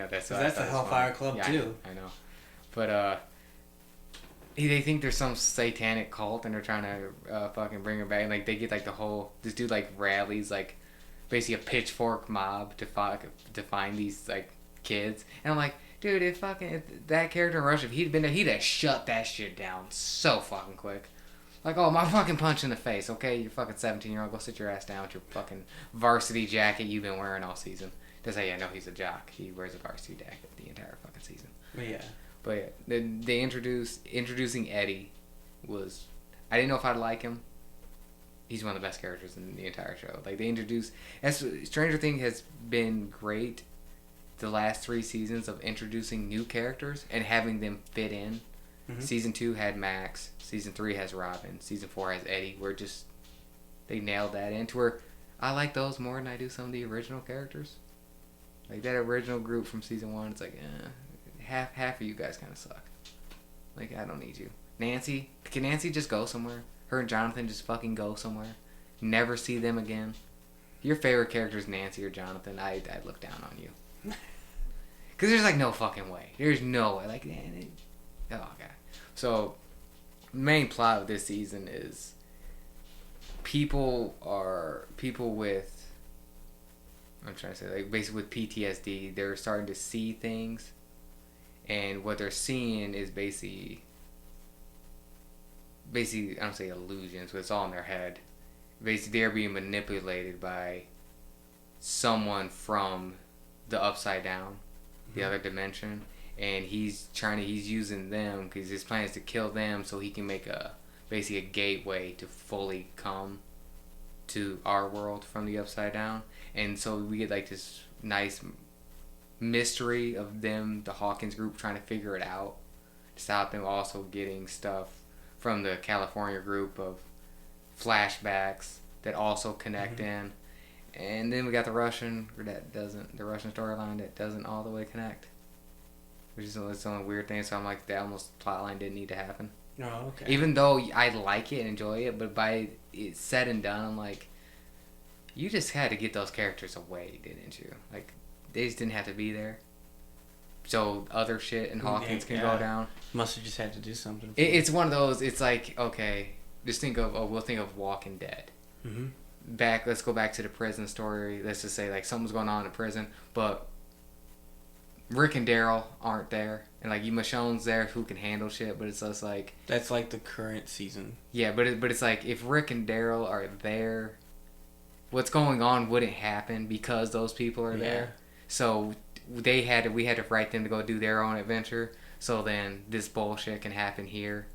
that's the Hellfire Club too. I know, but they think there's some satanic cult and they're trying to fucking bring her back. And, like, they get, like, this dude, like, rallies, like, basically a pitchfork mob to find these, like, kids. And I'm like, dude, if that character in Russia, if he'd been there, he'd have shut that shit down so fucking quick. Like, oh, my fucking punch in the face, okay? You fucking 17-year-old, go sit your ass down with your fucking varsity jacket you've been wearing all season. Just say, yeah, no, he's a jock. He wears a varsity jacket the entire fucking season. But yeah, they introducing Eddie was, I didn't know if I'd like him. He's one of the best characters in the entire show. Like, Stranger Things has been great the last 3 seasons of introducing new characters and having them fit in. Mm-hmm. Season 2 had Max. Season 3 has Robin. Season 4 has Eddie. They nailed that into where I like those more than I do some of the original characters. Like, that original group from season 1, it's like, half of you guys kind of suck. Like, I don't need you. Nancy, can Nancy just go somewhere? Her and Jonathan just fucking go somewhere. Never see them again. Your favorite character is Nancy or Jonathan. I'd look down on you. Because there's, like, no fucking way. There's no way. Like, oh, God. So, main plot of this season is people with, I'm trying to say, like, basically with PTSD, they're starting to see things, and what they're seeing is basically, I don't say illusions, but it's all in their head. Basically, they're being manipulated by someone from the upside down, the other dimension, and he's using them because his plan is to kill them so he can make basically a gateway to fully come to our world from the upside down. And so we get, like, this nice mystery of them, the Hawkins group, trying to figure it out, stop them also getting stuff from the California group of flashbacks that also connect in. And then we got the Russian storyline that doesn't all the way connect. Which is the only weird thing, so I'm like, that almost plotline didn't need to happen. Oh, okay. Even though I like it and enjoy it, but by it said and done, I'm like, you just had to get those characters away, didn't you? Like, they just didn't have to be there. So other shit in Hawkins can go down. Must have just had to do something. It's one of those, it's like, okay, just we'll think of Walking Dead. Mm-hmm. Let's go back to the prison story. Let's just say, like, something's going on in prison, but Rick and Daryl aren't there, and, like, Michonne's there who can handle shit, but it's just like, that's like the current season. Yeah, but it's like, if Rick and Daryl are there, what's going on wouldn't happen because those people are there. So we had to write them to go do their own adventure, so then this bullshit can happen here.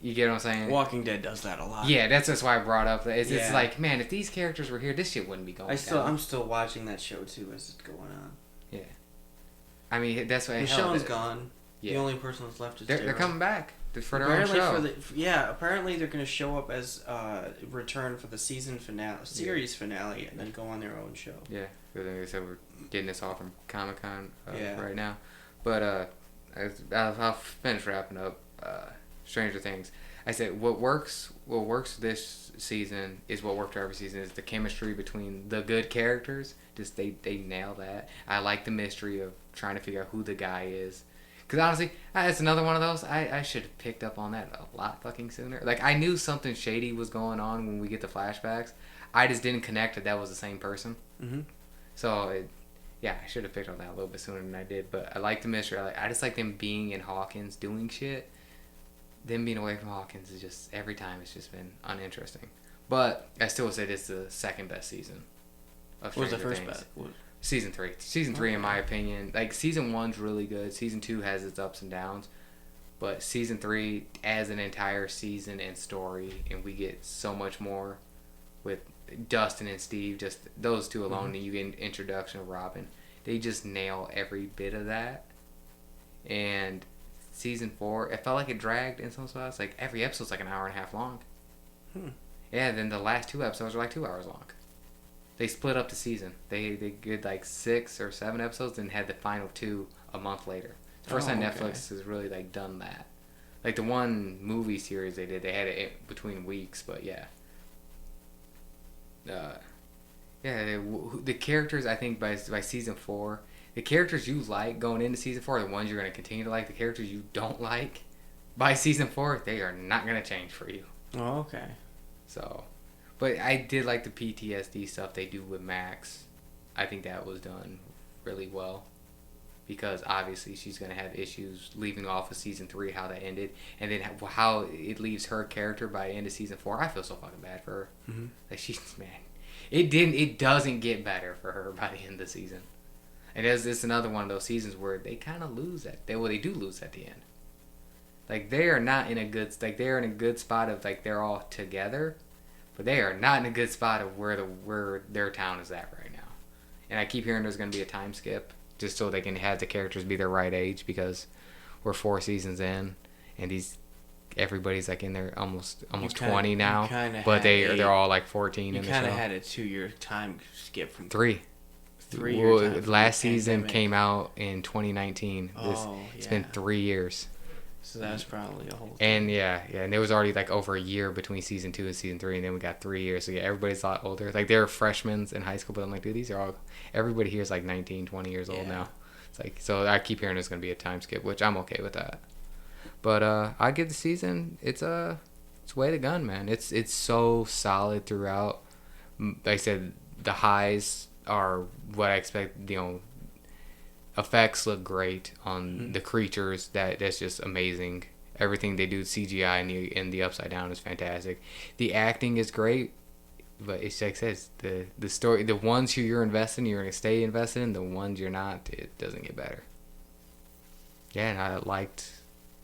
You get what I'm saying? Walking Dead does that a lot. Yeah, that's why I brought up. It's like, man, if these characters were here, this shit wouldn't be going down. I'm still watching that show too as it's going on. Yeah. I mean, that's why Michonne's gone. Yeah. The only person that's left is they're coming back for their own show. Apparently they're going to show up as return for the season finale, series finale, and then go on their own show. Yeah, because like I said, we're getting this all from Comic-Con right now. But I'll finish wrapping up Stranger Things. I said what works this season is what worked every season, is the chemistry between the good characters. Just they nail that. I like the mystery of trying to figure out who the guy is, Because honestly, it's another one of those. I should have picked up on that a lot fucking sooner. Like, I knew something shady was going on when we get the flashbacks. I just didn't connect that was the same person. Mm-hmm. So, I should have picked on that a little bit sooner than I did. But I like the mystery. I just like them being in Hawkins doing shit. Them being away from Hawkins is just, every time, it's just been uninteresting. But I still would say this is the second best season of Stranger Things. What was the first best? Season 3. Season 3, in my opinion. Like, Season 1's really good. Season 2 has its ups and downs. But Season 3, as an entire season and story, and we get so much more with Dustin and Steve, just those two alone, and you get an introduction of Robin. They just nail every bit of that. And Season 4, it felt like it dragged in some spots. Like, every episode's like an hour and a half long. Yeah, then the last 2 episodes are like 2 hours long. They split up the season. They did like 6 or 7 episodes and had the final 2 a month later. The first time Netflix has really like done that. Like the one movie series they did, they had it between weeks, but yeah. The characters, I think by season 4, the characters you like going into season 4 are the ones you're going to continue to like. The characters you don't like by season 4, they are not going to change for you. Oh, okay. So... But I did like the PTSD stuff they do with Max. I think that was done really well. Because obviously she's going to have issues leaving off of season 3, how that ended. And then how it leaves her character by the end of season 4. I feel so fucking bad for her. Mm-hmm. Like, it doesn't get better for her by the end of the season. And it's another one of those seasons where they kind of lose that. They do lose at the end. Like, they are not in a good... Like, they're in a good spot of, like, they're all together. But they are not in a good spot of where their town is at right now. And I keep hearing there's going to be a time skip just so they can have the characters be their right age because we're 4 seasons in and everybody's like in their almost 20 now. But they're all like 14 in the show. You kind of had a 2-year time skip from 3. 3 years. Last season came out in 2019. It's been 3 years. So that's probably a whole thing. And and there was already like over a year between season 2 and season 3, and then we got 3 years. So everybody's a lot older. Like they're freshmen in high school, but I'm like, dude, everybody here is like 19, 20 years old now. It's like, so I keep hearing there's gonna be a time skip, which I'm okay with that. But I give the season, it's way to gun, man. It's so solid throughout. Like I said, the highs are what I expect. Effects look great on the creatures. That's just amazing. Everything they do, CGI in the Upside Down is fantastic. The acting is great, but it's like I said, the story, the ones who you're invested in, you're gonna stay invested in. The ones you're not, it doesn't get better. Yeah, and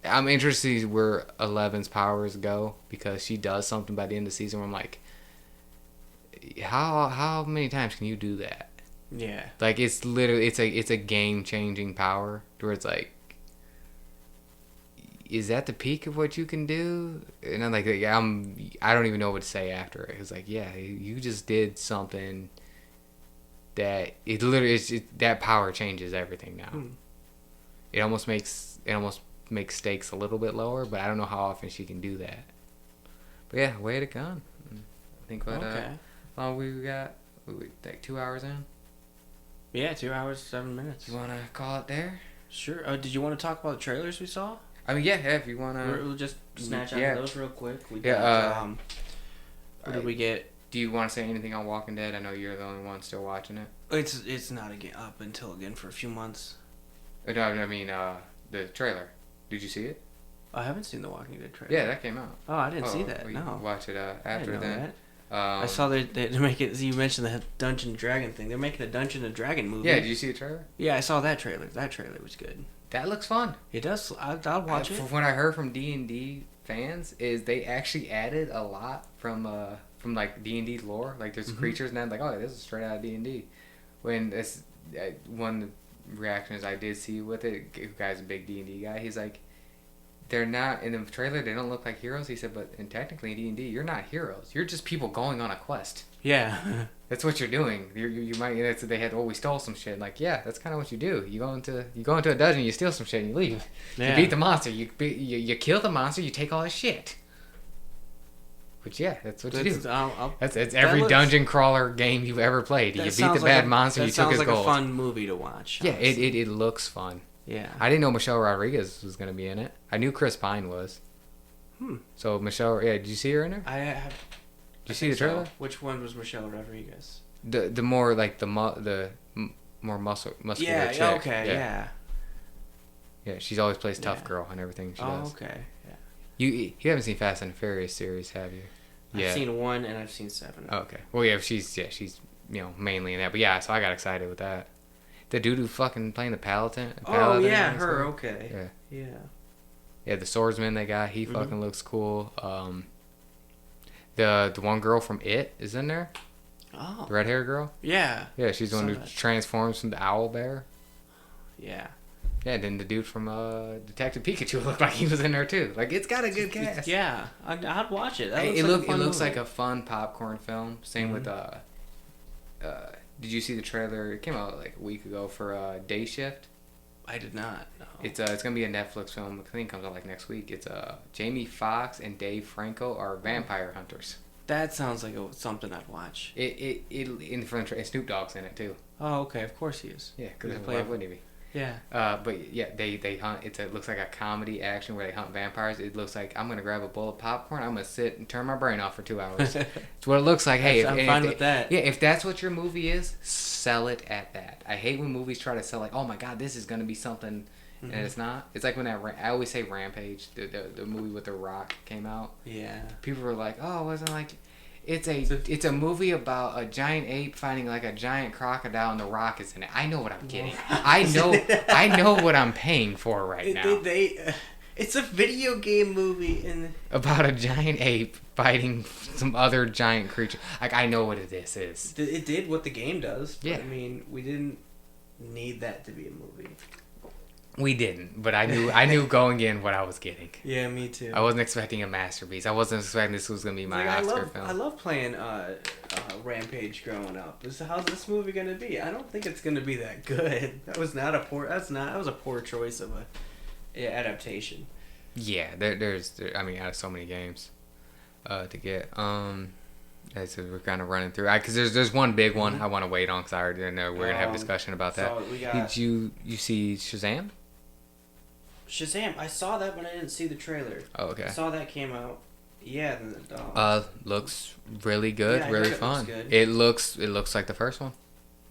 I'm interested to see where Eleven's powers go because she does something by the end of the season where I'm like, how many times can you do that? Yeah. Like it's literally it's a game changing power where it's like, is that the peak of what you can do? And I'm like, I don't even know what to say after it. It's like, yeah, you just did something that it literally that power changes everything now. It almost makes stakes a little bit lower, but I don't know how often she can do that. But yeah, way to go. I think what long we got like 2 hours in. Yeah, 2 hours, 7 minutes. You want to call it there? Sure. Did you want to talk about the trailers we saw? I mean, yeah, if you want to... We'll just snatch out of those real quick. We got, what did we get? Do you want to say anything on Walking Dead? I know you're the only one still watching it. It's not up until for a few months. No, I mean, the trailer. Did you see it? I haven't seen the Walking Dead trailer. Yeah, that came out. Oh, I didn't see that, we no. Watch it after then. That. I saw they're making. You mentioned the Dungeon and Dragon thing. They're making a Dungeon and Dragon movie. Yeah, did you see the trailer? Yeah, I saw that trailer. That trailer was good. That looks fun. It does. I'll watch it. From what I heard from D&D fans, is they actually added a lot from like D&D lore. Like there's creatures and I'm like, oh, this is straight out of D&D. When this one reactions I did see with it, the guy's a big D&D guy. He's like, they're not in the trailer. They don't look like heroes. He said, but technically in D&D, you're not heroes. You're just people going on a quest. Yeah, that's what you're doing. You might. They had, we stole some shit. Like, yeah, that's kind of what you do. You go into a dungeon, you steal some shit, and you leave. Yeah. You beat the monster. You kill the monster. You take all his shit. But yeah, that's what you do. That's every dungeon crawler game you've ever played. You beat the bad monster. You took his gold. That sounds like a fun movie to watch. Yeah, it looks fun. Yeah. I didn't know Michelle Rodriguez was gonna be in it. I knew Chris Pine was. So Michelle, did you see her in there? I have. Did you see the trailer? So. Which one was Michelle Rodriguez? The more like more muscular chick. Okay. Yeah. Yeah, she's always plays tough girl and everything she does. Okay. Yeah. You haven't seen Fast and Furious series, have you? I've seen 1 and I've seen 7. Oh, okay. Well, yeah, she's mainly in that. But yeah, so I got excited with that. The dude who fucking playing the Paladin. Oh yeah, her. Okay. Yeah. Yeah, the swordsman they got, he fucking looks cool. The one girl from It is in there. Oh. The red hair girl. Yeah. Yeah, she's the one who transforms from the owl bear. Yeah. Yeah, then the dude from Detective Pikachu looked like he was in there too. Like, it's got a good cast. Yeah, I'd watch it. It looks like a fun popcorn film. Same with did you see the trailer? It came out like a week ago for Day Shift. I did not. No. It's gonna be a Netflix film. I think it comes out like next week. It's Jamie Foxx and Dave Franco are vampire hunters. That sounds like something I'd watch. Snoop Dogg's in it too. Oh, okay. Of course he is. Yeah, because why wouldn't he be? Yeah. But yeah, they hunt. It looks like a comedy action where they hunt vampires. It looks like I'm gonna grab a bowl of popcorn. I'm gonna sit and turn my brain off for 2 hours. It's what it looks like. Hey, I'm fine with that. Yeah, if that's what your movie is, sell it at that. I hate when movies try to sell like, oh my god, this is gonna be something, and it's not. It's like when I always say Rampage, the movie with The Rock came out. Yeah. People were like, oh, it wasn't like. It's a movie about a giant ape fighting like a giant crocodile, and The Rock is in it. I know what I'm getting. I know what I'm paying for right now. It's a video game movie about a giant ape fighting some other giant creature. Like, I know what this is. It did what the game does. But, yeah. I mean, we didn't need that to be a movie. We didn't, but I knew going in what I was getting. Yeah, me too. I wasn't expecting a masterpiece. I wasn't expecting this was gonna be my Oscar film. I love playing Rampage growing up. How's this movie gonna be? I don't think it's gonna be that good. That was a poor choice of a adaptation. Yeah, there's out of so many games to get. So we're kind of running through. Because there's one big one I want to wait on because I already know we're gonna have a discussion about that. Did you see Shazam? Shazam, I saw that, but I didn't see the trailer. Oh, okay. I saw that came out. Yeah. Looks really good, yeah, really fun. It looks like the first one.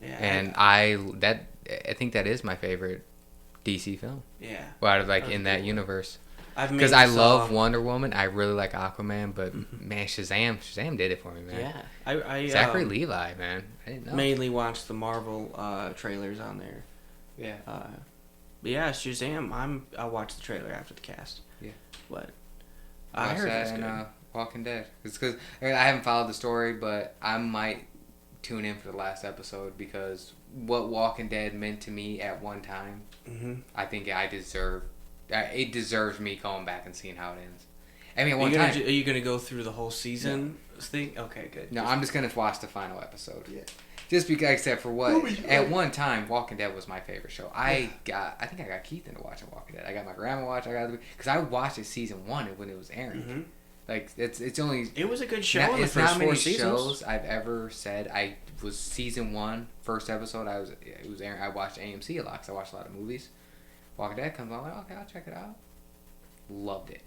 Yeah. And I think that is my favorite DC film. Yeah. Well, out of in that universe. Because I love Wonder Woman. I really like Aquaman, but man, Shazam did it for me, man. Yeah. I Zachary Levi, man. I didn't know. Mainly watched the Marvel trailers on there. Yeah. But yeah, Shazam. I'll watch the trailer after the cast. Yeah. But I heard that in Walking Dead. It's because I haven't followed the story, but I might tune in for the last episode because what Walking Dead meant to me at one time, I think it deserves me going back and seeing how it ends. I mean, are you gonna go through the whole season thing? Okay, good. No, I'm just gonna watch the final episode. Yeah. Just because, except for what at one time, Walking Dead was my favorite show. I think I got Keith into watching Walking Dead. I got my grandma watching. Because I watched it season 1 when it was airing. Like it's only. It was a good show. In the first 4 seasons. Shows I've ever said I was season 1 first episode. It was airing. I watched AMC a lot because I watched a lot of movies. Walking Dead comes on, I'm like, okay, I'll check it out. Loved it.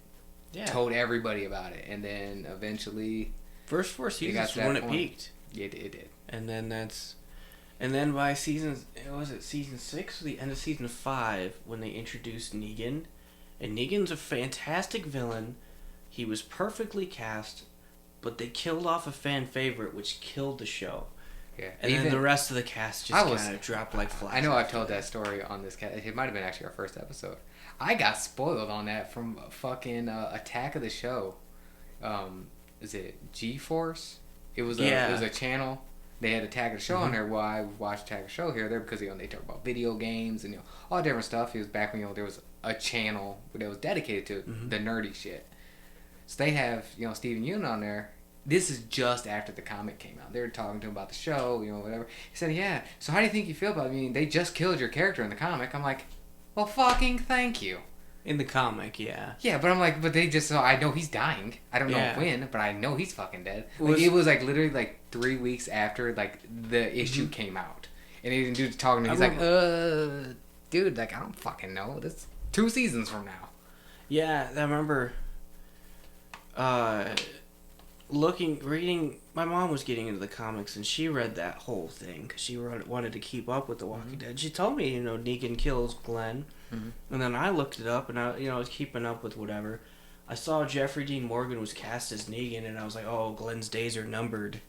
Yeah. Told everybody about it, and then eventually. First 4 seasons when it peaked. It did. And then by season 6 or the end of season 5 when they introduced Negan, and Negan's a fantastic villain. He was perfectly cast, but they killed off a fan favorite, which killed the show. Yeah. And then the rest of the cast just kind of dropped like flies. I know I've told that story on this cast. It might have been actually our first episode. I got spoiled on that from fucking Attack of the Show. Is it G-Force? It was a channel. They had Attack of the Show on there. Well, I watched Attack of the Show here there because they talk about video games and all different stuff. It was back when there was a channel that was dedicated to the nerdy shit. So they have Steven Yeun on there. This is just after the comic came out. They were talking to him about the show, whatever. He said, yeah, so how do you think you feel about it? I mean, they just killed your character in the comic. I'm like, well, fucking thank you. In the comic, yeah. Yeah, but I'm like, but they just, I know he's dying. I don't know when, but I know he's fucking dead. It was literally 3 weeks after, the issue came out. And he didn't do the talking, he's dude, like, I don't fucking know. This 2 seasons from now. Yeah, I remember reading. My mom was getting into the comics, and she read that whole thing because she wanted to keep up with The Walking Dead. She told me, Negan kills Glenn, and then I looked it up, and I was keeping up with whatever. I saw Jeffrey Dean Morgan was cast as Negan, and I was like, oh, Glenn's days are numbered.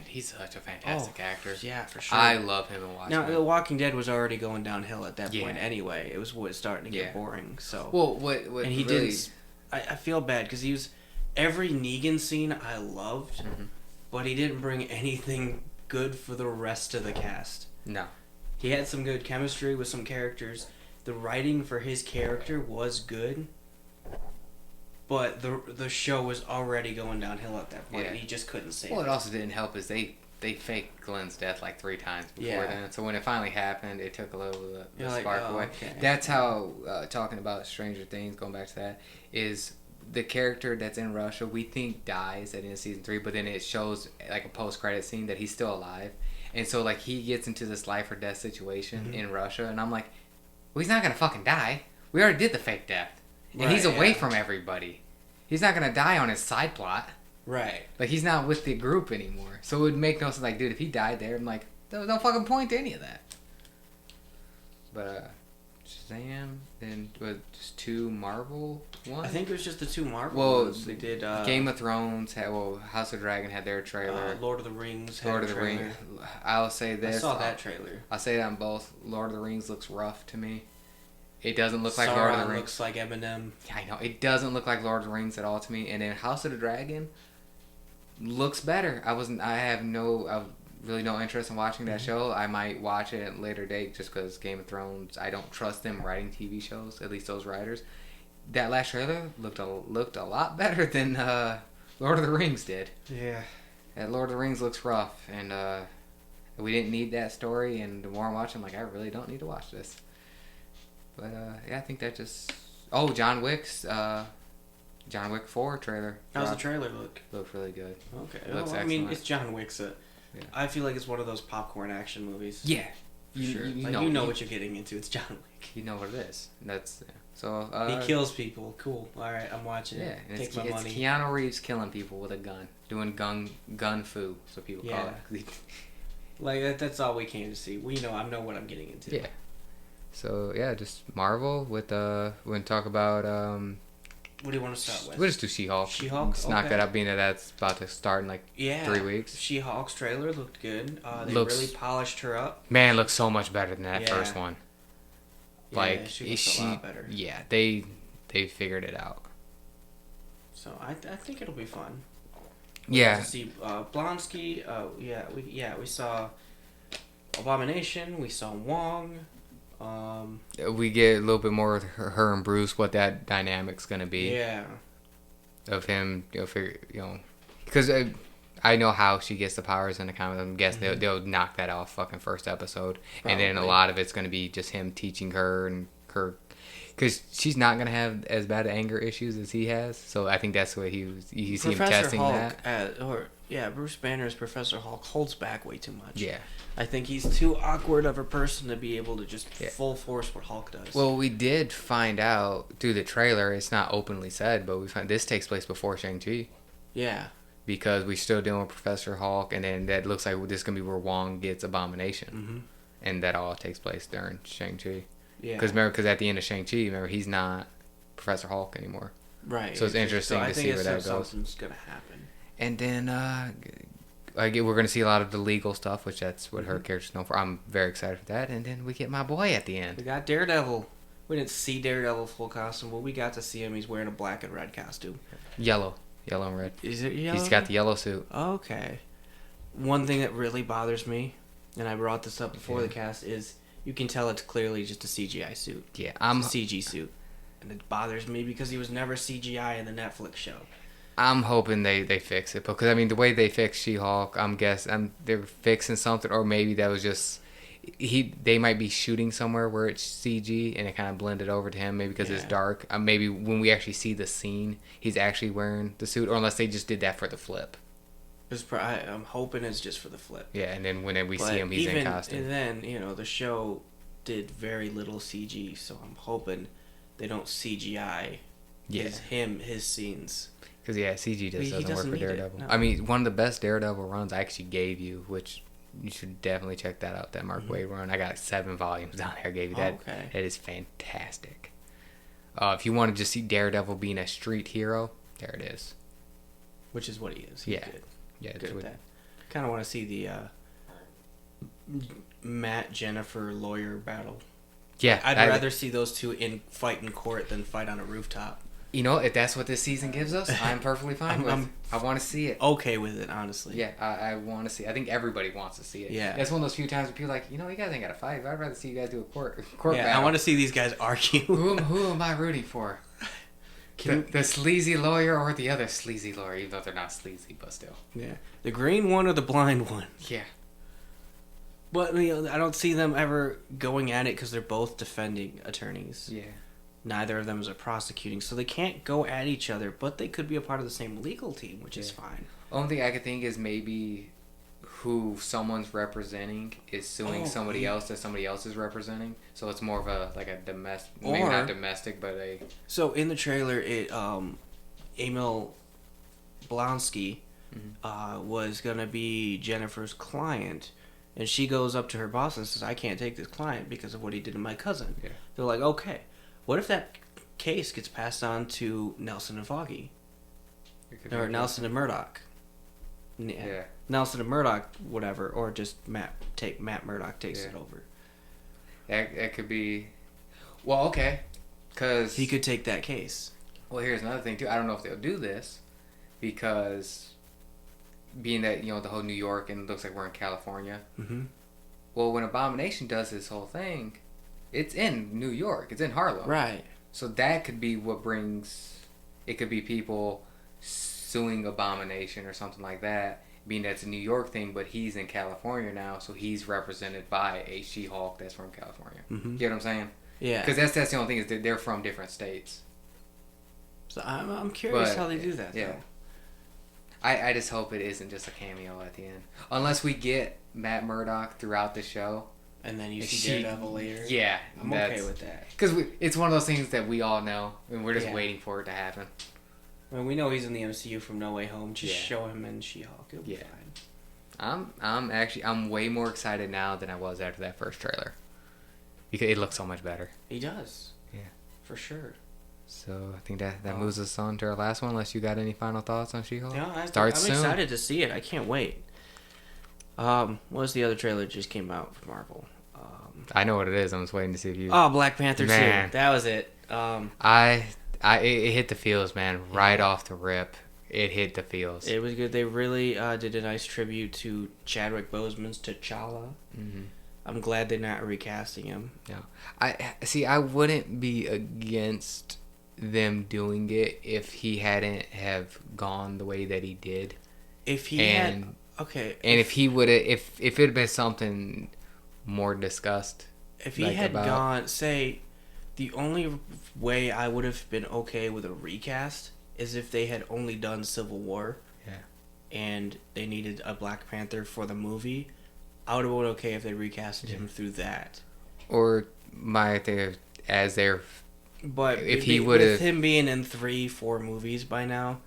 He's such a fantastic actor. Yeah, for sure. I love him and watching. Now, The Walking Dead was already going downhill at that Yeah. point anyway. It was starting to get boring. So Well, what and he really... didn't. I feel bad because he was every Negan scene I loved, but he didn't bring anything good for the rest of the cast. No. He had some good chemistry with some characters. The writing for his character was good. But the show was already going downhill at that point. Yeah. He just couldn't save Well, it. it also didn't help is they faked Glenn's death like 3 times before Yeah. then. So when it finally happened, it took a little of the spark away. Okay. That's how, talking about Stranger Things, going back to that, is the character that's in Russia, we think dies at the end of season 3, but then it shows like a post-credit scene that he's still alive. And so like he gets into this life or death situation in Russia, and I'm like, well, he's not going to fucking die. We already did the fake death. And he's away from everybody. He's not going to die on his side plot. Right. Like, he's not with the group anymore. So it would make no sense. Like, dude, if he died there, I'm like, there was no fucking point to any of that. But, Shazam, then was just 2 Marvel ones? I think it was just the 2 Marvel ones. They did... Game of Thrones, House of Dragon had their trailer. Lord of the Rings had Lord a of the trailer. Rings. I'll say this. I saw that trailer. I'll say that on both. Lord of the Rings looks rough to me. It doesn't look like Sauron Lord of the Rings. Looks like Eminem. Yeah, I know. It doesn't look like Lord of the Rings at all to me. And then House of the Dragon looks better. I have really no interest in watching that show. I might watch it at a later date just because Game of Thrones, I don't trust them writing TV shows, at least those writers. That last trailer looked a lot better than Lord of the Rings did. Yeah. And Lord of the Rings looks rough, and we didn't need that story, and the more I'm watching, I'm like, I really don't need to watch this. But, I think that just... Oh, John Wick 4 trailer. How's the trailer look? Looks really good. Okay. Looks I mean, excellent. it's John Wick, so I feel like it's one of those popcorn action movies. Yeah. For sure. You know what you're getting into. It's John Wick. You know what it is. That's... Yeah. So, he kills people. Cool. All right, I'm watching it. And Take my money. It's Keanu Reeves killing people with a gun. Doing gun fu, so people call it. Like, that's all we came to see. I know what I'm getting into. Yeah. So, just Marvel with, we're going to talk about, what do you want to start with? We'll just do She-Hulk. She-Hulk? Let's knock that up, being that that's about to start in 3 weeks. She-Hulk's trailer looked good. They really polished her up. Man, looks so much better than that first one. Like, she looks a lot better. Yeah, they figured it out. So I think it'll be fun. Yeah. To see Blonsky. We saw Abomination. We saw Wong. We get a little bit more with her and Bruce, what that dynamic's gonna be. Yeah. Of him, because I know how she gets the powers in the comics. I'm guessing they'll knock that off fucking first episode, and then a lot of it's gonna be just him teaching her and her, because she's not gonna have as bad anger issues as he has. So I think that's what you see him testing Hulk, that. Bruce Banner's Professor Hulk holds back way too much. Yeah. I think he's too awkward of a person to be able to just full force what Hulk does. Well, we did find out through the trailer. It's not openly said, but we find this takes place before Shang-Chi. Yeah. Because we're still dealing with Professor Hulk, and then that looks like this is going to be where Wong gets Abomination. Mm-hmm. And that all takes place during Shang-Chi. Yeah. Because at the end of Shang-Chi, remember, he's not Professor Hulk anymore. Right. So it's interesting to see where that goes. Something's going to happen. And then we're going to see a lot of the legal stuff, which that's what her character's known for. I'm very excited for that. And then we get my boy at the end. We got Daredevil. We didn't see Daredevil full costume, but we got to see him. He's wearing a black and red costume. Yellow and red. Is it yellow? He's got the yellow suit. Okay. One thing that really bothers me, and I brought this up before the cast, is you can tell it's clearly just a CGI suit. Yeah, it's a CG suit. And it bothers me because he was never CGI in the Netflix show. I'm hoping they fix it, because I mean the way they fixed She-Hulk, I'm guessing they're fixing something, or maybe that was just they might be shooting somewhere where it's CG and it kind of blended over to him, maybe because it's dark. Maybe when we actually see the scene, he's actually wearing the suit, or unless they just did that for the flip. I'm hoping it's just for the flip. Yeah, and then when we see him, he's in costume. And then the show did very little CG, so I'm hoping they don't CGI his scenes. Because, CG just doesn't work for Daredevil. No. I mean, one of the best Daredevil runs I actually gave you, which you should definitely check that out, that Mark Waid run. I got 7 volumes down there. I gave you that. Okay. It is fantastic. If you want to just see Daredevil being a street hero, there it is. Which is what he is. He's good. Yeah, good at that. Kind of want to see the Matt Jennifer lawyer battle. Yeah, I'd rather see those two fight in court than fight on a rooftop. You know, if that's what this season gives us, I'm perfectly fine with. I want to see it. Okay with it, honestly. Yeah, I want to see it. I think everybody wants to see it. Yeah. That's one of those few times where people are like, you know, you guys ain't got to fight. I'd rather see you guys do a court yeah, battle. I want to see these guys argue. Who am I rooting for? The sleazy lawyer or the other sleazy lawyer, even though they're not sleazy, but still. Yeah. The green one or the blind one? Yeah. But I don't see them ever going at it because they're both defending attorneys. Yeah. Neither of them is prosecuting, so they can't go at each other, but they could be a part of the same legal team, which is fine. Only thing I could think is maybe who someone's representing is suing somebody else that somebody else is representing. So it's more of a domestic, maybe not domestic, but a. So in the trailer, Emil Blonsky was gonna be Jennifer's client, and she goes up to her boss and says, "I can't take this client because of what he did to my cousin." Yeah. They're like, "Okay, what if that case gets passed on to Nelson and Foggy, or Nelson and Murdoch?" Yeah. Nelson and Murdoch, whatever, or just Matt Murdock takes it over. That could be. Well, okay, because he could take that case. Well, here's another thing too. I don't know if they'll do this because being that the whole New York and it looks like we're in California. Mm-hmm. Well, when Abomination does this whole thing, it's in New York. It's in Harlem. Right. So that could be what brings. It could be people suing Abomination or something like that, being that's a New York thing, but he's in California now, so he's represented by a She-Hulk that's from California. Mm-hmm. You get what I'm saying? Yeah. Because that's the only thing is that they're from different states. So I'm curious how they do that. Yeah. Though. I just hope it isn't just a cameo at the end, unless we get Matt Murdock throughout the show. And then you see Daredevil later. Yeah, I'm okay with that. Because it's one of those things that we all know, and we're just waiting for it to happen. Well, we know he's in the MCU from No Way Home. Just show him in She-Hulk. It'll be fine. I'm way more excited now than I was after that first trailer. Because it looks so much better. He does. Yeah. For sure. So I think that moves us on to our last one, unless you got any final thoughts on She-Hulk? No, I'm soon. excited to see it. I can't wait. What was the other trailer that just came out for Marvel? I know what it is. I'm just waiting to see if you... Oh, Black Panther 2. Man. That was it. It hit the feels, man. Right off the rip. It hit the feels. It was good. They really did a nice tribute to Chadwick Boseman's T'Challa. Mm-hmm. I'm glad they're not recasting him. No. I wouldn't be against them doing it if he hadn't have gone the way that he did. If he had... Okay. And if he would have... If it had been something more discussed... If he had gone... Say, the only way I would have been okay with a recast is if they had only done Civil War. Yeah. And they needed a Black Panther for the movie. I would have been okay if they recasted him through that. Or my thing as their... But if he would have... With him being in 3-4 movies by now,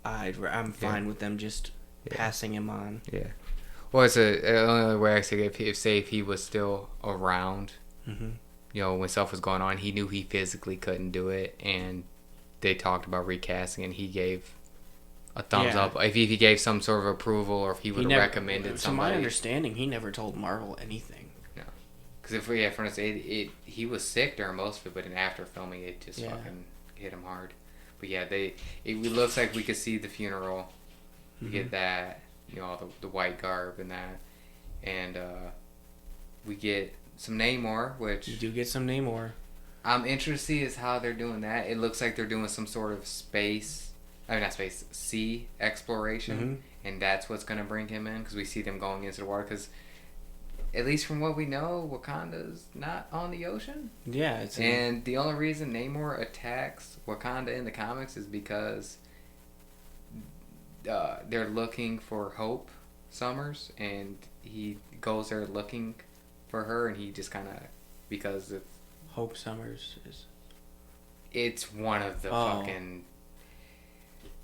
I'm fine with them just passing him on. Yeah. Well, it's the only way I say if he was still around, when stuff was going on, he knew he physically couldn't do it, and they talked about recasting, and he gave a thumbs up. If he gave some sort of approval, or if he would have recommended somebody. To my understanding, he never told Marvel anything. No. Because for instance, he was sick during most of it, but then after filming, it just fucking hit him hard. But yeah, it looks like we could see the funeral. We get that, the white garb and that, and we get some Namor, which you do get some Namor. I'm interested to see is how they're doing that. It looks like they're doing some sort of sea exploration, and that's what's going to bring him in, because we see them going into the water, because at least from what we know, Wakanda's not on the ocean. Yeah. And the only reason Namor attacks Wakanda in the comics is because they're looking for Hope Summers, and he goes there looking for her, and he just kind of because Hope Summers is. it's one of the fucking.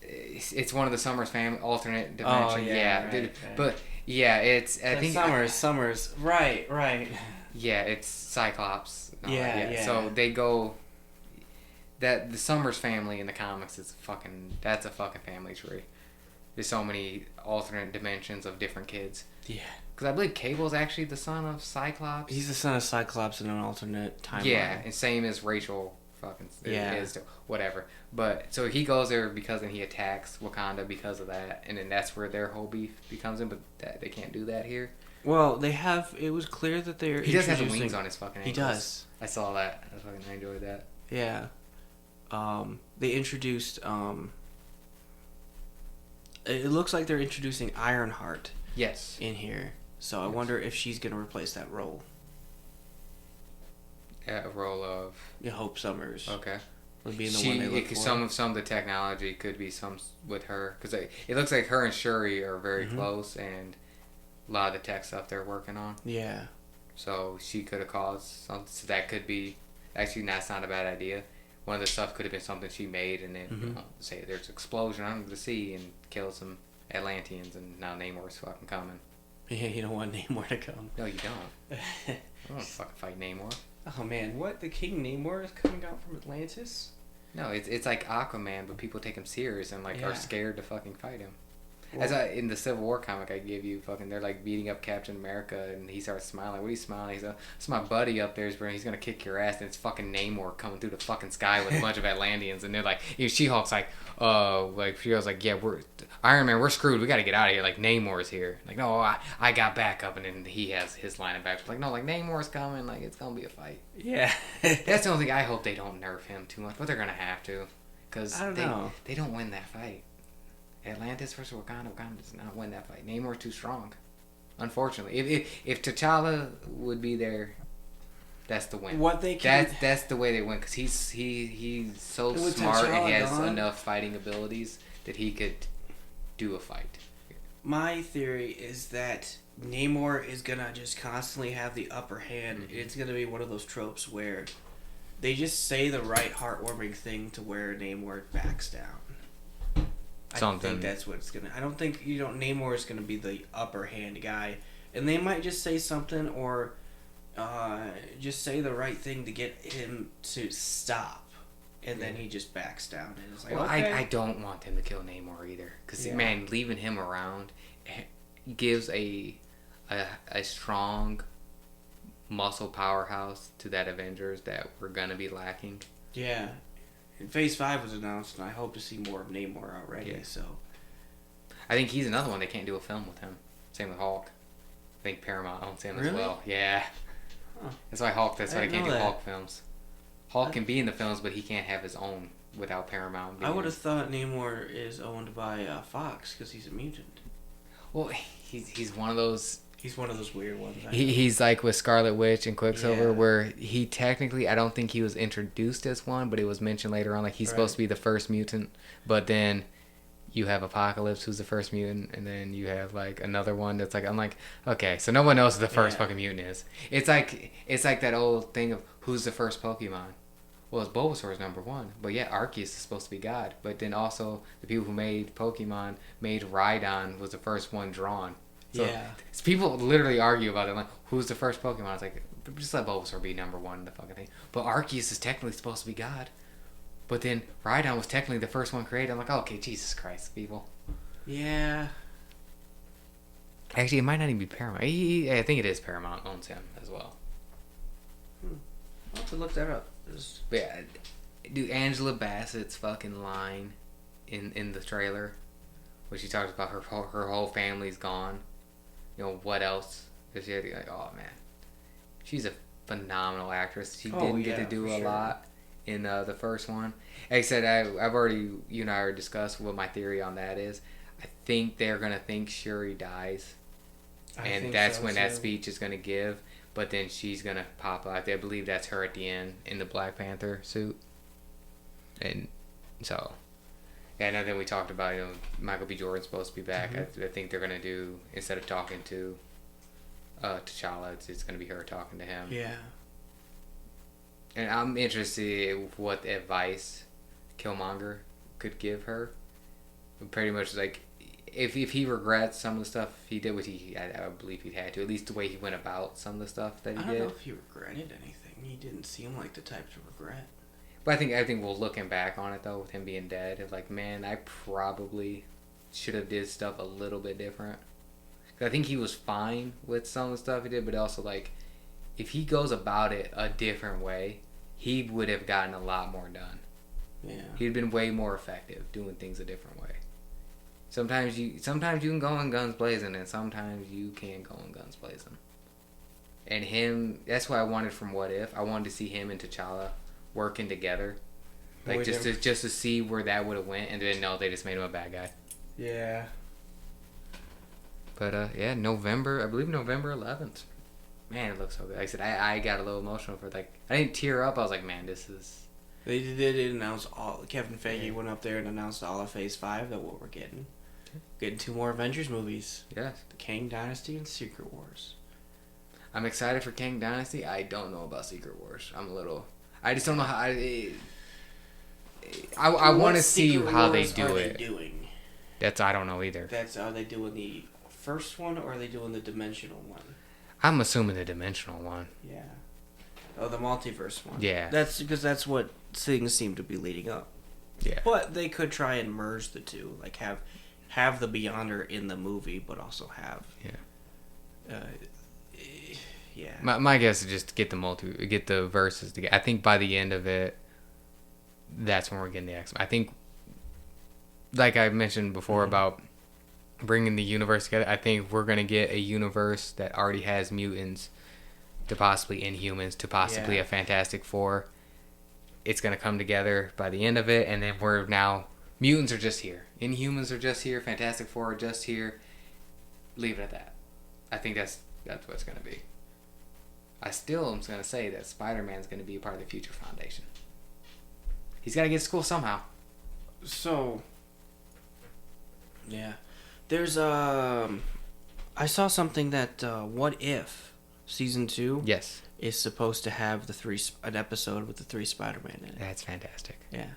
It's one of the Summers family alternate dimension. Oh, yeah, right, dude. right. But yeah, it's I think Summers. Right. yeah, it's Cyclops. Yeah. So they go. That the Summers family in the comics is that's a fucking family tree. There's so many alternate dimensions of different kids. Yeah. Because I believe Cable's actually the son of Cyclops. He's the son of Cyclops in an alternate timeline. Yeah, and same as Rachel is whatever. But so he goes there because then he attacks Wakanda because of that, and then that's where their whole beef becomes in. But they can't do that here. Well, they have. It was clear that they're. He does have the wings on his fucking ankles. He does. I saw that. I enjoyed that. Yeah. They introduced. It looks like they're introducing Ironheart. Yes. In here, so I wonder if she's gonna replace that role. A role of. Yeah, Hope Summers. Okay. Being the one they look for. Some of the technology could be some with her because it looks like her and Shuri are very close, and a lot of the tech stuff they're working on. Yeah. So she could have caused something. So that could be actually that's not a bad idea. One of the stuff could have been something she made, and then say there's an explosion under the sea and kills some Atlanteans, and now Namor's fucking coming. Yeah, you don't want Namor to come. No, you don't. I don't want to fucking fight Namor. Oh man, what? The King Namor is coming out from Atlantis? No, it's like Aquaman, but people take him serious and are scared to fucking fight him. Well, As in the Civil War comic I gave you, fucking they're like beating up Captain America, and he starts smiling. What are you smiling? He's it's my buddy up there, he's gonna kick your ass, and it's fucking Namor coming through the fucking sky with a bunch of Atlanteans, and they're like, She-Hulk's she was like, yeah, Iron Man, we're screwed. We got to get out of here. Like Namor's here. Like, no, I got backup, and then he has his line of backup. Like, no, like Namor's coming. Like it's gonna be a fight. Yeah. That's the only thing. I hope they don't nerf him too much, but they're gonna have to, because they don't win that fight. Atlantis versus Wakanda does not win that fight. Namor's too strong. Unfortunately, if T'Challa would be there, that's the win. What they can that's the way they win, because he's so smart and he has enough fighting abilities that he could do a fight. My theory is that Namor is gonna just constantly have the upper hand. It's gonna be one of those tropes where they just say the right heartwarming thing to where Namor backs down. Something. I think that's what it's gonna. I don't think Namor is gonna be the upper hand guy, and they might just say something or just say the right thing to get him to stop, and then he just backs down and it's like, well, okay. I don't want them to kill Namor either, because man, leaving him around gives a strong muscle powerhouse to that Avengers that we're gonna be lacking. Yeah. And Phase 5 was announced, and I hope to see more of Namor already. Yeah. So, I think he's another one they can't do a film with him. Same with Hulk. I think Paramount owns him as well. Yeah. Huh. That's why Hulk. That's why they can't do Hulk films. Hulk can be in the films, but he can't have his own without Paramount. I would have thought Namor is owned by Fox because he's a mutant. Well, he's one of those. He's one of those weird ones. He's like with Scarlet Witch and Quicksilver, where he technically, I don't think he was introduced as one, but it was mentioned later on, like he's supposed to be the first mutant. But then you have Apocalypse, who's the first mutant, and then you have like another one that's like, I'm like, okay, so no one knows who the first fucking mutant is. It's like that old thing of who's the first Pokemon. Well, it's Bulbasaur's number one, but Arceus is supposed to be God. But then also the people who made Pokemon made Rhydon was the first one drawn. So people literally argue about it, like, who's the first Pokemon? It's like, just let Bulbasaur be number one in the fucking thing. But Arceus is technically supposed to be God. But then Rhydon was technically the first one created. I'm like, okay, Jesus Christ, people. Yeah. Actually, it might not even be Paramount. I think it is Paramount owns him as well. I'll have to look that up. But yeah, dude, Angela Bassett's fucking line in the trailer, where she talks about her whole family's gone. You know, what else? Because she had like, oh man, she's a phenomenal actress. She didn't get to do a lot in the first one. Like I said, I've already, you and I already discussed what my theory on that is. I think they're gonna think Shuri dies, and that's when that speech is gonna give. But then she's gonna pop out. I believe that's her at the end in the Black Panther suit. And so, and then we talked about, Michael B. Jordan's supposed to be back. I think they're gonna do, instead of talking to T'Challa, it's gonna be her talking to him. Yeah. And I'm interested in what advice Killmonger could give her. Pretty much like, if he regrets some of the stuff he did, which I believe he had to, at least the way he went about some of the stuff that he did. I don't know if he regretted anything. He didn't seem like the type to regret. But I think we'll looking back on it though, with him being dead, it's like, man, I probably should have did stuff a little bit different. 'Cause I think he was fine with some of the stuff he did, but also like, if he goes about it a different way, he would have gotten a lot more done. Yeah. He'd been way more effective doing things a different way. Sometimes you can go in guns blazing, and sometimes you can't go in guns blazing. And him, that's what I wanted from What If. I wanted to see him and T'Challa working together, like just to see where that would have went, and then no, they just made him a bad guy. Yeah. But yeah, November 11th. Man, it looks so good. Like I said, I got a little emotional for like, I didn't tear up. I was like, man, this is. They did announce all. Kevin Feige went up there and announced all of Phase 5 that what we're getting. Getting 2 more Avengers movies. Yes. The Kang Dynasty and Secret Wars. I'm excited for Kang Dynasty. I don't know about Secret Wars. I just don't know how. I want to see how they do it. Doing? I don't know either. Are they doing the first one or are they doing the dimensional one? I'm assuming the dimensional one. Yeah. Oh, the multiverse one. Yeah. That's because that's what things seem to be leading up. Yeah. But they could try and merge the two, like have the Beyonder in the movie, but also have. Yeah. Yeah. My guess is just to get the verses together. I think by the end of it, that's when we're getting the X-Men. I think, like I mentioned before about bringing the universe together, I think we're gonna get a universe that already has mutants, to possibly Inhumans, to possibly a Fantastic Four. It's gonna come together by the end of it, and then we're now mutants are just here, Inhumans are just here, Fantastic Four are just here. Leave it at that. I think that's what it's gonna be. I still am gonna say that Spider-Man's gonna be a part of the Future Foundation. He's gotta get to school somehow. So, yeah, there's I saw something that What If season 2 is supposed to have an episode with the 3 Spider-Man in it. That's fantastic. Yeah,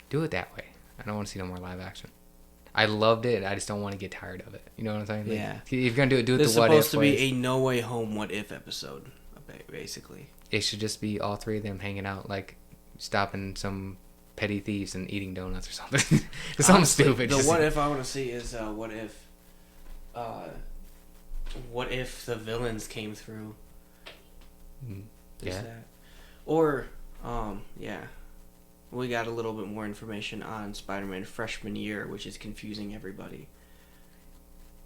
do it that way. I don't want to see no more live action. I loved it. I just don't want to get tired of it. You know what I'm saying? Like, yeah. If you're gonna do it the What If. It's supposed to be a No Way Home What If episode, basically. It should just be all 3 of them hanging out, like stopping some petty thieves and eating donuts or something. Something stupid. The What If I want to see is what if the villains came through? Yeah. Or we got a little bit more information on Spider-Man freshman year, which is confusing everybody.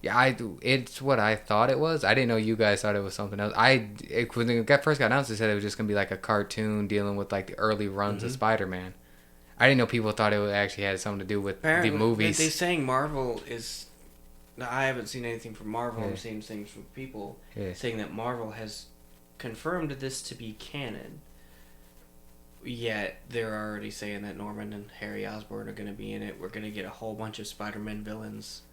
Yeah, it's what I thought it was. I didn't know you guys thought it was something else. When it first got announced, they said it was just gonna be like a cartoon dealing with like the early runs of Spider-Man. I didn't know people thought it actually had something to do with the movies. They're saying Marvel is. I haven't seen anything from Marvel. I'm seeing things from people saying that Marvel has confirmed this to be canon. Yet they're already saying that Norman and Harry Osborn are going to be in it. We're going to get a whole bunch of Spider-Man villains.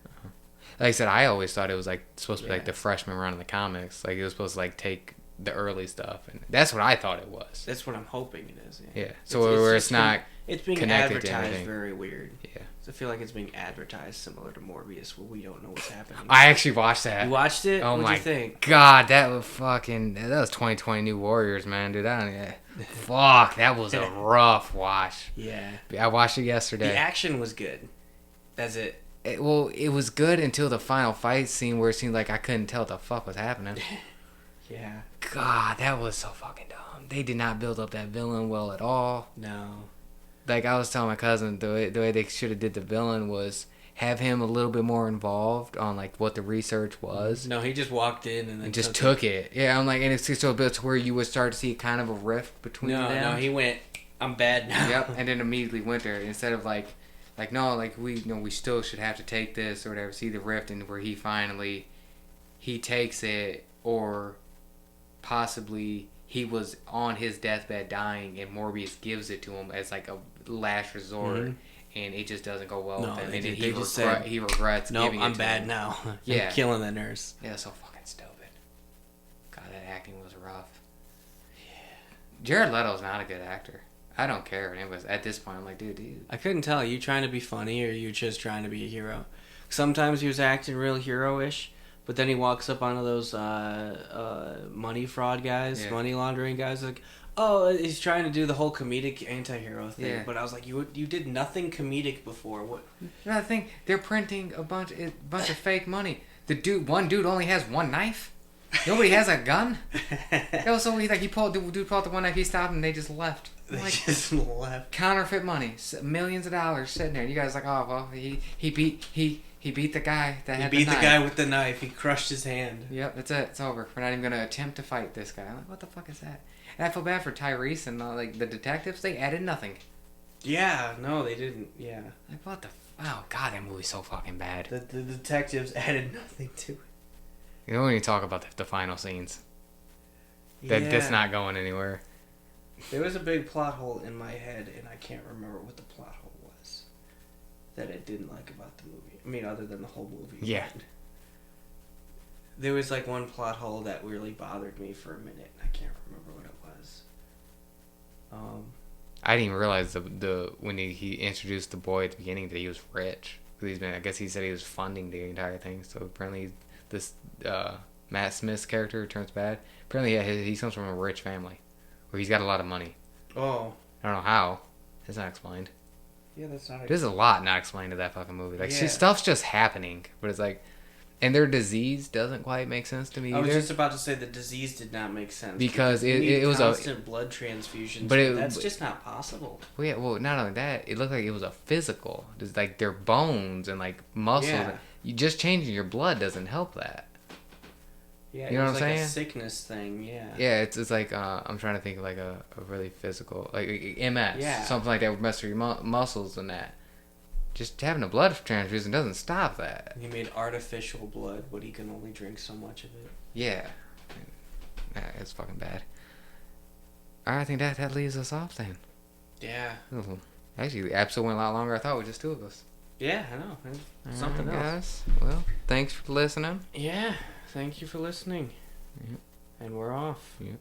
Like I said, I always thought it was like supposed to be like the freshman run in the comics. Like it was supposed to like take the early stuff, and that's what I thought it was. That's what I'm hoping it is. Yeah. So it's not. It's being advertised very weird. Yeah. I feel like it's being advertised similar to Morbius, where we don't know what's happening. I actually watched that. You watched it? Oh What'd my you think? God, that was 2020 New Warriors, man, dude. Fuck, that was a rough watch. Yeah. I watched it yesterday. The action was good. That's it. It was good until the final fight scene where it seemed like I couldn't tell what the fuck was happening. Yeah. God, that was so fucking dumb. They did not build up that villain well at all. No. Like I was telling my cousin, the way they should have did the villain was have him a little bit more involved on like what the research was. No, he just walked in and then just took it. Yeah, I'm like, and it's so built to where you would start to see kind of a rift between them. No, he went, I'm bad now. Yep, and then immediately went there instead of like no, like we still should have to take this or whatever. See the rift, and where he takes it, or possibly he was on his deathbed dying, and Morbius gives it to him as like a last resort, and it just doesn't go well with him. And then he regrets giving it to him. I'm bad now. Yeah. I'm killing the nurse. Yeah, that's so fucking stupid. God, that acting was rough. Jared Leto's not a good actor. I don't care. Anyways, at this point, I'm like, dude. I couldn't tell. Are you trying to be funny or are you just trying to be a hero? Sometimes he was acting real hero-ish, but then he walks up onto those money fraud guys, money laundering guys, like, oh, he's trying to do the whole comedic anti-hero thing. Yeah. But I was like, you did nothing comedic before. What? Another thing, they're printing a bunch of fake money. One dude only has one knife. Nobody has a gun. So he pulled out the one knife. He stopped and they just left. They just left. Counterfeit money, millions of dollars sitting there. And you guys like, oh well, he beat the guy that had the knife. He beat the guy with the knife. He crushed his hand. Yep, that's it. It's over. We're not even gonna attempt to fight this guy. I'm like, what the fuck is that? And I feel bad for Tyrese and like the detectives. They added nothing. Yeah, no, they didn't. Yeah. Like what the? Oh god, that movie's so fucking bad. The detectives added nothing to it. You don't even talk about the final scenes. That's not going anywhere. There was a big plot hole in my head, and I can't remember what the plot hole was that I didn't like about the movie. I mean, other than the whole movie. Yeah. There was like one plot hole that really bothered me for a minute, and I can't remember what it was. I didn't even realize when he introduced the boy at the beginning that he was rich. I guess he said he was funding the entire thing. So apparently, this Matt Smith's character turns bad. Apparently, he comes from a rich family, where he's got a lot of money. Oh. I don't know how. It's not explained. Yeah, that's not. There's a lot not explained to that fucking movie. Like, stuff's just happening, but it's like, and their disease doesn't quite make sense to me either. I was just about to say the disease did not make sense because it was constant blood transfusions, but that's just not possible. Well, yeah, well, not only that, it looked like it was a physical. It's like their bones and like muscles. Yeah. You just changing your blood doesn't help that. Yeah, you know what I'm saying? Like a sickness thing. Yeah. Yeah, it's like I'm trying to think of like a really physical, like MS, something like that would mess with your muscles and that. Just having a blood transfusion doesn't stop that. He made artificial blood, but he can only drink so much of it. Yeah. It's fucking bad. Alright, I think that leaves us off then. Yeah. Ooh. Actually, the episode went a lot longer. I thought it was just two of us. Yeah, I know. Something else. Guys. Well, thanks for listening. Yeah, thank you for listening. Yep. And we're off. Yep.